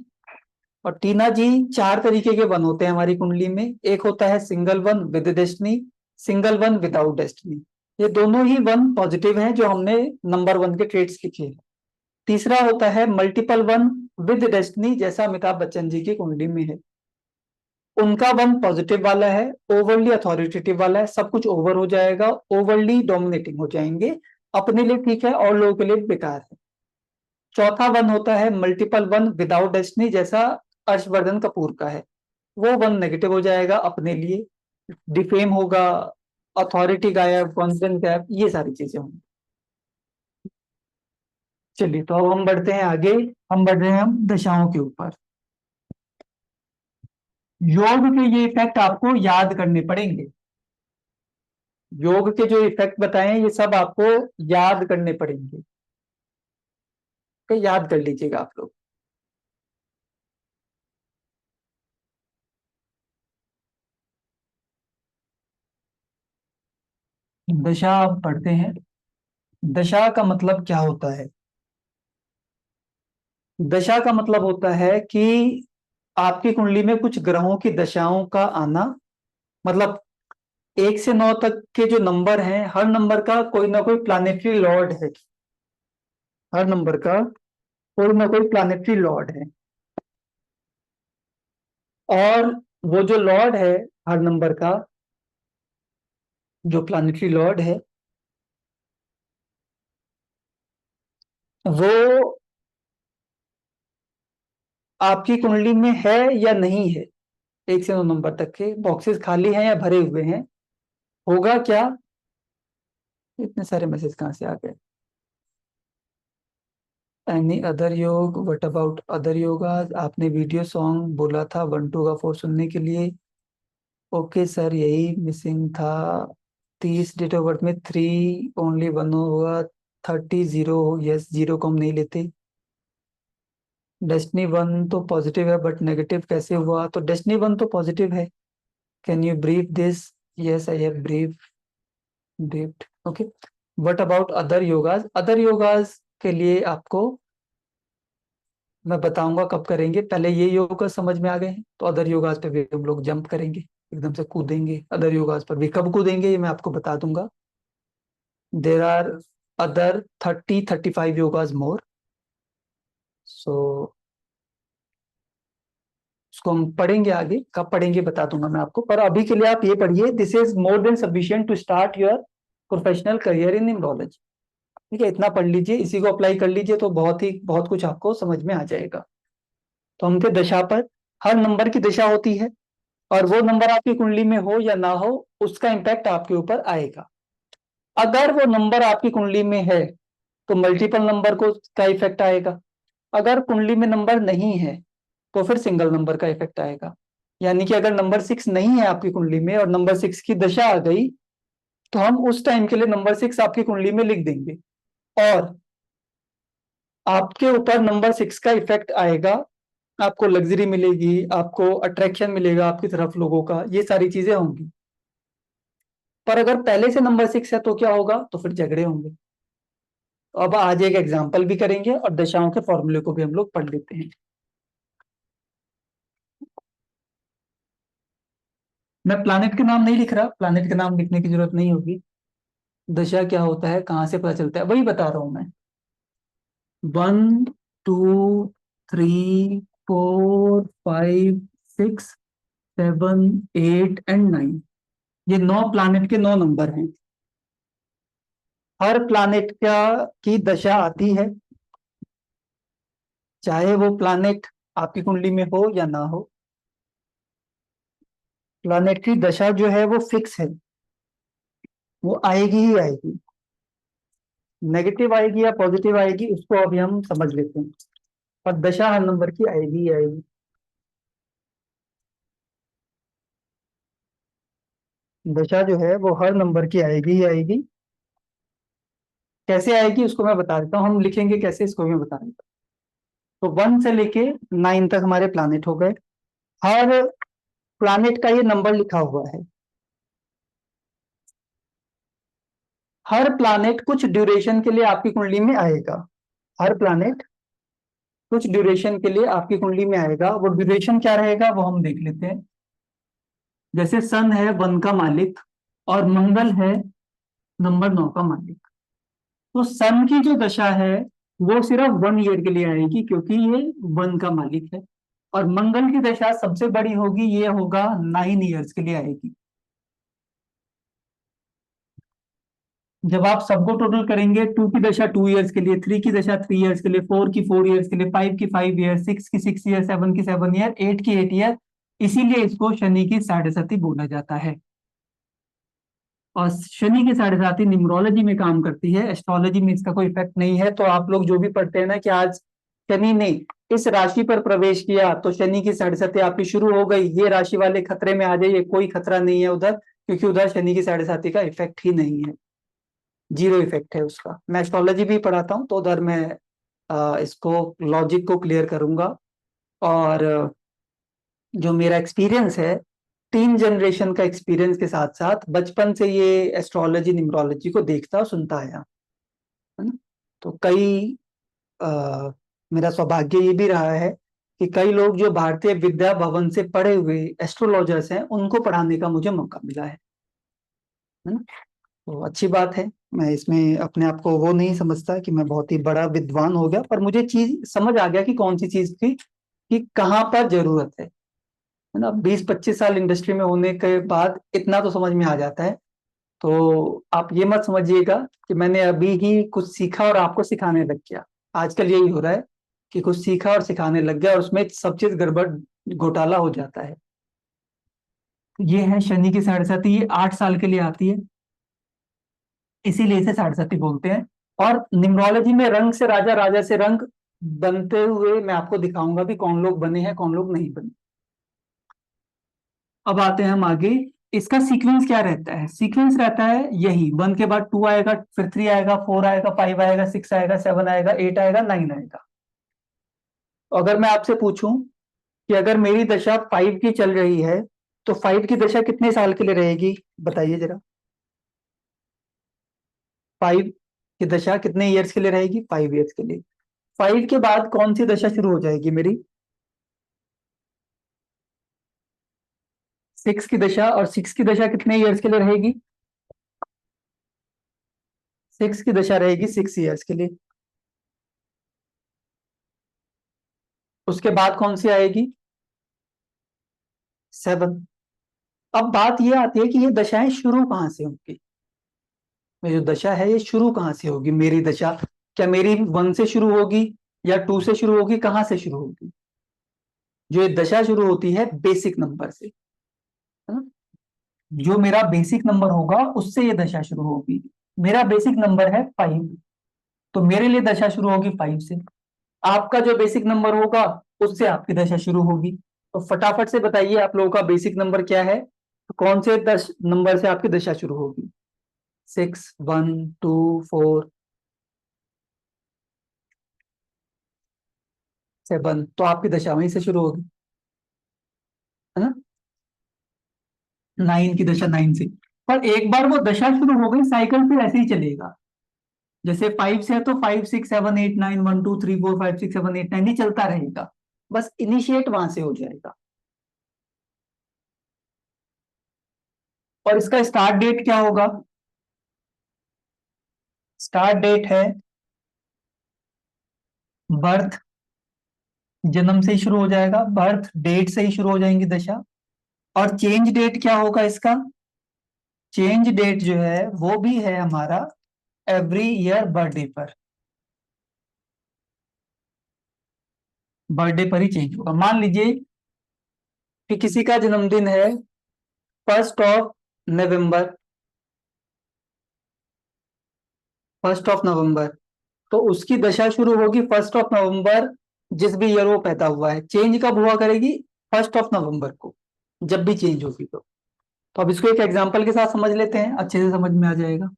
और टीना जी, 4 तरीके के वन होते हैं हमारी कुंडली में। एक होता है single one with destiny, single one without destiny. ये दोनों ही वन पॉजिटिव हैं जो हमने नंबर वन के ट्रेड्स लिखे हैं। तीसरा होता है मल्टीपल वन विद डेस्टिनी, जैसा अमिताभ बच्चन जी की कुंडली में है। उनका वन पॉजिटिव वाला है, ओवरली अथॉरिटेटिव वाला है, सब कुछ ओवर हो जाएगा, ओवरली डोमिनेटिंग हो जाएंगे, अपने लिए ठीक है और लोगों के लिए बेकार है। चौथा वन होता है मल्टीपल वन विदाउट डेस्टिनी, जैसा हर्षवर्धन कपूर का है, वो वन नेगेटिव हो जाएगा अपने लिए, डिफेम होगा, अथॉरिटी गायब, कॉन्फिडेंस गायब, ये सारी चीजें होंगी। चलिए तो अब हम बढ़ते हैं आगे, हम बढ़ रहे हैं हम दशाओं के ऊपर। योग के ये इफेक्ट आपको याद करने पड़ेंगे, योग के जो इफेक्ट बताए ये सब आपको याद करने पड़ेंगे, तो याद कर लीजिएगा आप लोग। दशा आप पढ़ते हैं, दशा का मतलब क्या होता है? दशा का मतलब होता है कि आपकी कुंडली में कुछ ग्रहों की दशाओं का आना, मतलब 1 से 9 तक के जो नंबर हैं, हर नंबर का कोई ना कोई प्लानिटरी लॉर्ड है, हर नंबर का कोई ना कोई प्लानिटरी लॉर्ड है, और वो जो लॉर्ड है हर नंबर का, जो प्लानिटरी लॉर्ड है, वो आपकी कुंडली में है या नहीं है। 1 से 9 नंबर तक के बॉक्सेस खाली हैं या भरे हुए हैं, होगा क्या? इतने सारे मैसेज कहाँ से आ गए? एनी अदर योग, व्हाट अबाउट अदर योगा? आपने वीडियो सॉन्ग बोला था 1 2 का 4 सुनने के लिए। ओके सर, यही मिसिंग था। 30 डेट ऑफ बर्थ में 3 ओनली 1 होगा, 30 0, यस 0 को हम नहीं लेते। डेस्टिनी 1 तो पॉजिटिव है बट नेगेटिव कैसे हुआ? तो डेस्टिनी 1 तो पॉजिटिव है। Can you brief this? Yes I have briefed. Okay, what about other yogas? Other yogas के लिए आपको मैं बताऊंगा कब करेंगे, पहले ये योगा समझ में आ गए हैं तो अदर योगाज पे भी हम लोग जंप करेंगे, एकदम से कूदेंगे अदर योगाज पर भी। कब कूदेंगे ये मैं आपको बता दूंगा। देर आर अदर 30 35 योगाज मोर, सो उसको हम पढ़ेंगे आगे, कब पढ़ेंगे बता दूंगा मैं आपको, पर अभी के लिए आप ये पढ़िए, this is more than sufficient to start your professional career in numerology. ठीक है, इतना पढ़ लीजिए, इसी को अप्लाई कर लीजिए तो बहुत कुछ आपको समझ में आ जाएगा। तो हम थे दशा पर, हर नंबर की दशा होती है और वो नंबर आपकी कुंडली में हो या ना हो उसका इम्पैक्ट आपके ऊपर आएगा। अगर वो नंबर आपकी कुंडली में है तो मल्टीपल नंबर को का इफेक्ट आएगा, अगर कुंडली में नंबर नहीं है तो फिर सिंगल नंबर का इफेक्ट आएगा। यानी कि अगर नंबर 6 नहीं है आपकी कुंडली में और नंबर 6 की दशा आ गई तो हम उस टाइम के लिए नंबर 6 आपकी कुंडली में लिख देंगे और आपके ऊपर नंबर 6 का इफेक्ट आएगा, आपको लग्जरी मिलेगी, आपको अट्रैक्शन मिलेगा आपकी तरफ लोगों का, ये सारी चीजें होंगी। पर अगर पहले से नंबर 6 है तो क्या होगा? तो फिर झगड़े होंगे। तो अब आज एक एग्जाम्पल भी करेंगे और दशाओं के फॉर्मूले को भी हम लोग पढ़ लेते हैं। मैं प्लानिट के नाम नहीं लिख रहा, प्लानिट के नाम लिखने की जरूरत नहीं होगी। दशा क्या होता है, कहाँ से पता चलता है, वही बता रहा हूं मैं। 1 2 3 4 5 6 7 8 एंड 9, ये 9 प्लानिट के 9 नंबर हैं। हर प्लानिट का की दशा आती है, चाहे वो प्लानिट आपकी कुंडली में हो या ना हो। प्लानिट की दशा जो है वो फिक्स है, वो आएगी ही आएगी, नेगेटिव आएगी या पॉजिटिव आएगी उसको अभी हम समझ लेते हैं, पर दशा हर नंबर की आएगी ही आएगी। दशा जो है वो हर नंबर की आएगी ही आएगी। कैसे आएगी उसको मैं बता देता हूँ, हम लिखेंगे कैसे इसको भी मैं बता देता हूँ। तो 1 से लेके 9 तक हमारे प्लानिट हो गए, हर प्लानिट का ये नंबर लिखा हुआ है। हर प्लानिट कुछ ड्यूरेशन के लिए आपकी कुंडली में आएगा, हर प्लानिट कुछ ड्यूरेशन के लिए आपकी कुंडली में आएगा। वो ड्यूरेशन क्या रहेगा वो हम देख लेते हैं। जैसे सन है 1 का मालिक और मंगल है नंबर 9 का मालिक, तो सन की जो दशा है वो सिर्फ 1 ईयर के लिए आएगी क्योंकि ये 1 का मालिक है, और मंगल की दशा सबसे बड़ी होगी, ये होगा 9 ईयर्स के लिए आएगी। जब आप सबको टोटल करेंगे, 2 की दशा 2 ईयर्स के लिए, 3 की दशा 3 ईयर्स के लिए, 4 की 4 ईयर्स के लिए, 5 की 5 ईयर, 6 की 6 ईयर, 7 की 7 ईयर, 8 की 8 ईयर, इसीलिए इसको शनि की साढ़े साथी बोला जाता है। और शनि की साढ़े साथी न्यूमरोलॉजी में काम करती है, एस्ट्रोलॉजी में इसका कोई इफेक्ट नहीं है। तो आप लोग जो भी पढ़ते हैं ना कि आज शनि ने इस राशि पर प्रवेश किया तो शनि की साढ़े साथी आपकी शुरू हो गई, ये राशि वाले खतरे में आ जाइए, कोई खतरा नहीं है उधर, क्योंकि उधर शनि की साढ़े साथी का इफेक्ट ही नहीं है, जीरो इफेक्ट है उसका। मैं एस्ट्रोलॉजी भी पढ़ाता हूँ तो उधर मैं इसको लॉजिक को क्लियर करूंगा। और जो मेरा एक्सपीरियंस है, 3 जनरेशन का एक्सपीरियंस के साथ साथ बचपन से ये एस्ट्रोलॉजी न्यूमरोलॉजी को देखता और सुनता आया, है ना। तो कई अ, मेरा सौभाग्य ये भी रहा है कि कई लोग जो भारतीय विद्या भवन से पढ़े हुए एस्ट्रोलॉजर्स हैं उनको पढ़ाने का मुझे मौका मिला है ना। तो अच्छी बात है। मैं इसमें अपने आप को वो नहीं समझता कि मैं बहुत ही बड़ा विद्वान हो गया, पर मुझे चीज समझ आ गया कि कौन सी चीज की कि कहाँ पर जरूरत है ना। 20-25 साल इंडस्ट्री में होने के बाद इतना तो समझ में आ जाता है। तो आप ये मत समझिएगा कि मैंने अभी ही कुछ सीखा और आपको सिखाने लग गया। आजकल यही हो रहा है कि कुछ सीखा और सिखाने लग गया और उसमें सब चीज गड़बड़ घोटाला हो जाता है। ये है शनि की साढ़े साथी, ये 8 साल के लिए आती है, इसीलिए इसे साढ़े साथी बोलते हैं। और न्यूमरोलॉजी में रंग से राजा, राजा से रंग बनते हुए मैं आपको दिखाऊंगा भी कौन लोग बने हैं कौन लोग नहीं बने। अब आते हैं हम आगे। इसका सीक्वेंस क्या रहता है? सीक्वेंस रहता है यही, 1 के बाद 2 आएगा, फिर 3 आएगा, 4 आएगा, 5 आएगा, 6 आएगा, 7 आएगा, 8 आएगा, 9 आएगा। तो अगर मैं आपसे पूछूं कि अगर मेरी दशा 5 की चल रही है तो 5 की दशा कितने साल के लिए रहेगी, बताइए जरा। 5 की दशा कितने ईयर्स के लिए रहेगी? 5 ईयर्स के लिए। 5 के बाद कौन सी दशा शुरू हो जाएगी मेरी? 6 की दशा। और 6 की दशा कितने ईयर्स के लिए रहेगी? 6 की दशा रहेगी 6 ईयर्स के लिए। उसके बाद कौन सी आएगी? 7। अब बात ये आती है कि ये दशाएं शुरू कहाँ से होंगी? मेरी जो दशा है ये शुरू कहाँ से होगी? मेरी दशा क्या मेरी 1 से शुरू होगी या 2 से शुरू होगी, कहाँ से शुरू होगी? जो ये दशा शुरू होती है बेसिक नंबर से, है ना। जो मेरा बेसिक नंबर होगा उससे ये दशा शुरू होगी। मेरा बेसिक नंबर है 5, तो मेरे लिए दशा शुरू होगी 5 से। आपका जो बेसिक नंबर होगा उससे आपकी दशा शुरू होगी। तो फटाफट से बताइए आप लोगों का बेसिक नंबर क्या है, तो कौन से 10 नंबर से आपकी दशा शुरू होगी? 6, 1, 2, 4, 7, तो आपकी दशा वहीं से शुरू होगी, है ना। 9 की दशा 9 से। पर एक बार वो दशा शुरू हो गई, साइकिल फिर ऐसे ही चलेगा। जैसे 5 से है तो 5, 6, 7, 8, 9, 1, 2, 3, 4, 5, 6, 7, 8, 9 ही चलता रहेगा। बस इनिशिएट वहां से हो जाएगा। और इसका स्टार्ट डेट क्या होगा? स्टार्ट डेट है बर्थ, जन्म से ही शुरू हो जाएगा, बर्थ डेट से ही शुरू हो जाएंगी दशा। और चेंज डेट क्या होगा इसका? चेंज डेट जो है वो भी है हमारा एवरी ईयर बर्थडे पर, बर्थडे पर ही चेंज होगा। मान लीजिए कि किसी का जन्मदिन है 1 नवंबर, 1 नवंबर, तो उसकी दशा शुरू होगी 1 नवंबर, जिस भी ईयर वो पैदा हुआ है। चेंज कब हुआ करेगी? 1 नवंबर को, जब भी चेंज होगी तो अब इसको एक एग्जांपल के साथ समझ लेते हैं, अच्छे से समझ में आ जाएगा।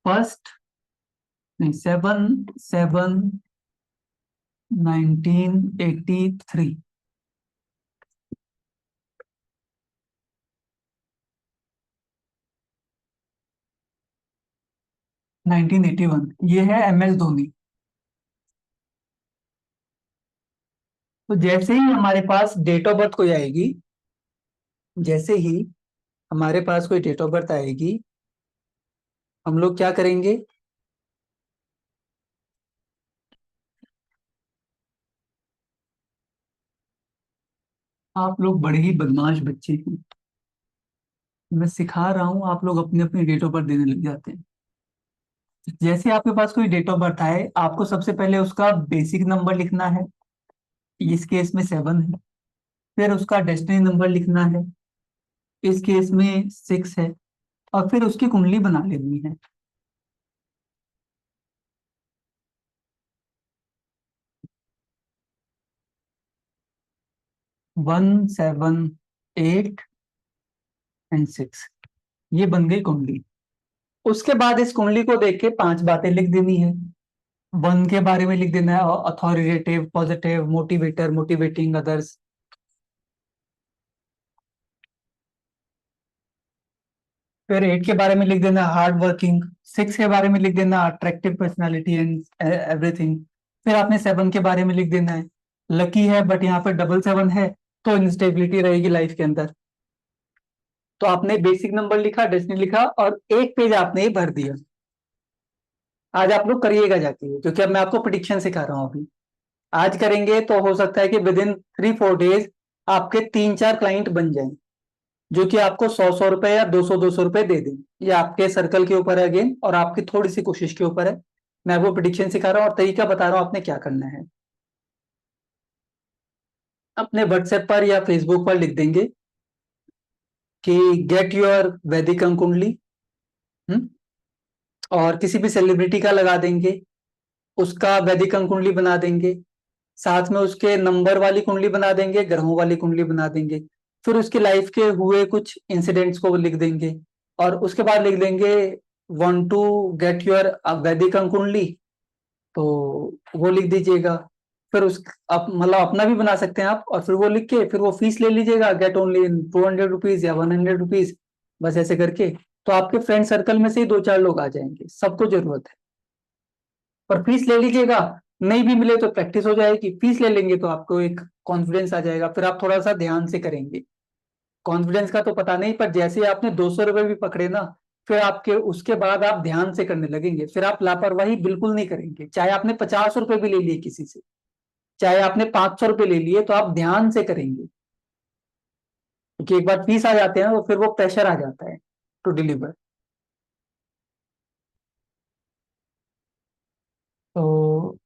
फर्स्ट नहीं, 7/7/1983, 1981, ये है MS धोनी। तो जैसे ही हमारे पास डेट ऑफ बर्थ कोई आएगी, जैसे ही हमारे पास कोई डेट ऑफ बर्थ आएगी, हम लोग क्या करेंगे? आप लोग बड़े ही बदमाश बच्चे हैं। मैं सिखा रहा हूँ, आप लोग अपनी अपनी डेट ऑफ बर्थ देने लग जाते हैं। जैसे आपके पास कोई डेट ऑफ बर्थ आए, आपको सबसे पहले उसका बेसिक नंबर लिखना है। इस केस में 7 है। फिर उसका डेस्टिनी नंबर लिखना है। इस केस में 6 है। और फिर उसकी कुंडली बना लेनी है। 1 7 8 एंड 6, ये बन गई कुंडली। उसके बाद इस कुंडली को देख के 5 बातें लिख देनी है। 1 के बारे में लिख देना है authoritative, positive, motivator, motivating others. फिर 8 के बारे में लिख देना हार्ड वर्किंग। 6 के बारे में लिख देना अट्रैक्टिव पर्सनालिटी एंड एवरीथिंग। फिर आपने 7 के बारे में लिख देना है लकी है, बट यहाँ पे 777 है, तो इंस्टेबिलिटी रहेगी लाइफ के अंदर। तो आपने बेसिक नंबर लिखा, डेस्टिनी लिखा, और एक पेज आपने ही भर दिया। आज आप लोग करिएगा जाके, क्योंकि अब मैं आपको प्रिडिक्शन सिखा रहा हूँ अभी। आज करेंगे तो हो सकता है कि विद इन 3 4 डेज आपके 3 4 क्लाइंट बन जाएं, जो कि आपको 100 100 रुपए या 200 200 रुपए दे दें। ये आपके सर्कल के ऊपर है अगेन, और आपकी थोड़ी सी कोशिश के ऊपर है। मैं आपको प्रिडिक्शन सिखा रहा हूँ और तरीका बता रहा हूँ आपने क्या करना है। अपने व्हाट्सएप पर या फेसबुक पर लिख देंगे कि गेट योर वैदिक अंक कुंडली। और किसी भी सेलिब्रिटी का लगा देंगे, उसका वैदिक अंक कुंडली बना देंगे। साथ में उसके नंबर वाली कुंडली बना देंगे, ग्रहों वाली कुंडली बना देंगे। फिर उसकी लाइफ के हुए कुछ इंसिडेंट्स को लिख देंगे। और उसके बाद लिख देंगे वांट टू गेट योर वैदिक अंक कुंडली, तो वो लिख दीजिएगा। फिर उस आप मतलब अपना भी बना सकते हैं आप, और फिर वो लिख के फिर वो फीस ले लीजिएगा, गेट ओनली इन 200 रुपीज या 100 रुपीज, बस ऐसे करके। तो आपके फ्रेंड सर्कल में से ही 2 4 लोग आ जाएंगे, सबको जरूरत है। पर फीस ले लीजिएगा। नहीं भी मिले तो प्रैक्टिस हो जाएगी, फीस ले लेंगे तो आपको एक कॉन्फिडेंस आ जाएगा, फिर आप थोड़ा सा ध्यान से करेंगे। कॉन्फिडेंस का तो पता नहीं, पर जैसे ही आपने 200 रुपए भी पकड़े ना, फिर आपके उसके बाद आप ध्यान से करने लगेंगे। फिर आप लापरवाही बिल्कुल नहीं करेंगे, चाहे आपने 50 रुपए भी ले लिए किसी से, चाहे आपने 500 रुपए ले लिए, तो आप ध्यान से करेंगे। क्योंकि एक बार फीस आ जाते हैं तो फिर वो प्रेशर आ जाता है टू डिलीवर। तो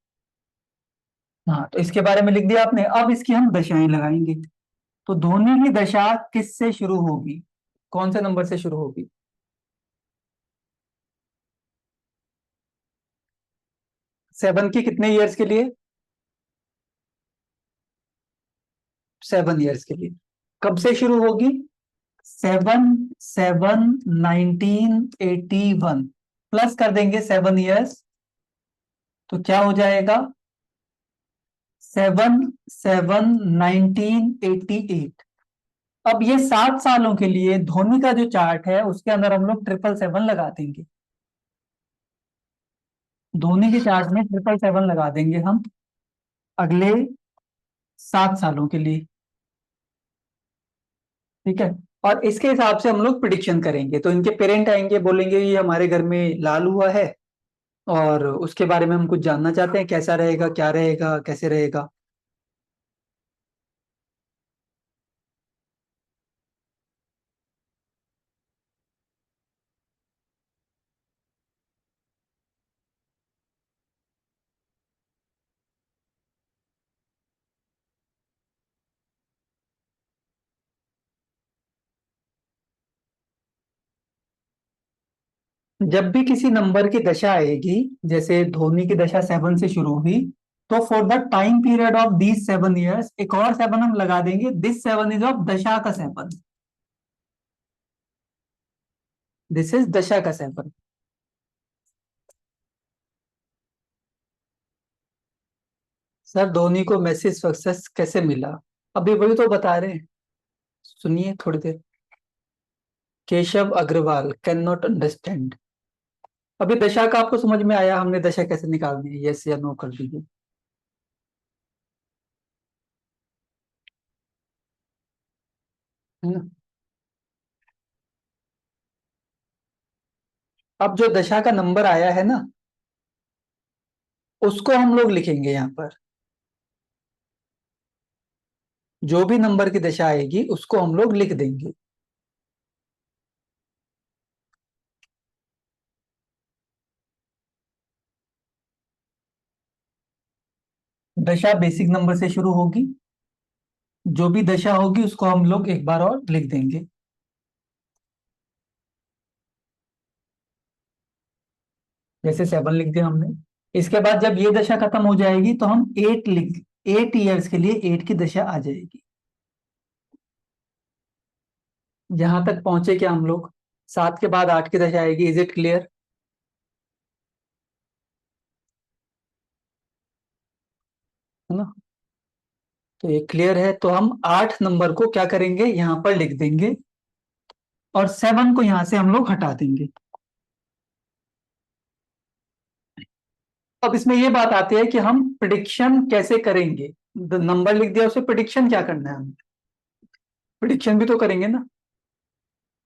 हाँ, तो इसके बारे में लिख दिया आपने। अब इसकी हम दशाएं लगाएंगे। तो धोनी की दशा किससे शुरू होगी, कौन से नंबर से शुरू होगी? 7 की कितने ईयर्स के लिए? 7 ईयर्स के लिए। कब से शुरू होगी? 7 7 1981 प्लस कर देंगे 7 ईयर्स, तो क्या हो जाएगा? 7 7 1988। अब ये 7 सालों के लिए धोनी का जो चार्ट है उसके अंदर हम लोग 777 लगा देंगे। धोनी के चार्ट में 777 लगा देंगे हम अगले 7 सालों के लिए। ठीक है। और इसके हिसाब से हम लोग प्रिडिक्शन करेंगे। तो इनके पेरेंट आएंगे, बोलेंगे ये हमारे घर में लाल हुआ है, और उसके बारे में हम कुछ जानना चाहते हैं, कैसा रहेगा, क्या रहेगा, कैसे रहेगा। जब भी किसी नंबर की दशा आएगी, जैसे धोनी की दशा 7 से शुरू हुई, तो for the time period of these 7 years एक और 7 हम लगा देंगे। दिस 7 इज ऑफ दशा का 7। दिस इज दशा का 7। सर धोनी को मैसी सक्सेस कैसे मिला? अभी वही तो बता रहे हैं, सुनिए थोड़ी देर। Keshav Agarwal can not understand. अभी दशा का आपको समझ में आया, हमने दशा कैसे निकालनी है, यस या नो कर दीजिए। है ना? अब जो दशा का नंबर आया है ना, उसको हम लोग लिखेंगे यहाँ पर। जो भी नंबर की दशा आएगी उसको हम लोग लिख देंगे। दशा बेसिक नंबर से शुरू होगी, जो भी दशा होगी उसको हम लोग एक बार और लिख देंगे। जैसे 7 लिख दिया हमने। इसके बाद जब ये दशा खत्म हो जाएगी तो हम 8 लिख, 8 ईयर्स के लिए 8 की दशा आ जाएगी। यहां तक पहुंचे क्या हम लोग? 7 के बाद 8 की दशा आएगी। Is it clear? है ना? तो ये क्लियर है, तो हम 8 नंबर को क्या करेंगे, यहां पर लिख देंगे और 7 को यहां से हम लोग हटा देंगे। अब इसमें ये बात आती है कि हम प्रिडिक्शन कैसे करेंगे। नंबर लिख दिया, उसे प्रिडिक्शन क्या करना है हमें? प्रिडिक्शन भी तो करेंगे ना।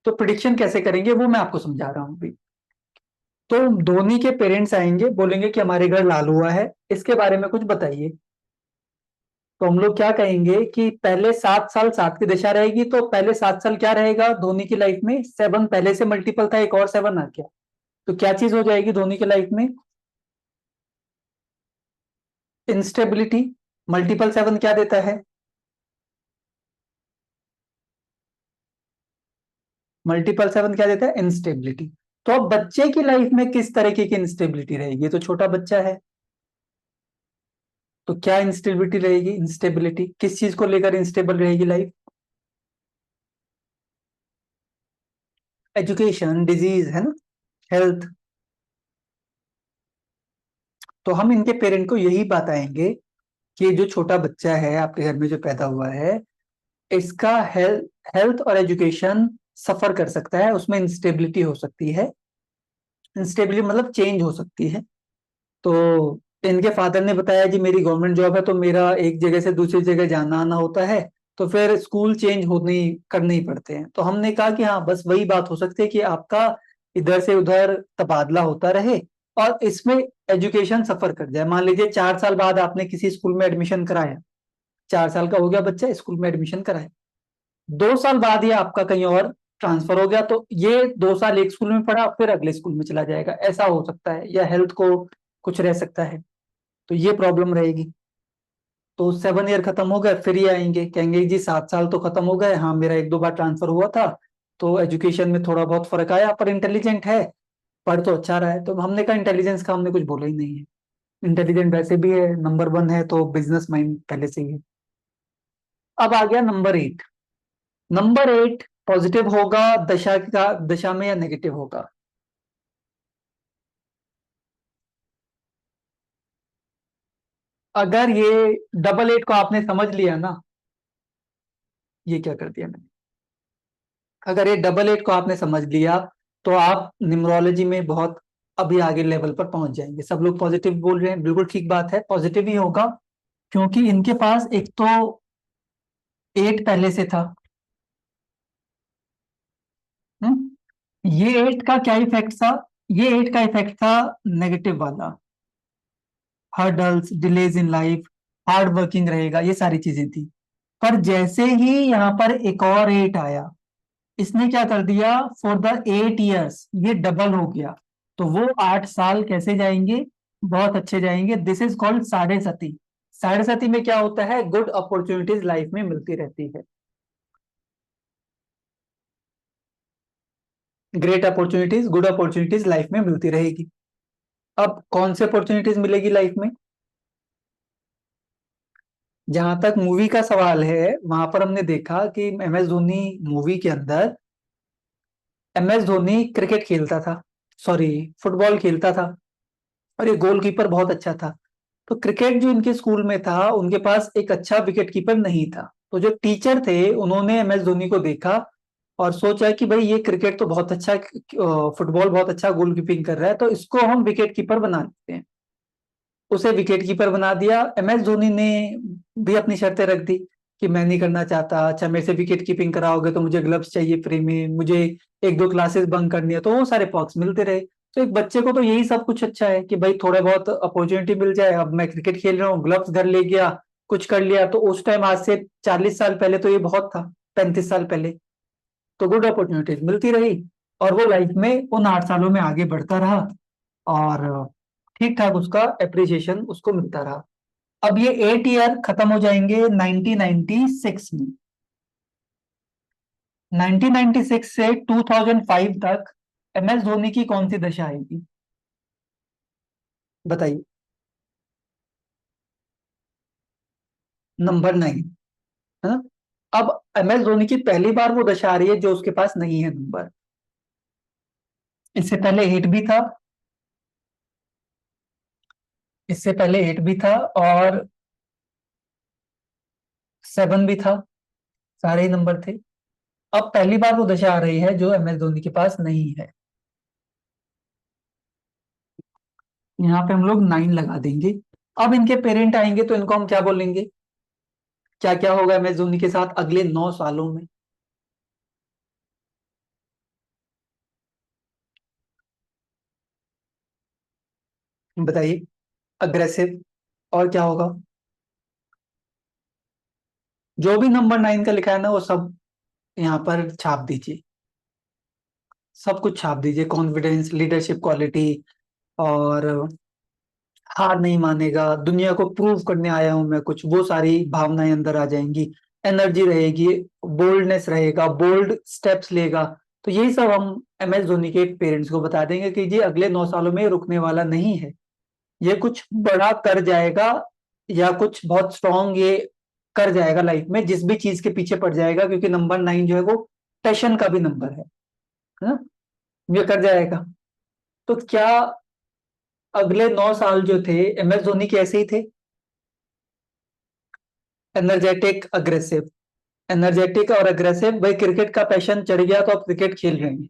तो प्रिडिक्शन कैसे करेंगे वो मैं आपको समझा रहा हूं अभी। तो धोनी के पेरेंट्स आएंगे, बोलेंगे कि हमारे घर लाल हुआ है, इसके बारे में कुछ बताइए। तो हम लोग क्या कहेंगे कि पहले 7 साल 7 की दशा रहेगी, तो पहले 7 साल क्या रहेगा धोनी की लाइफ में? 7 पहले से मल्टीपल था, एक और 7 आ गया, तो क्या चीज हो जाएगी धोनी की लाइफ में? इंस्टेबिलिटी। मल्टीपल 7 क्या देता है? मल्टीपल 7 क्या देता है? इंस्टेबिलिटी। तो अब बच्चे की लाइफ में किस तरीके की इंस्टेबिलिटी रहेगी? तो छोटा बच्चा है, तो क्या इंस्टेबिलिटी रहेगी? इंस्टेबिलिटी किस चीज को लेकर इंस्टेबल रहेगी लाइफ? एजुकेशन, डिजीज, है ना, हेल्थ। तो हम इनके पेरेंट को यही बताएंगे कि जो छोटा बच्चा है आपके घर में जो पैदा हुआ है, इसका हेल्थ हेल्थ और एजुकेशन सफर कर सकता है, उसमें इंस्टेबिलिटी हो सकती है। इंस्टेबिलिटी मतलब चेंज हो सकती है। तो इनके फादर ने बताया जी मेरी गवर्नमेंट जॉब है, तो मेरा एक जगह से दूसरी जगह जाना आना होता है, तो फिर स्कूल चेंज होने करने ही पड़ते हैं। तो हमने कहा कि हाँ बस वही बात हो सकती है कि आपका इधर से उधर तबादला होता रहे और इसमें एजुकेशन सफर कर जाए। मान लीजिए 4 साल बाद आपने किसी स्कूल में एडमिशन कराया, 4 साल का हो गया बच्चा, स्कूल में एडमिशन कराया, 2 साल बाद ये आपका कहीं और ट्रांसफर हो गया, तो ये 2 साल एक स्कूल में पढ़ा फिर अगले स्कूल में चला जाएगा, ऐसा हो सकता है। या हेल्थ को कुछ रह सकता है, तो ये प्रॉब्लम रहेगी। तो 7 ईयर खत्म हो गए, फिर ये आएंगे कहेंगे जी 7 साल तो खत्म हो गए, हाँ मेरा एक दो बार ट्रांसफर हुआ था, तो एजुकेशन में थोड़ा बहुत फर्क आया, पर इंटेलिजेंट है, पढ़ तो अच्छा रहा है। तो हमने कहा इंटेलिजेंस का हमने कुछ बोला ही नहीं है, इंटेलिजेंट वैसे भी है, नंबर 1 है, तो बिजनेस माइंड पहले से ही है। अब आ गया नंबर 8। नंबर 8 पॉजिटिव होगा दशा में या नेगेटिव होगा? अगर ये डबल 8 को आपने समझ लिया ना, ये क्या कर दिया मैंने, अगर ये डबल 8 को आपने समझ लिया तो आप न्यूमरोलॉजी में बहुत अभी आगे लेवल पर पहुंच जाएंगे। सब लोग पॉजिटिव बोल रहे हैं, बिल्कुल ठीक बात है, पॉजिटिव ही होगा, क्योंकि इनके पास एक तो 8 पहले से था। ये 8 का क्या इफेक्ट था? ये 8 का इफेक्ट था नेगेटिव वाला, hurdles, delays in life, hard working रहेगा, ये सारी चीजें थी। पर जैसे ही यहाँ पर एक और 8 आया, इसने क्या कर दिया, फॉर द 8 ईयर्स ये डबल हो गया, तो वो 8 साल कैसे जाएंगे? बहुत अच्छे जाएंगे। दिस इज कॉल्ड साढ़े सती। साढ़े सती में क्या होता है, गुड अपॉर्चुनिटीज लाइफ में मिलती रहती है, great opportunities, good opportunities life में मिलती रहेगी। अब कौन से अपॉर्चुनिटीज मिलेगी लाइफ में? जहां तक मूवी का सवाल है, वहां पर हमने देखा कि एम एस धोनी मूवी के अंदर, एम एस धोनी क्रिकेट खेलता था, सॉरी फुटबॉल खेलता था, और ये गोलकीपर बहुत अच्छा था। तो क्रिकेट जो इनके स्कूल में था, उनके पास एक अच्छा विकेट कीपर नहीं था। तो जो टीचर थे उन्होंने एम एस धोनी को देखा और सोचा कि भाई ये क्रिकेट तो बहुत अच्छा, फुटबॉल बहुत अच्छा गोलकीपिंग कर रहा है, तो इसको हम विकेट कीपर बना देते हैं। उसे विकेट कीपर बना दिया। एम एस धोनी ने भी अपनी शर्तें रख दी कि मैं नहीं करना चाहता, अच्छा मेरे से विकेट कीपिंग कराओगे तो मुझे ग्लव्स चाहिए फ्री में, मुझे एक दो क्लासेस बंक करनी है, तो वो सारे पर्क्स मिलते रहे। तो एक बच्चे को तो यही सब कुछ अच्छा है कि भाई थोड़ा बहुत अपॉर्चुनिटी मिल जाए, अब मैं क्रिकेट खेल रहा हूँ, ग्लव्स घर ले गया, कुछ कर लिया, तो उस टाइम आज से 40 साल पहले तो ये बहुत था, 35 साल पहले। तो गुड अपॉर्चुनिटीज मिलती रही, और वो लाइफ में उन 8 सालों में आगे बढ़ता रहा, और ठीक ठाक उसका अप्रिसिएशन उसको मिलता रहा। अब ये 8 ईयर खत्म हो जाएंगे 1996 में। 1996 से 2005 तक एम एस धोनी की कौन सी दशा आएगी, बताइए। नंबर 9, है ना। अब एम एस धोनी की पहली बार वो दशा आ रही है जो उसके पास नहीं है नंबर। इससे पहले 8 भी था, इससे पहले 8 भी था, और 7 भी था, सारे ही नंबर थे। अब पहली बार वो दशा आ रही है जो एम एस धोनी के पास नहीं है। यहाँ पे हम लोग 9 लगा देंगे। अब इनके पेरेंट आएंगे तो इनको हम क्या बोलेंगे, क्या क्या होगा एम एस धोनी के साथ अगले 9 सालों में। बताइए, अग्रेसिव, और क्या होगा। जो भी नंबर 9 का लिखा है ना वो सब यहाँ पर छाप दीजिए, सब कुछ छाप दीजिए। कॉन्फिडेंस, लीडरशिप क्वालिटी, और हार नहीं मानेगा, दुनिया को प्रूव करने आया हूं मैं कुछ, वो सारी भावनाएं अंदर आ जाएंगी। एनर्जी रहेगी, बोल्डनेस रहेगा, बोल्ड स्टेप्स लेगा। तो यही सब हम एम एस धोनी के पेरेंट्स को बता देंगे कि ये अगले 9 सालों में रुकने वाला नहीं है, ये कुछ बड़ा कर जाएगा, या कुछ बहुत स्ट्रांग ये कर जाएगा लाइफ में, जिस भी चीज के पीछे पड़ जाएगा, क्योंकि नंबर 9 जो है वो पैशन का भी नंबर है ना। ये कर जाएगा। तो क्या अगले 9 साल जो थे एम एस धोनी के ऐसे ही थे, एनर्जेटिक अग्रेसिव। एनर्जेटिक और अग्रेसिव, भाई क्रिकेट का पैशन चढ़ गया तो अब क्रिकेट खेल रहे हैं,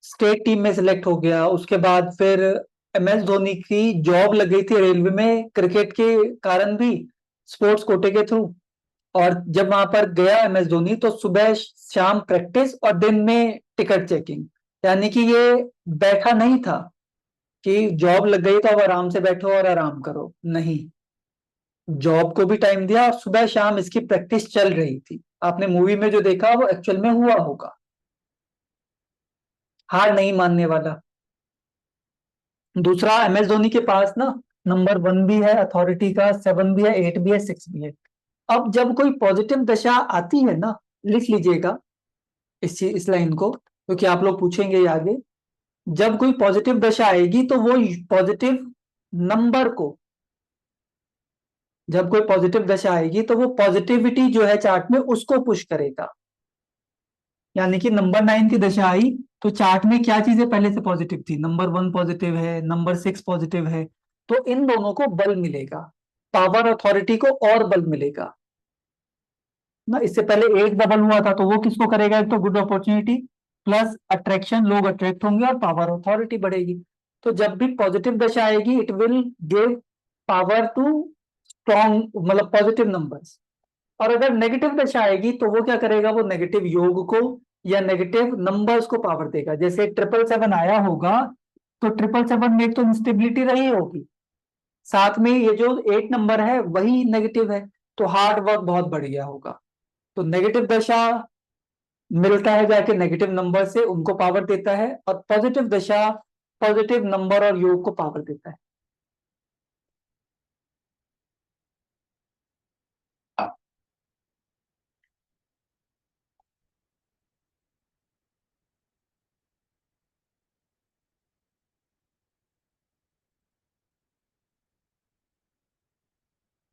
स्टेट टीम में सिलेक्ट हो गया। उसके बाद फिर एम एस धोनी की जॉब लग गई थी रेलवे में, क्रिकेट के कारण भी, स्पोर्ट्स कोटे के थ्रू। और जब वहां पर गया एम एस धोनी तो सुबह शाम प्रैक्टिस और दिन में टिकट चेकिंग। यानी कि ये बैठा नहीं था कि जॉब लग गई तो अब आराम से बैठो और आराम करो, नहीं, जॉब को भी टाइम दिया और सुबह शाम इसकी प्रैक्टिस चल रही थी। आपने मूवी में जो देखा वो एक्चुअल में हुआ होगा। हार नहीं मानने वाला। दूसरा, एम एस धोनी के पास ना नंबर 1 भी है अथॉरिटी का, 7 भी है, 8 भी है, 6 भी है। अब जब कोई पॉजिटिव दशा आती है ना, लिख लीजिएगा इस लाइन को, क्योंकि आप लोग पूछेंगे ये आगे। जब कोई पॉजिटिव दशा आएगी तो वो पॉजिटिव नंबर को, जब कोई पॉजिटिव दशा आएगी तो वो पॉजिटिविटी जो है चार्ट में उसको पुश करेगा। यानी कि नंबर 9 की दशा आई तो चार्ट में क्या चीजें पहले से पॉजिटिव थी, नंबर 1 पॉजिटिव है, नंबर 6 पॉजिटिव है, तो इन दोनों को बल मिलेगा, पावर अथॉरिटी को और बल मिलेगा ना। इससे पहले 8 डबल हुआ था तो वो किसको करेगा, एक तो गुड अपॉर्चुनिटी प्लस अट्रैक्शन, लोग अट्रैक्ट होंगे और पावर अथॉरिटी बढ़ेगी। तो जब भी पॉजिटिव दशा आएगी it will give power to strong, मतलब पॉजिटिव नंबर्स। और अगर नेगेटिव दशा आएगी तो वो क्या करेगा, वो नेगेटिव योग को या नेगेटिव नंबर्स को पावर देगा। जैसे 777 आया होगा तो 777 में एक तो इंस्टेबिलिटी रही होगी, साथ में ये जो 8 नंबर है वही नेगेटिव है, तो हार्ड वर्क बहुत बढ़ गया होगा। तो नेगेटिव दशा मिलता है जाके नेगेटिव नंबर से, उनको पावर देता है, और पॉजिटिव दशा पॉजिटिव नंबर और योग को पावर देता है।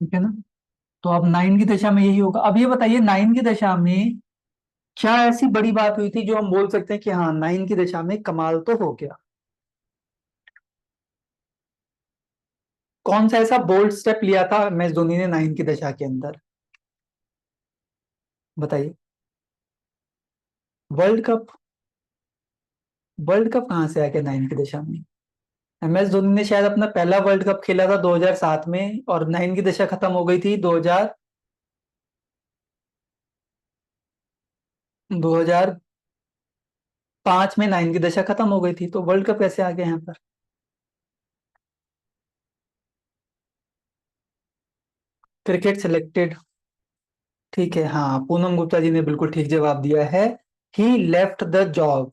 ठीक है ना। तो अब 9 की दशा में यही होगा। अब ये बताइए 9 की दशा में क्या ऐसी बड़ी बात हुई थी जो हम बोल सकते हैं कि हाँ 9 की दशा में कमाल तो हो गया। कौन सा ऐसा बोल्ड स्टेप लिया था एम एस धोनी ने 9 की दशा के अंदर, बताइए। World cup. वर्ल्ड कप कहाँ से आ गया 9 की दशा में। एम एस धोनी ने शायद अपना पहला वर्ल्ड कप खेला था 2007 में, और 9 की दशा खत्म हो गई थी 2005 में 9 की दशा खत्म हो गई थी, तो वर्ल्ड कप कैसे आ गया यहाँ पर। Cricket selected. ठीक है, हाँ, पूनम गुप्ता जी ने बिल्कुल ठीक जवाब दिया है। ही लेफ्ट द जॉब।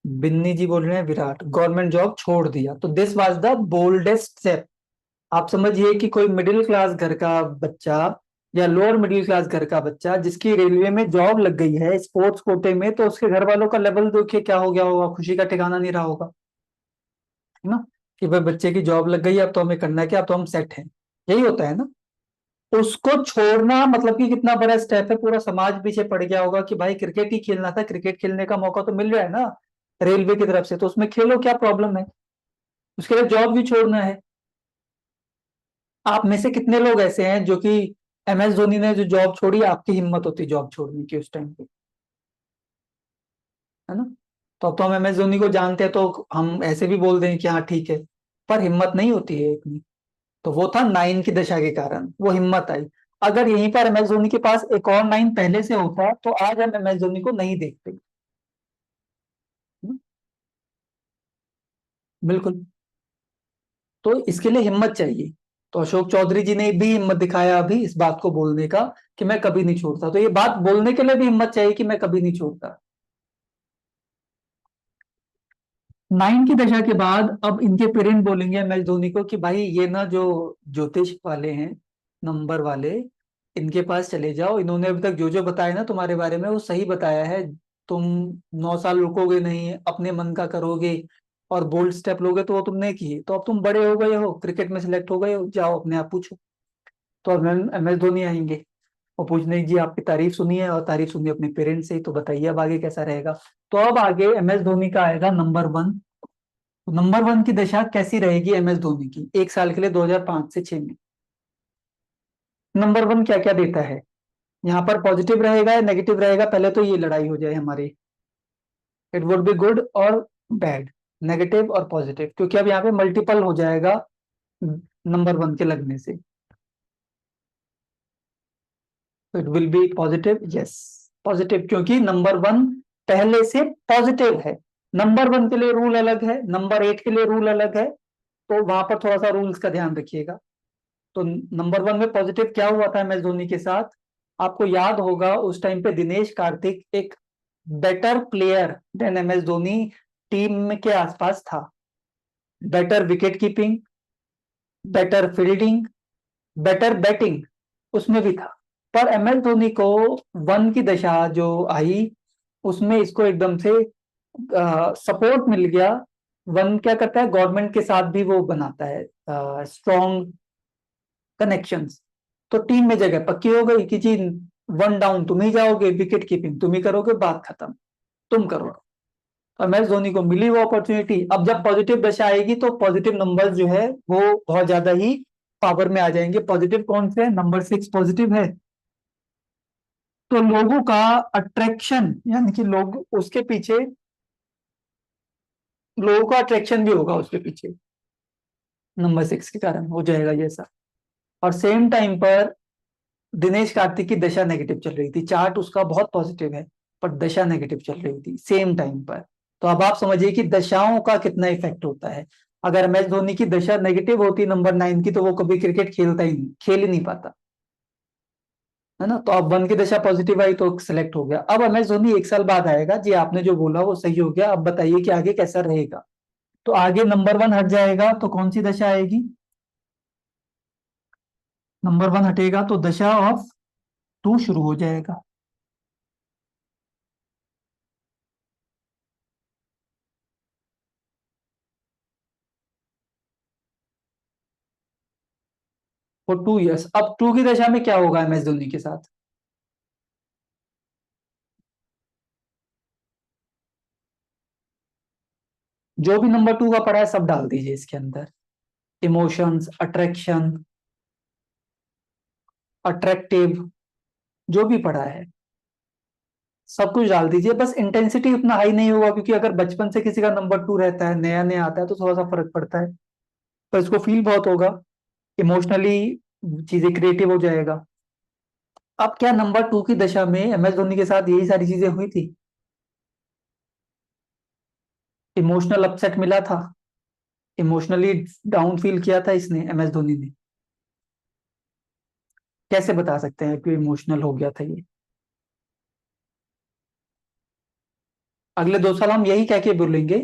बिन्नी जी बोल रहे हैं विराट गवर्नमेंट जॉब छोड़ दिया, तो this was the boldest step. आप समझिए कि कोई मिडिल क्लास घर का बच्चा या लोअर मिडिल क्लास घर का बच्चा जिसकी रेलवे में जॉब लग गई है स्पोर्ट्स कोटे में, तो उसके घर वालों का लेवल देखिए क्या हो गया होगा, खुशी का ठिकाना नहीं रहा होगा, है ना। कि भाई बच्चे की जॉब लग गई, अब तो हमें करना है क्या, अब तो हम सेट हैं। यही होता है ना। उसको छोड़ना मतलब कि कितना बड़ा स्टेप है, पूरा समाज पीछे पड़ गया होगा कि भाई क्रिकेट ही खेलना था, क्रिकेट खेलने का मौका तो मिल रहा है ना रेलवे की तरफ से, तो उसमें खेलो, क्या प्रॉब्लम है। उसके लिए जॉब भी छोड़ना है। आप में से कितने लोग ऐसे हैं जो कि MS धोनी ने जो जॉब छोड़ी, आपकी हिम्मत होती जॉब छोड़ने की उस टाइम पे, है ना। तो अब तो हम MS धोनी को जानते हैं, तो हम ऐसे भी बोल दें कि हाँ ठीक है, पर हिम्मत नहीं होती है इतनी। तो वो था नाइन की दशा के कारण वो हिम्मत आई। अगर यहीं पर MS धोनी के पास एक और नाइन पहले से होता तो आज हम MS धोनी को नहीं देखते। बिल्कुल। तो इसके लिए हिम्मत चाहिए। तो अशोक चौधरी जी ने भी हिम्मत दिखाया अभी इस बात को बोलने का कि मैं कभी नहीं छोड़ता, तो ये बात बोलने के लिए भी हिम्मत चाहिए कि मैं कभी नहीं छोड़ता। नाइन की दशा के बाद अब इनके पेरेंट बोलेंगे MS धोनी को कि भाई ये ना जो ज्योतिष वाले हैं, नंबर वाले, इनके पास चले जाओ, इन्होंने अभी तक जो जो बताया ना तुम्हारे बारे में वो सही बताया है। तुम 9 साल रुकोगे नहीं, अपने मन का करोगे और बोल्ड स्टेप लोगे, तो वो तुमने किए, तो अब तुम बड़े हो गए हो, क्रिकेट में सिलेक्ट हो गए हो, जाओ अपने आप पूछो। तो अब MS धोनी आएंगे और पूछने जी आपकी तारीफ सुनी है, और तारीफ सुनी अपने पेरेंट्स से, तो बताइए अब आगे कैसा रहेगा। तो अब आगे MS धोनी का आएगा नंबर वन। तो नंबर वन की दशा कैसी रहेगी MS धोनी की एक साल के लिए 2005 से 6 में। नंबर वन क्या क्या देता है, यहाँ पर पॉजिटिव रहेगा या नेगेटिव रहेगा, पहले तो ये लड़ाई हो जाए हमारी। इट वुड बी गुड और बैड, नेगेटिव और पॉजिटिव, क्योंकि अब यहाँ पे मल्टीपल हो जाएगा नंबर वन के लगने से। It will be positive, yes, positive, क्योंकि नंबर वन पहले से पॉजिटिव है। नंबर वन के लिए रूल अलग है, नंबर 8 के लिए रूल अलग है, तो वहां पर थोड़ा सा रूल्स का ध्यान रखिएगा। तो नंबर वन में पॉजिटिव क्या हुआ था MS धोनी के साथ, आपको याद होगा उस टाइम पे दिनेश कार्तिक एक better player than MS Dhoni team के आसपास था। Better wicket keeping, better fielding, better batting उसमें भी था। पर MS धोनी को वन की दशा जो आई, उसमें इसको एकदम से सपोर्ट मिल गया। वन क्या करता है, गवर्नमेंट के साथ भी वो बनाता है स्ट्रॉन्ग कनेक्शंस। तो टीम में जगह पक्की हो गई कि जी वन डाउन तुम ही जाओगे, विकेट कीपिंग तुम ही करोगे, बात खत्म, तुम करोगे। और MS धोनी को मिली वो अपॉर्चुनिटी। अब जब पॉजिटिव दशा आएगी तो पॉजिटिव नंबर जो है वो बहुत ज्यादा ही पावर में आ जाएंगे। पॉजिटिव कौन से है, नंबर 6 पॉजिटिव है। तो लोगों का अट्रैक्शन, यानी कि लोग उसके पीछे, लोगों का अट्रैक्शन भी होगा उसके पीछे, नंबर 6 के कारण हो जाएगा ये सब। और सेम टाइम पर दिनेश कार्तिक की दशा नेगेटिव चल रही थी, चार्ट उसका बहुत पॉजिटिव है पर दशा नेगेटिव चल रही थी सेम टाइम पर। तो अब आप समझिए कि दशाओं का कितना इफेक्ट होता है। अगर MS धोनी की दशा नेगेटिव होती नंबर 9 की, तो वो कभी क्रिकेट खेलता ही नहीं, खेल ही नहीं पाता, है ना। तो अब वन की दशा पॉजिटिव आई तो सिलेक्ट हो गया। अब MS धोनी एक साल बाद आएगा जी, आपने जो बोला वो सही हो गया, अब बताइए कि आगे कैसा रहेगा। तो आगे नंबर वन हट जाएगा तो कौन सी दशा आएगी, नंबर वन हटेगा तो दशा ऑफ टू शुरू हो जाएगा। For 2 years. अब टू की दशा में क्या होगा MS धोनी के साथ, जो भी नंबर टू का पड़ा है सब डाल दीजिए इसके अंदर। इमोशंस, अट्रैक्शन, अट्रैक्टिव, जो भी पड़ा है सब कुछ डाल दीजिए। बस इंटेंसिटी उतना हाई नहीं होगा, क्योंकि अगर बचपन से किसी का नंबर टू रहता है, नया नया आता है, तो थोड़ा सा फर्क पड़ता है, पर इसको फील बहुत होगा, इमोशनली चीजें क्रिएटिव हो जाएगा। अब क्या नंबर टू की दशा में MS धोनी के साथ यही सारी चीजें हुई थी, इमोशनल अपसेट मिला था, इमोशनली डाउन फील किया था इसने MS धोनी ने। कैसे बता सकते हैं कि इमोशनल हो गया था ये? अगले 2 साल हम यही कह के बोलेंगे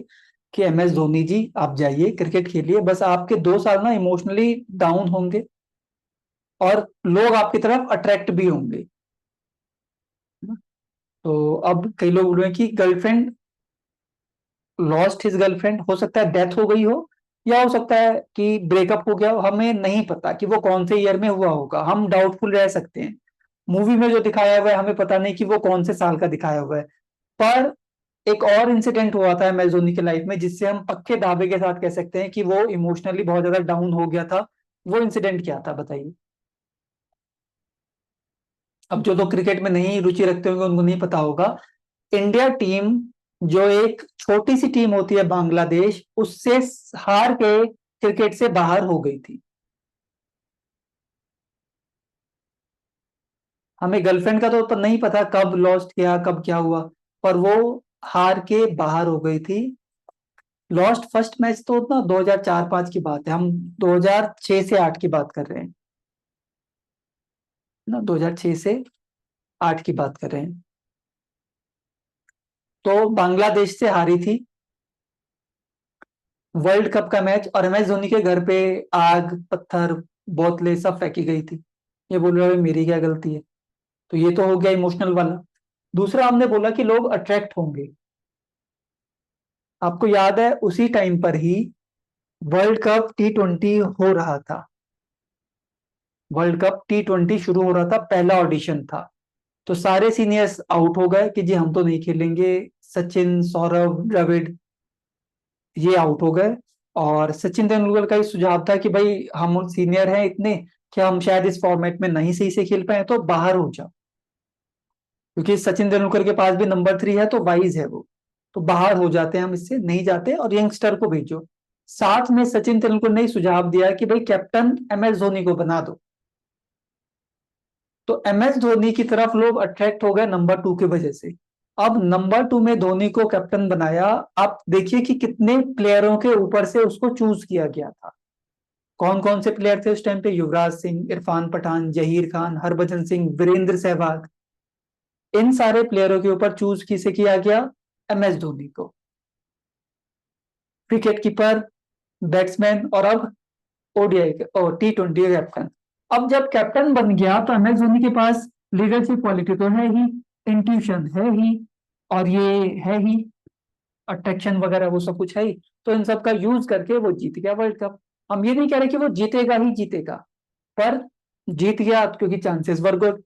कि MS धोनी जी आप जाइए क्रिकेट खेलिए, बस आपके 2 साल ना इमोशनली डाउन होंगे और लोग आपकी तरफ अट्रैक्ट भी होंगे। तो अब कई लोग बोल रहे हैं कि गर्लफ्रेंड लॉस्ट हिज गर्लफ्रेंड, हो सकता है डेथ हो गई हो, या हो सकता है कि ब्रेकअप हो गया हो, हमें नहीं पता कि वो कौन से ईयर में हुआ होगा, हम डाउटफुल रह सकते हैं। मूवी में जो दिखाया हुआ है हमें पता नहीं कि वो कौन से साल का दिखाया हुआ है। पर एक और इंसिडेंट हुआ था एम एस धोनी की लाइफ में जिससे हम पक्के दावे के साथ कह सकते हैं कि वो इमोशनली बहुत ज्यादा डाउन हो गया था। वो इंसिडेंट क्या था बताइए? अब जो तो क्रिकेट में नहीं रुचि रखते होंगे उनको नहीं पता होगा। इंडिया टीम, जो एक छोटी सी टीम होती है बांग्लादेश, उससे हार के क्रिकेट से बाहर हो गई थी। हमें गर्लफ्रेंड का तो नहीं पता कब लॉस्ट किया कब क्या हुआ, पर वो हार के बाहर हो गई थी। लॉस्ट फर्स्ट मैच तो ना 2004-5 की बात है, हम 2006 से 8 की बात कर रहे हैं ना, 2006 से 8 की बात कर रहे हैं। तो बांग्लादेश से हारी थी वर्ल्ड कप का मैच, और MS धोनी के घर पे आग पत्थर बोतलें सब फेंकी गई थी। ये बोल रहे हो मेरी क्या गलती है? तो ये तो हो गया इमोशनल वाला। दूसरा हमने बोला कि लोग अट्रैक्ट होंगे। आपको याद है उसी टाइम पर ही वर्ल्ड कप T20 हो रहा था। वर्ल्ड कप T20 शुरू हो रहा था, पहला ऑडिशन था। तो सारे सीनियर्स आउट हो गए कि जी हम तो नहीं खेलेंगे। सचिन, सौरव, द्रविड़ ये आउट हो गए। और सचिन तेंदुलकर का ही सुझाव था कि भाई हम सीनियर हैं इतने कि हम शायद इस फॉर्मेट में नहीं सही से खेल पाए, तो बाहर हो जाओ। क्योंकि सचिन तेंदुलकर के पास भी नंबर 3 है, तो वाइज है वो। तो बाहर हो जाते हैं हम, इससे नहीं जाते और यंगस्टर को भेजो। साथ में सचिन तेंदुलकर ने सुझाव दिया कि भाई कैप्टन MS धोनी को बना दो। तो MS धोनी की तरफ लोग अट्रैक्ट हो गए नंबर 2 की वजह से। अब नंबर 2 में धोनी को कैप्टन बनाया। आप देखिए कि कितने प्लेयरों के ऊपर से उसको चूज किया गया था। कौन कौन से प्लेयर थे उस टाइम पे? युवराज सिंह, इरफान पठान, जहीर खान, हरभजन सिंह, वीरेंद्र सहवाग। इन सारे प्लेयरों के ऊपर चूज किसे किया गया? MS धोनी को। विकेट कीपर, बैट्समैन, और अब ODI और T20 कैप्टन। अब जब कैप्टन बन गया तो MS धोनी के पास लीडरशिप क्वालिटी तो है ही, इंट्यूशन है ही, और ये है ही, अट्रैक्शन वगैरह वो सब कुछ है ही। तो इन सब का यूज करके वो जीत गया वर्ल्ड कप। हम ये नहीं कह रहे कि वो जीतेगा ही जीतेगा, पर जीत गया क्योंकि चांसेस वर गुड,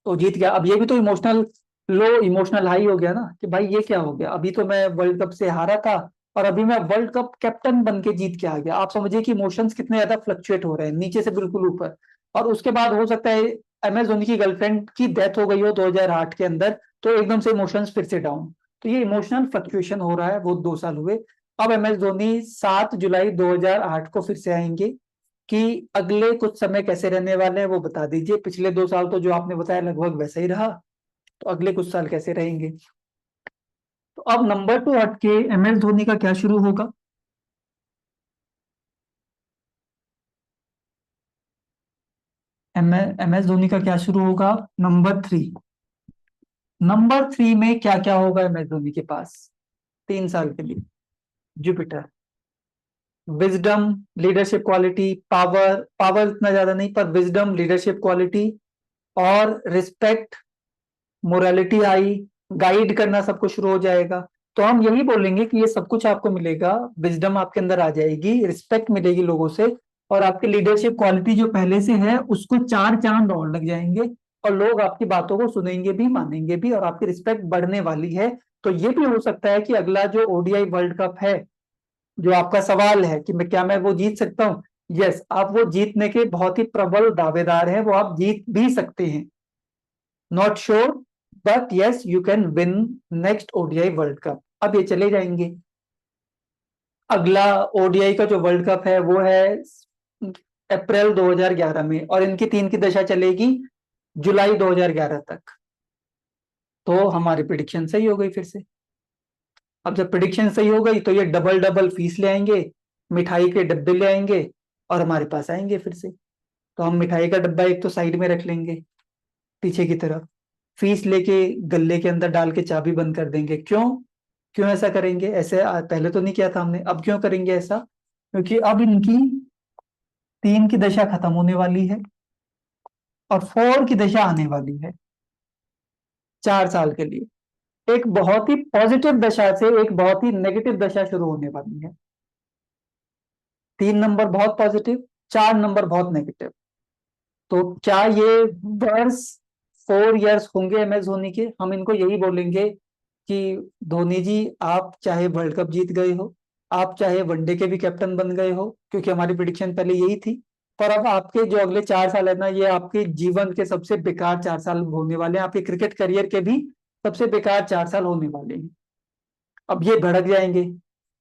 तो जीत गया। अब ये भी तो इमोशनल लो इमोशनल हाई हो गया ना कि भाई ये क्या हो गया, अभी तो मैं वर्ल्ड कप से हारा था और अभी मैं वर्ल्ड कप कैप्टन बन के जीत के आ गया। आप समझिए कि इमोशंस कितने ज्यादा फ्लक्चुएट हो रहे हैं, नीचे से बिल्कुल ऊपर। और उसके बाद हो सकता है MS धोनी की गर्लफ्रेंड की डेथ हो गई हो 2008 के अंदर, तो एकदम से इमोशंस फिर से डाउन। तो ये इमोशनल फ्लक्चुएशन हो रहा है, वो 2 साल हुए। अब MS धोनी 7 जुलाई 2008 को फिर से आएंगे। कि अगले कुछ समय कैसे रहने वाले हैं वो बता दीजिए। पिछले 2 साल तो जो आपने बताया लगभग वैसा ही रहा, तो अगले कुछ साल कैसे रहेंगे? तो अब नंबर 2 हट के MS धोनी का क्या शुरू होगा? MS धोनी का क्या शुरू होगा? नंबर 3। नंबर 3 में क्या क्या होगा MS धोनी के पास 3 साल के लिए? Jupiter, wisdom, leadership quality, power. Power इतना ज्यादा नहीं, पर विजडम, लीडरशिप क्वालिटी और रिस्पेक्ट, मोरालिटी आई, गाइड करना सब कुछ शुरू हो जाएगा। तो हम यही बोलेंगे कि ये सब कुछ आपको मिलेगा। विजडम आपके अंदर आ जाएगी, रिस्पेक्ट मिलेगी लोगों से, और आपकी लीडरशिप क्वालिटी जो पहले से है उसको 4 चांद और लग जाएंगे। और लोग आपकी बातों को सुनेंगे भी, मानेंगे भी, और आपकी रिस्पेक्ट बढ़ने वाली है। तो ये भी हो सकता है कि अगला जो ODI वर्ल्ड कप है, जो आपका सवाल है कि मैं वो जीत सकता हूँ, यस, आप वो जीतने के बहुत ही प्रबल दावेदार हैं, वो आप जीत भी सकते हैं। Not sure, but yes you can win next ODI world cup. अब ये चले जाएंगे। अगला ODI का जो वर्ल्ड कप है वो है अप्रैल 2011 में, और इनकी 3 की दशा चलेगी जुलाई 2011 तक। तो हमारी प्रिडिक्शन सही हो गई फिर से। अब जब प्रिडिक्शन सही हो गई तो ये डबल डबल फीस ले आएंगे, मिठाई के डब्बे ले आएंगे, और हमारे पास आएंगे फिर से। तो हम मिठाई का डब्बा एक तो साइड में रख लेंगे पीछे की तरफ, फीस लेके गल्ले के अंदर डाल के चाबी बंद कर देंगे। क्यों? क्यों ऐसा करेंगे? ऐसे पहले तो नहीं किया था हमने, अब क्यों करेंगे ऐसा? क्योंकि अब इनकी 3 की दशा खत्म होने वाली है और 4 की दशा आने वाली है 4 साल के लिए। एक बहुत ही पॉजिटिव दशा से एक बहुत ही नेगेटिव दशा शुरू होने वाली है। 3 नंबर बहुत पॉजिटिव, 4 नंबर बहुत नेगेटिव। तो क्या ये वर्ष 4 इयर्स होंगे एम एस धोनी के? हम इनको यही बोलेंगे कि धोनी जी, आप चाहे वर्ल्ड कप जीत गए हो, आप चाहे वनडे के भी कैप्टन बन गए हो, क्योंकि हमारी प्रिडिक्शन पहले यही थी, पर अब आपके जो अगले 4 साल है ना, ये आपके जीवन के सबसे बेकार 4 साल होने वाले हैं, आपके क्रिकेट करियर के भी सबसे बेकार 4 साल होने वाले हैं। अब ये भड़क जाएंगे,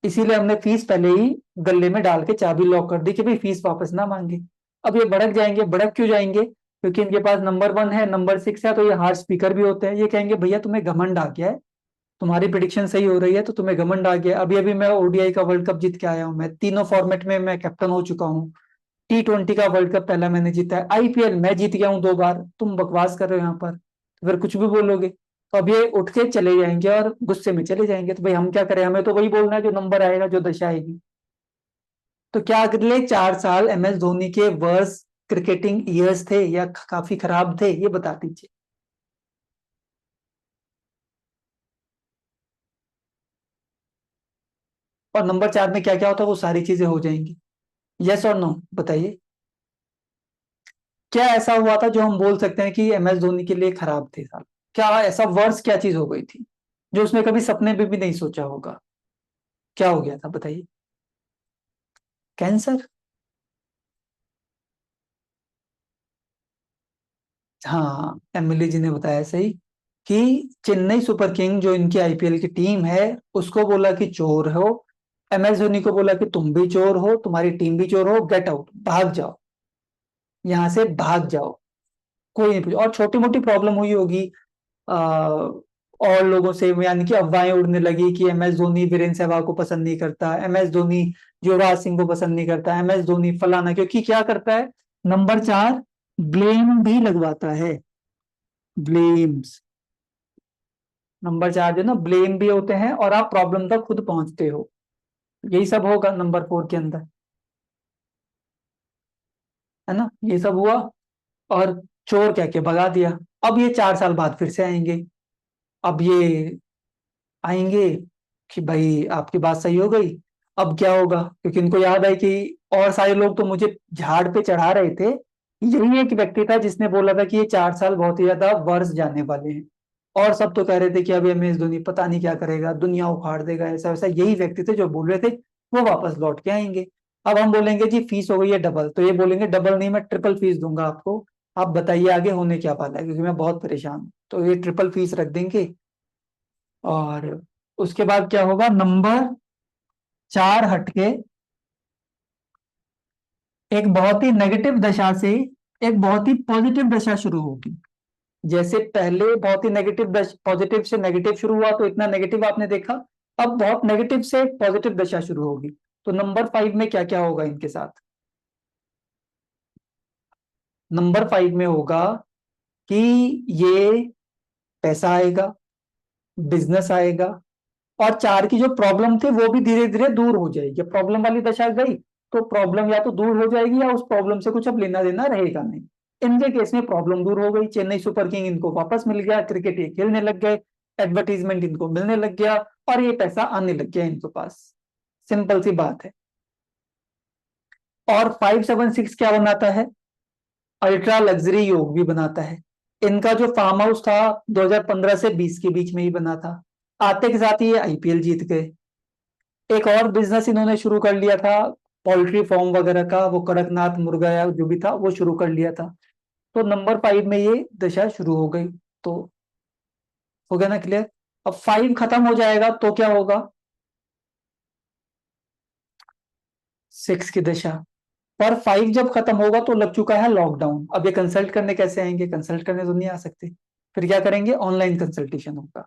इसीलिए हमने फीस पहले ही गले में डाल के चाबी लॉक कर दी कि भाई फीस वापस ना मांगे। अब ये भड़क जाएंगे। भड़क क्यों जाएंगे? क्योंकि इनके पास नंबर 1 है, नंबर 6 है, तो ये हार्ड स्पीकर भी होते हैं। ये कहेंगे भैया तुम्हें घमंड आ गया है, तुम्हारी प्रिडिक्शन सही हो रही है तो तुम्हें घमंड आ गया। अभी अभी मैं ओडीआई का वर्ल्ड कप जीत के आया हूँ, मैं तीनों फॉर्मेट में मैं कैप्टन हो चुका हूँ। T20 का वर्ल्ड कप पहला मैंने जीता है, आईपीएल मैं जीत गया हूँ 2 बार, तुम बकवास कर रहे हो यहाँ पर, तो फिर कुछ भी बोलोगे। तो अब ये उठ के चले जाएंगे और गुस्से में चले जाएंगे। तो भाई हम क्या करें, हमें तो वही बोलना है जो नंबर आएगा, जो दशा आएगी। तो क्या अगले 4 साल एम एस धोनी के वर्स क्रिकेटिंग ईयर्स थे या काफी खराब थे, ये बता दीजिए। और नंबर 4 में क्या क्या होता है, वो सारी चीजें हो जाएंगी। यस और नो बताइए। क्या ऐसा हुआ था जो हम बोल सकते हैं कि एम एस धोनी के लिए खराब थे साल? क्या ऐसा वर्स क्या चीज हो गई थी जो उसने कभी सपने में भी नहीं सोचा होगा? क्या हो गया था बताइए। कैंसर? हाँ, एमिली जी ने बताया सही कि चेन्नई सुपर किंग जो इनकी आईपीएल की टीम है, उसको बोला कि चोर हो। एम एस धोनी को बोला कि तुम भी चोर हो, तुम्हारी टीम भी चोर हो, गेट आउट, भाग जाओ, यहां से भाग जाओ। कोई नहीं पूछा। और छोटी मोटी प्रॉब्लम हुई होगी और लोगों से, यानी कि अफवाहें उड़ने लगी कि एम एस धोनी वीरेंद्र सहवाग को पसंद नहीं करता, एम एस धोनी युवराज सिंह को पसंद नहीं करता, एम एस धोनी फलाना, क्योंकि क्या करता है, नंबर 4 ब्लेम भी लगवाता है। ब्लेम्स, नंबर 4 जो ना ब्लेम भी होते हैं और आप प्रॉब्लम तक खुद पहुंचते हो। यही सब होगा नंबर 4 के अंदर, है ना, ये सब हुआ। और चोर कह के भगा दिया। अब ये 4 साल बाद फिर से आएंगे। अब ये आएंगे कि भाई आपकी बात सही हो गई। अब क्या होगा, क्योंकि इनको याद है कि और सारे लोग तो मुझे झाड़ पे चढ़ा रहे थे, यही एक व्यक्ति था जिसने बोला था कि ये 4 साल बहुत ही ज्यादा वर्ष जाने वाले हैं। और सब तो कह रहे थे कि अभी एम एस धोनी पता नहीं क्या करेगा, दुनिया उखाड़ देगा, ऐसा वैसा। यही व्यक्ति थे जो बोल रहे थे वो वापस लौट के आएंगे। अब हम बोलेंगे जी फीस हो गई है डबल, तो ये बोलेंगे डबल नहीं, मैं ट्रिपल फीस दूंगा आपको। आप बताइए आगे होने क्या वाला है, क्योंकि मैं बहुत परेशान हूँ। तो ये ट्रिपल फीस रख देंगे। और उसके बाद क्या होगा, नंबर 4 हटके एक बहुत ही नेगेटिव दशा से एक बहुत ही पॉजिटिव दशा शुरू होगी। जैसे पहले बहुत ही नेगेटिव पॉजिटिव से नेगेटिव शुरू हुआ तो इतना नेगेटिव आपने देखा, अब बहुत नेगेटिव से एक पॉजिटिव दशा शुरू होगी। तो नंबर 5 में क्या क्या होगा इनके साथ? नंबर 5 में होगा कि ये पैसा आएगा, बिजनेस आएगा, और 4 की जो प्रॉब्लम थी वो भी धीरे धीरे दूर हो जाएगी। प्रॉब्लम वाली दशा गई तो प्रॉब्लम या तो दूर हो जाएगी या उस प्रॉब्लम से कुछ अब लेना देना रहेगा नहीं। इनके केस में प्रॉब्लम दूर हो गई, चेन्नई सुपर किंग इनको वापस मिल गया, क्रिकेट ये खेलने लग गए, एडवर्टीजमेंट इनको मिलने लग गया, और ये पैसा आने लग गया इनके पास। सिंपल सी बात है। और 576 क्या बनाता है? अल्ट्रा लग्जरी योग भी बनाता है। इनका जो फार्म हाउस था 2015 से 20 के बीच में ही बना था। आते के साथ ही ये आईपीएल जीत गए। एक और बिजनेस इन्होंने शुरू कर लिया था, पोल्ट्री फार्म वगैरह का, वो कड़कनाथ मुर्गा या जो भी था वो शुरू कर लिया था। तो नंबर 5 में ये दशा शुरू हो गई। तो हो गया ना क्लियर? अब 5 खत्म हो जाएगा तो क्या होगा? 6 की दशा। पर 5 जब खत्म होगा तो लग चुका है लॉकडाउन। अब ये कंसल्ट करने कैसे आएंगे? कंसल्ट करने तो नहीं आ सकते। फिर क्या करेंगे? ऑनलाइन कंसल्टेशन होगा,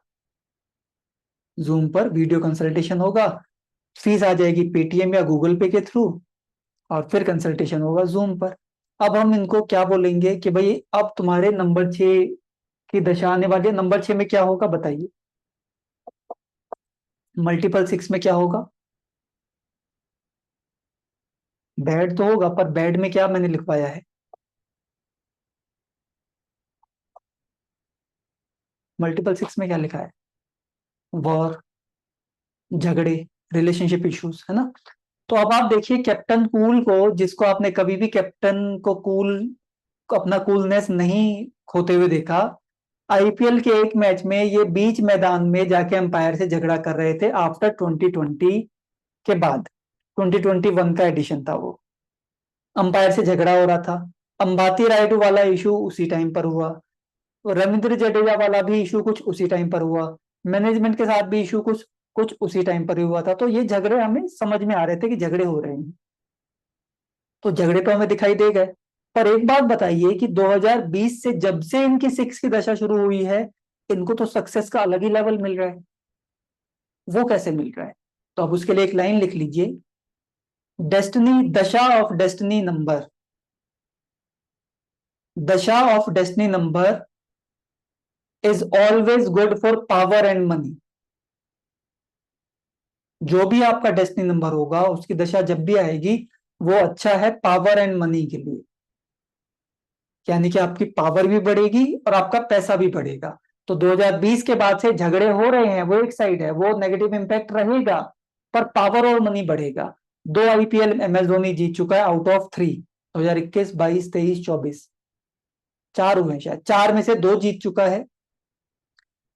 जूम पर वीडियो कंसल्टेशन होगा। फीस आ जाएगी पेटीएम या गूगल पे के थ्रू, और फिर कंसल्टेशन होगा जूम पर। अब हम इनको क्या बोलेंगे कि भाई अब तुम्हारे नंबर 6 की दशा आने वाली है। नंबर 6 में क्या होगा बताइए। मल्टीपल 6 में क्या होगा? बैड तो होगा, पर बैड में क्या मैंने लिखवाया है? मल्टीपल 6 में क्या लिखा है? वॉर, झगड़े, रिलेशनशिप इश्यूज, है ना। तो अब आप देखिए कैप्टन कूल को, जिसको आपने कभी भी कैप्टन को कूल, अपना कूलनेस नहीं खोते हुए देखा, आईपीएल के एक मैच में ये बीच मैदान में जाके अंपायर से झगड़ा कर रहे थे आफ्टर 2020 के बाद। 2021 का एडिशन था वो। अंपायर से झगड़ा हो रहा था। अंबाती रायडू वाला इशू उसी टाइम पर हुआ। रविंद्र जडेजा वाला भी इशू कुछ उसी टाइम पर हुआ। मैनेजमेंट के साथ भी इशू कुछ कुछ उसी टाइम पर ही हुआ था। तो ये झगड़े हमें समझ में आ रहे थे कि झगड़े हो रहे हैं। तो झगड़े तो हमें दिखाई दे गए। पर एक बात बताइए कि 2020 से जब से इनकी 6 की दशा शुरू हुई है, इनको तो सक्सेस का अलग ही लेवल मिल रहा है। वो कैसे मिल रहा है? तो अब उसके लिए एक लाइन लिख लीजिए। डेस्टिनी, दशा ऑफ डेस्टिनी नंबर, दशा of destiny number is always good for power and money. जो भी आपका डेस्टिनी नंबर होगा उसकी दशा जब भी आएगी, वो अच्छा है पावर एंड मनी के लिए। यानी कि आपकी पावर भी बढ़ेगी और आपका पैसा भी बढ़ेगा। तो 2020 के बाद से झगड़े हो रहे हैं, वो एक साइड है, वो नेगेटिव इंपैक्ट रहेगा, पर पावर और मनी बढ़ेगा। 2 आईपीएल एम एस धोनी जीत चुका है आउट ऑफ 3। 2021, 22, 23, 24, 4 हुए हैं शायद, 4 में से 2 जीत चुका है।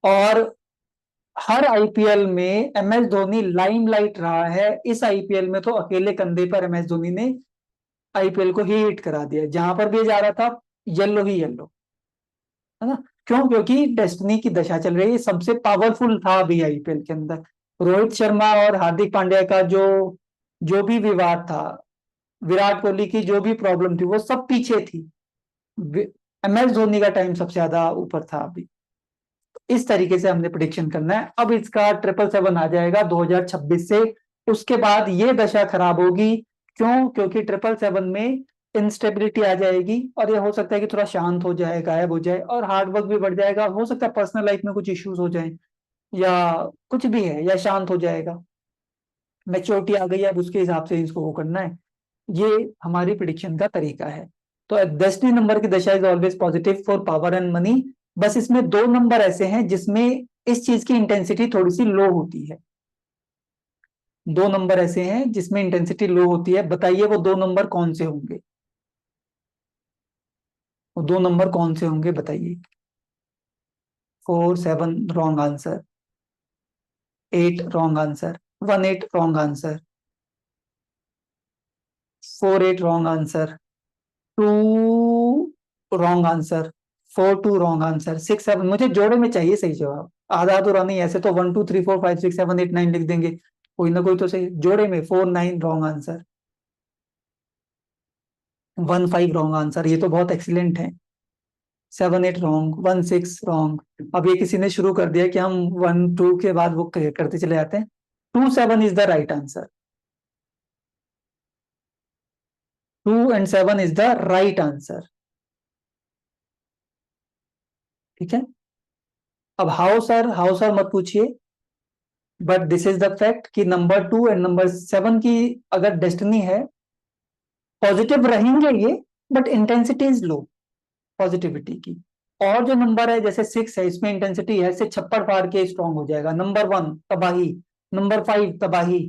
और हर आईपीएल में एम एस धोनी लाइमलाइट रहा है। इस आईपीएल में तो अकेले कंधे पर एम एस धोनी ने आईपीएल को ही हिट करा दिया। जहां पर भी ये जा रहा था, येलो ही येलो, है ना। क्यों? क्योंकि डेस्टिनी की दशा चल रही है। सबसे पावरफुल था अभी आईपीएल के अंदर। रोहित शर्मा और हार्दिक पांड्या का जो जो भी विवाद था, विराट कोहली की जो भी प्रॉब्लम थी, वो सब पीछे थी। एम एस धोनी का टाइम सबसे ज्यादा ऊपर था अभी। इस तरीके से हमने प्रिडिक्शन करना है। अब इसका 777 आ जाएगा 2026 से। उसके बाद ये दशा खराब होगी। क्यों? क्योंकि 777 में इंस्टेबिलिटी आ जाएगी, और ये हो सकता है कि थोड़ा शांत हो जाए, गायब हो जाए, और हार्ड वर्क भी बढ़ जाएगा। हो सकता है पर्सनल लाइफ में कुछ इश्यूज हो जाए, या कुछ भी है, या शांत हो जाएगा। मेच्योरिटी आ गई है, अब उसके हिसाब से इसको वो करना है। ये हमारी प्रिडिक्शन का तरीका है। तो डेस्टिनी नंबर की दशा is always positive for power and money. बस इसमें 2 नंबर ऐसे हैं जिसमें इस चीज की इंटेंसिटी थोड़ी सी लो होती है। 2 नंबर ऐसे हैं जिसमें इंटेंसिटी लो होती है। बताइए वो 2 नंबर कौन से होंगे? वो 2 नंबर कौन से होंगे बताइए। 4, 7 wrong answer. 8 wrong answer. 1, 8 wrong answer. 4, 8 wrong answer. 2 wrong answer. 4, 2 wrong answer. 6, 7 मुझे जोड़े में चाहिए सही जवाब। आधा अधूरा नहीं। ऐसे तो 1, 2, 3, 4, 5, 6, 7, 8, 9 लिख देंगे। कोई ना कोई तो सही जोड़े में। 4, 9 रॉन्ग आंसर। 1, 5 wrong answer. ये तो बहुत एक्सीलेंट है। 7, 8 रॉन्ग। 1, 6 रॉन्ग। अब ये किसी ने शुरू कर दिया कि हम 1, 2 के बाद वो करते चले जाते हैं। 2, 7 is the right answer. 2 and 7 is the right answer. ठीक है। अब हाउ सर, हाउ सर मत पूछिए, but this is the fact कि नंबर 2 एंड नंबर 7 की अगर डेस्टिनी है, पॉजिटिव रहेंगे ये, but intensity is low positivity की। और जो नंबर है जैसे 6 है, इसमें इंटेंसिटी है से छप्पड़ फाड़ के स्ट्रांग हो जाएगा। नंबर 1 तबाही, नंबर 5 तबाही,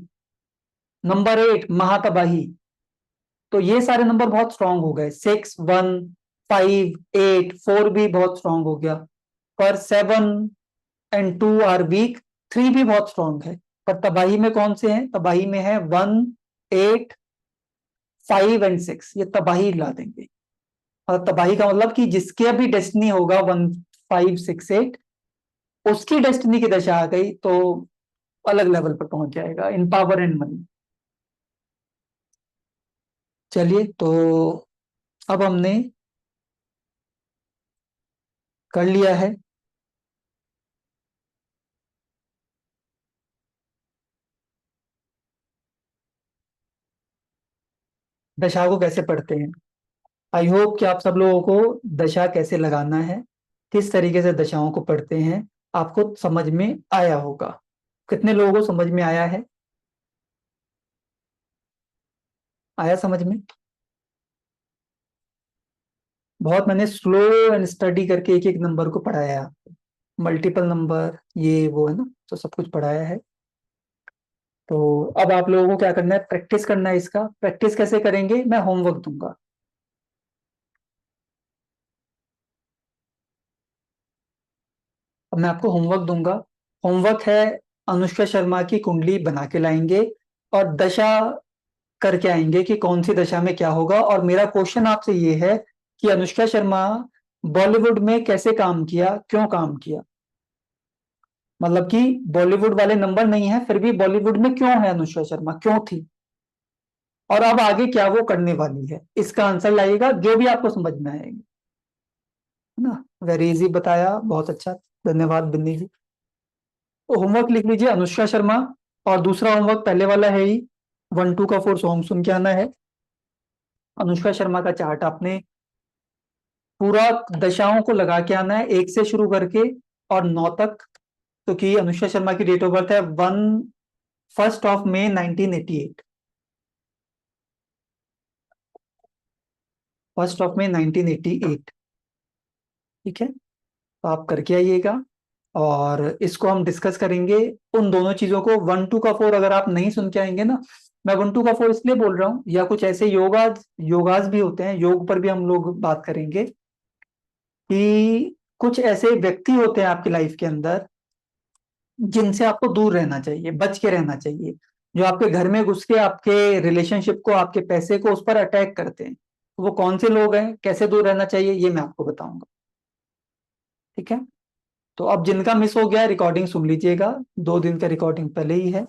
नंबर 8 महातबाही। तो ये सारे नंबर बहुत स्ट्रांग हो गए। 6, 1, 5, 8, 4 भी बहुत स्ट्रांग हो गया। पर 7 एंड 2 आर वीक। 3 भी बहुत स्ट्रांग है। पर तबाही में कौन से हैं? तबाही में है 1, 8, 5 एंड 6। ये तबाही ला देंगे। और तबाही का मतलब कि जिसके अभी डेस्टिनी होगा 1, 5, 6, 8, उसकी डेस्टिनी की दशा आ गई तो अलग लेवल पर पहुंच जाएगा इन पावर एंड मनी। चलिए, तो अब हमने कर लिया है दशा को कैसे पढ़ते हैं। आई होप कि आप सब लोगों को दशा कैसे लगाना है, किस तरीके से दशाओं को पढ़ते हैं, आपको समझ में आया होगा। कितने लोगों को समझ में आया है? आया समझ में? बहुत मैंने स्लो एंड स्टडी करके एक एक नंबर को पढ़ाया, मल्टीपल नंबर ये वो है ना, तो सब कुछ पढ़ाया है। तो अब आप लोगों को क्या करना है, प्रैक्टिस करना है। इसका प्रैक्टिस कैसे करेंगे, मैं होमवर्क दूंगा। अब मैं आपको होमवर्क दूंगा। होमवर्क है, अनुष्का शर्मा की कुंडली बना के लाएंगे और दशा करके आएंगे कि कौन सी दशा में क्या होगा। और मेरा क्वेश्चन आपसे ये है कि अनुष्का शर्मा बॉलीवुड में कैसे काम किया, क्यों काम किया। मतलब कि बॉलीवुड वाले नंबर नहीं है, फिर भी बॉलीवुड में क्यों है अनुष्का शर्मा, क्यों थी, और अब आगे क्या वो करने वाली है। इसका आंसर लाइएगा, जो भी आपको समझ में आएगा, है ना। वेरी इजी बताया, बहुत अच्छा, धन्यवाद बिन्नी जी। तो होमवर्क लिख लीजिए अनुष्का शर्मा, और दूसरा होमवर्क पहले वाला है ही, 1 2 का 4 सॉन्ग सुन के आना है। अनुष्का शर्मा का चार्ट आपने पूरा दशाओं को लगा के आना है, 1 से शुरू करके और 9 तक। तो कि अनुष्का शर्मा की डेट ऑफ बर्थ है 1 मई 1988, 1 मई 1988। ठीक है, तो आप करके आइएगा और इसको हम डिस्कस करेंगे। उन दोनों चीजों को 1 2 का 4 अगर आप नहीं सुन के आएंगे ना, मैं 1 2 का 4 इसलिए बोल रहा हूँ, या कुछ ऐसे योगाज योगाज भी होते हैं, योग पर भी हम लोग बात करेंगे कि कुछ ऐसे व्यक्ति होते हैं आपकी लाइफ के अंदर जिनसे आपको दूर रहना चाहिए, बच के रहना चाहिए, जो आपके घर में घुस के आपके रिलेशनशिप को, आपके पैसे को उस पर अटैक करते हैं। तो वो कौन से लोग हैं, कैसे दूर रहना चाहिए, ये मैं आपको बताऊंगा। ठीक है, तो अब जिनका मिस हो गया रिकॉर्डिंग सुन लीजिएगा, 2 दिन का रिकॉर्डिंग पहले ही है।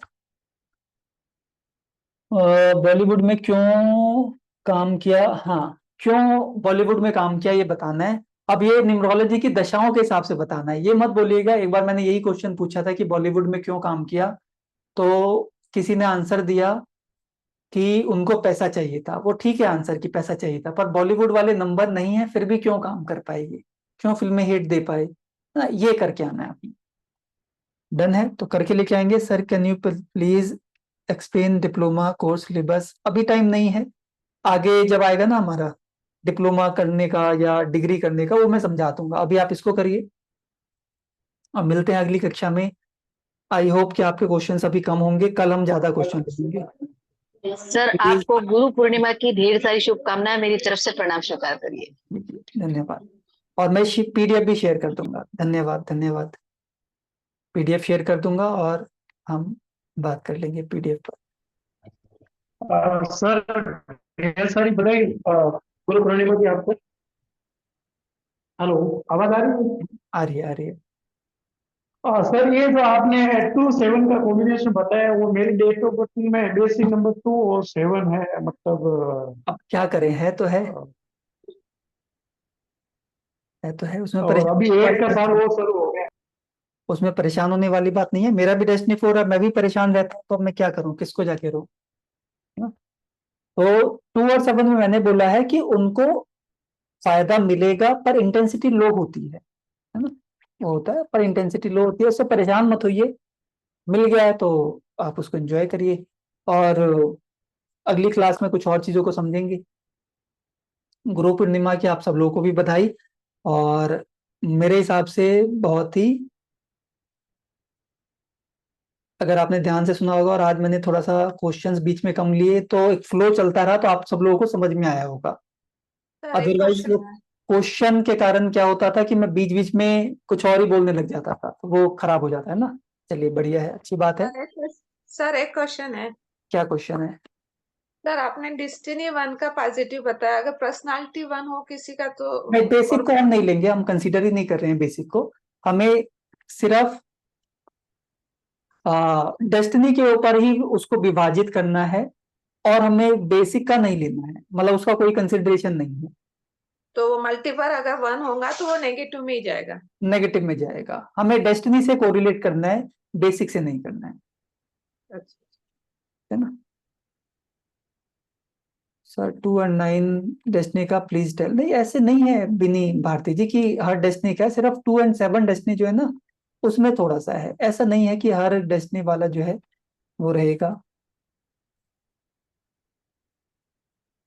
बॉलीवुड में क्यों काम किया, हाँ, क्यों बॉलीवुड में काम किया ये बताना है। अब ये न्यूमरोलॉजी की दशाओं के हिसाब से बताना है, ये मत बोलिएगा एक बार मैंने यही क्वेश्चन पूछा था कि बॉलीवुड में क्यों काम किया, तो किसी ने आंसर दिया कि उनको पैसा चाहिए था। वो ठीक है आंसर कि पैसा चाहिए था, पर बॉलीवुड वाले नंबर नहीं है, फिर भी क्यों काम कर पाएगी, क्यों फिल्में हिट दे पाए ना, ये करके आना है आपने। डन है, तो करके लेके आएंगे। Sir can you please explain diploma course syllabus. अभी टाइम नहीं है, आगे जब आएगा ना हमारा डिप्लोमा करने का या डिग्री करने का, वो मैं समझा दूंगा। अभी आप इसको करिए, अब मिलते हैं अगली कक्षा में। आई होप कि आपके क्वेश्चंस अभी कम होंगे, कल हम ज्यादा क्वेश्चन लेंगे। सर प्लीज, आपको गुरु पूर्णिमा की ढेर सारी शुभकामनाएं, मेरी तरफ से प्रणाम स्वीकार करिए। धन्यवाद। और मैं पीडीएफ भी शेयर कर दूंगा। धन्यवाद धन्यवाद, पीडीएफ शेयर कर दूंगा और हम बात कर लेंगे पीडीएफ पर। सर ढेर सारी बधाई गुरु पूर्णिमा की आपको। हेलो, आवाज आ रही है? आ रही है, आ रही है। सर ये जो आपने 2 7 का कॉम्बिनेशन बताया वो मेरी डेट ऑफ बर्थ में बेसिक नंबर 2 और 7 है, मतलब अब क्या करें, है तो है, उसमें और अभी परेशान एक का साल वाली, वो शुरू हो गया। उसमें परेशान होने वाली बात नहीं है। मेरा भी डेस्टिनी 4 है, मैं भी परेशान रहता हूँ, तो अब मैं क्या करूँ, किसको जाके रो, है ना। तो 2 और 7 में मैंने बोला है कि उनको फायदा मिलेगा, पर इंटेंसिटी लो होती है ना। वो होता है पर इंटेंसिटी लो होती है, उससे परेशान मत होइए। मिल गया है तो आप उसको एंजॉय करिए, और अगली क्लास में कुछ और चीजों को समझेंगे। गुरु पूर्णिमा की आप सब लोगों को भी बधाई। और मेरे हिसाब से बहुत ही, अगर आपने ध्यान से सुना होगा, और आज मैंने थोड़ा सा क्वेश्चंस बीच में कम लिए, तो एक फ्लो चलता रहा, तो आप सब लोगों को समझ में आया होगा। सर एक अदरवाइज वो क्वेश्चन है। क्वेश्चन के कारण क्या होता था कि मैं बीच बीच में कुछ और ही बोलने लग जाता था, तो वो खराब हो जाता है ना। चलिए बढ़िया है, अच्छी बात है। सर एक क्वेश्चन है। क्या क्वेश्चन है? सर आपने डिस्टिनी 1 का पॉजिटिव बताया, अगर पर्सनालिटी 1 हो किसी का तो नहीं, बेसिक और को हम नहीं लेंगे, हम कंसीडर ही नहीं कर रहे हैं बेसिक को। हमें सिर्फ डेस्टिनी के ऊपर ही उसको विभाजित करना है, और हमें बेसिक का नहीं लेना है, मतलब उसका कोई कंसिडरेशन नहीं है। तो वो मल्टीपल अगर 1 होगा तो वो नेगेटिव में ही जाएगा। नेगेटिव में जाएगा, हमें डेस्टिनी से कोरिलेट करना है, बेसिक से नहीं करना है अच्छा। है ना। सर 2 और 9 डेस्टिनी का प्लीज टेल, नहीं ऐसे नहीं है बिनी भारती जी की हर डेस्टिनी का है, सिर्फ 2 और 7 डेस्टिनी जो है ना उसमें थोड़ा सा है, ऐसा नहीं है कि हर डेस्टिनी वाला जो है वो रहेगा।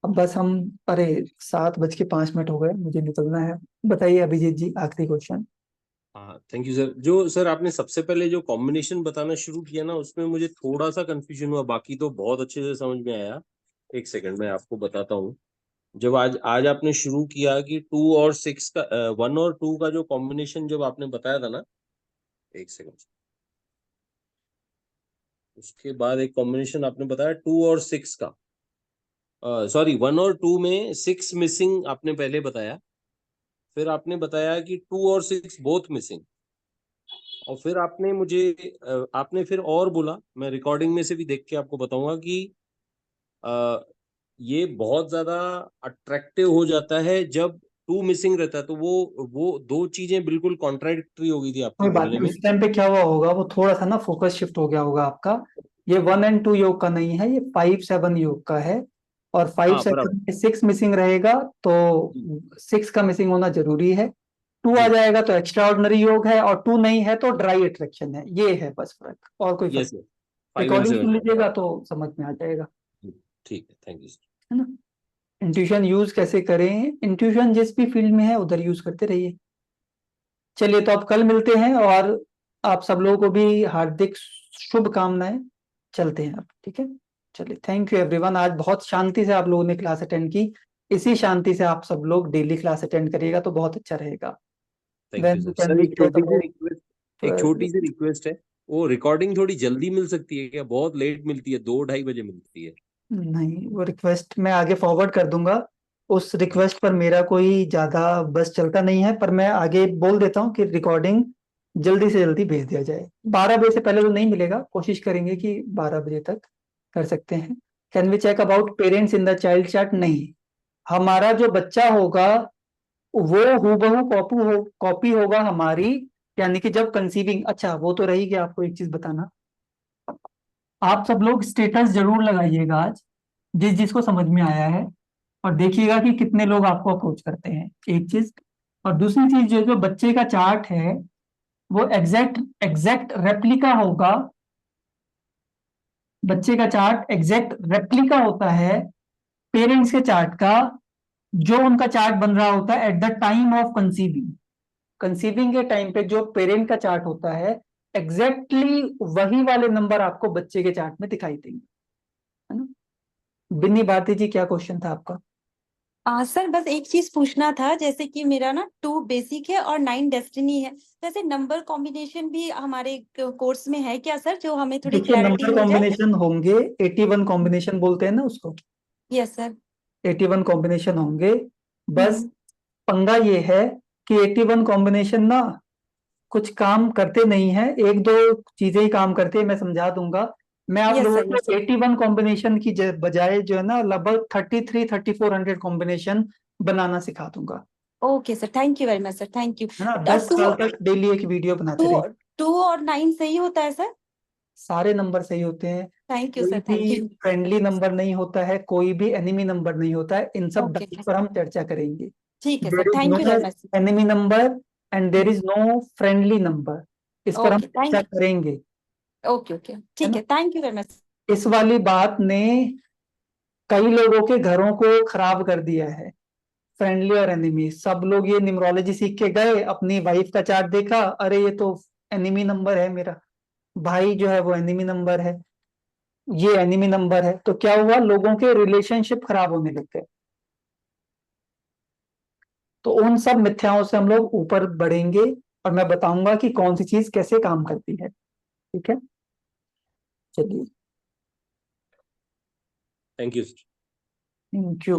अब बस हम, अरे 7:05 हो गए, मुझे निकलना है। बताइए अभिजीत जी, आखिरी क्वेश्चन। हाँ थैंक यू सर। जो सर आपने सबसे पहले जो कॉम्बिनेशन बताना शुरू किया ना उसमें मुझे थोड़ा सा कंफ्यूजन हुआ, बाकी तो बहुत अच्छे से समझ में आया। एक सेकंड मैं आपको बताता हूँ। जब आज आज आपने शुरू किया कि 2 और 6 का 1 और 2 का जो कॉम्बिनेशन जब आपने बताया था ना, एक सेकंड, उसके बाद एक कॉम्बिनेशन आपने बताया 2 और 6 का, सॉरी 1 और 2 में 6 मिसिंग आपने पहले बताया, फिर आपने बताया कि 2 और 6 बोथ मिसिंग, और फिर आपने मुझे आपने फिर और बोला, मैं रिकॉर्डिंग में से भी देख के आपको बताऊंगा कि अ, ये बहुत ज्यादा अट्रैक्टिव हो जाता है जब 2 मिसिंग रहता है, तो वो दो चीजें बिल्कुल कॉन्ट्राडिक्टरी हो गई थी आपके कोई बात बोलने नहीं, में। उस टाइम पे क्या हुआ होगा, वो थोड़ा सा ना फोकस शिफ्ट हो गया होगा आपका। ये 1 और 2 योग का नहीं है, ये 5-7 योग का है। और फाइव हाँ बराबर। सेवन में 6 मिसिंग रहेगा, तो जी 6 का मिसिंग होना जरूरी है। 2 आ जी जाएगा तो एक्स्ट्रा ऑर्डिनरी योग है, और 2 नहीं है तो ड्राई अट्रैक्शन है, ये है बस फर्क, और कोई फर्क। यस यस, 5 एंड रिकॉर्डिंग 7 सुन का लीजिएगा तो समझ में आ जाएगा, ठीक है, थैंक यू सर। है ना। इंट्यूशन यूज कैसे करें, इंट्यूशन जिस भी फील्ड में है उधर यूज करते रहिए। चलिए, तो अब कल मिलते हैं, और आप सब लोगों को भी हार्दिक शुभकामनाएं। चलते हैं अब, ठीक है। चलिए, थैंक यू एवरीवन, आज बहुत शांति से आप लोगों ने क्लास अटेंड की। इसी शांति से आप सब लोग डेली क्लास अटेंड करिएगा तो बहुत अच्छा रहेगा। Thank you When sir. we can sir we एक talk छोटी सी about रिक्वेस्ट, एक छोटी सी रिक्वेस्ट है, वो रिकॉर्डिंग थोड़ी जल्दी मिल सकती है क्या? बहुत लेट मिलती है, 2-2:30 बजे मिलती है। नहीं, वो रिक्वेस्ट मैं आगे फॉरवर्ड कर दूंगा। उस जी रिक्वेस्ट पर मेरा कोई ज्यादा बस चलता नहीं है, पर मैं आगे बोल देता हूँ कि रिकॉर्डिंग जल्दी से जल्दी भेज दिया जाए। 12 बजे से पहले तो नहीं मिलेगा, कोशिश करेंगे कि 12 बजे तक कर सकते हैं। Can we check about parents in the child chat? नहीं, हमारा जो बच्चा होगा वो हूबहू कॉपी होगा हमारी, यानी कि जब कंसीविंग। अच्छा, वो तो रही कि आपको एक चीज बताना, आप सब लोग स्टेटस जरूर लगाइएगा आज, जिस जिसको समझ में आया है, और देखिएगा कि कितने लोग आपको अप्रोच करते हैं, एक चीज। और दूसरी चीज, जो जो बच्चे का चार्ट है वो एग्जैक्ट एग्जैक्ट रेप्लिका होगा। बच्चे का चार्ट एग्जैक्ट रेप्लिका होता है पेरेंट्स के चार्ट का, जो उनका चार्ट बन रहा होता है at the time of conceiving. Conceiving के टाइम पे जो पेरेंट का चार्ट होता है, एग्जैक्टली वही वाले नंबर आपको बच्चे के चार्ट में दिखाई देंगे, है ना। बिन्नी भारती जी, क्या क्वेश्चन था आपका? सर बस एक चीज पूछना था, जैसे कि मेरा ना 2 बेसिक है और 9 डेस्टिनी है, जैसे नंबर कॉम्बिनेशन भी हमारे कोर्स में है क्या सर, जो हमें थोड़ी देखिए, क्लैरिटी नंबर हो जाए। कॉम्बिनेशन होंगे, 81 कॉम्बिनेशन बोलते हैं ना उसको, यस सर। 81 कॉम्बिनेशन होंगे। बस हम्म। पंगा ये है कि 81 कॉम्बिनेशन ना कुछ काम करते नहीं है, एक दो चीजें ही काम करते हैं, मैं समझा दूंगा। मैं आप यस लोगों सर, को यस सर। 81 कॉम्बिनेशन की बजाय जो है ना लगभग 33-3400 कॉम्बिनेशन बनाना सिखा दूंगा, okay sir, thank you very much sir, thank you. है ना। टू 10 साल तक डेली एक वीडियो बनाते टू रहिए। 2 और 9 सही होता है सर? सारे नंबर सही होते हैं, थैंक यू कोई सर, थैंक भी यू। फ्रेंडली नंबर नहीं होता है, कोई भी एनिमी नंबर नहीं होता है, इन सब ओके डाउट पर हम चर्चा करेंगे। ठीक है sir, there is thank no you very much. Enemy number and there is no friendly number, इस पर हम ओके चर्चा थैंक करेंगे, यू। ओके ओके है ठीक ना। है, थैंक यू वेरी मच। इस वाली बात ने कई लोगों के घरों को खराब कर दिया है। फ्रेंडली और एनिमी, सब लोग ये न्यूमरोलॉजी सीख के गए, अपनी वाइफ का चार्ट देखा, अरे ये तो एनिमी नंबर है, मेरा भाई जो है वो एनिमी नंबर है, ये एनिमी नंबर है, तो क्या हुआ, लोगों के रिलेशनशिप खराब होने लग गए। तो उन सब मिथ्याओं से हम लोग ऊपर बढ़ेंगे, और मैं बताऊंगा कि कौन सी चीज कैसे काम करती है, ठीक है। चलिए, thank you sir. Thank you.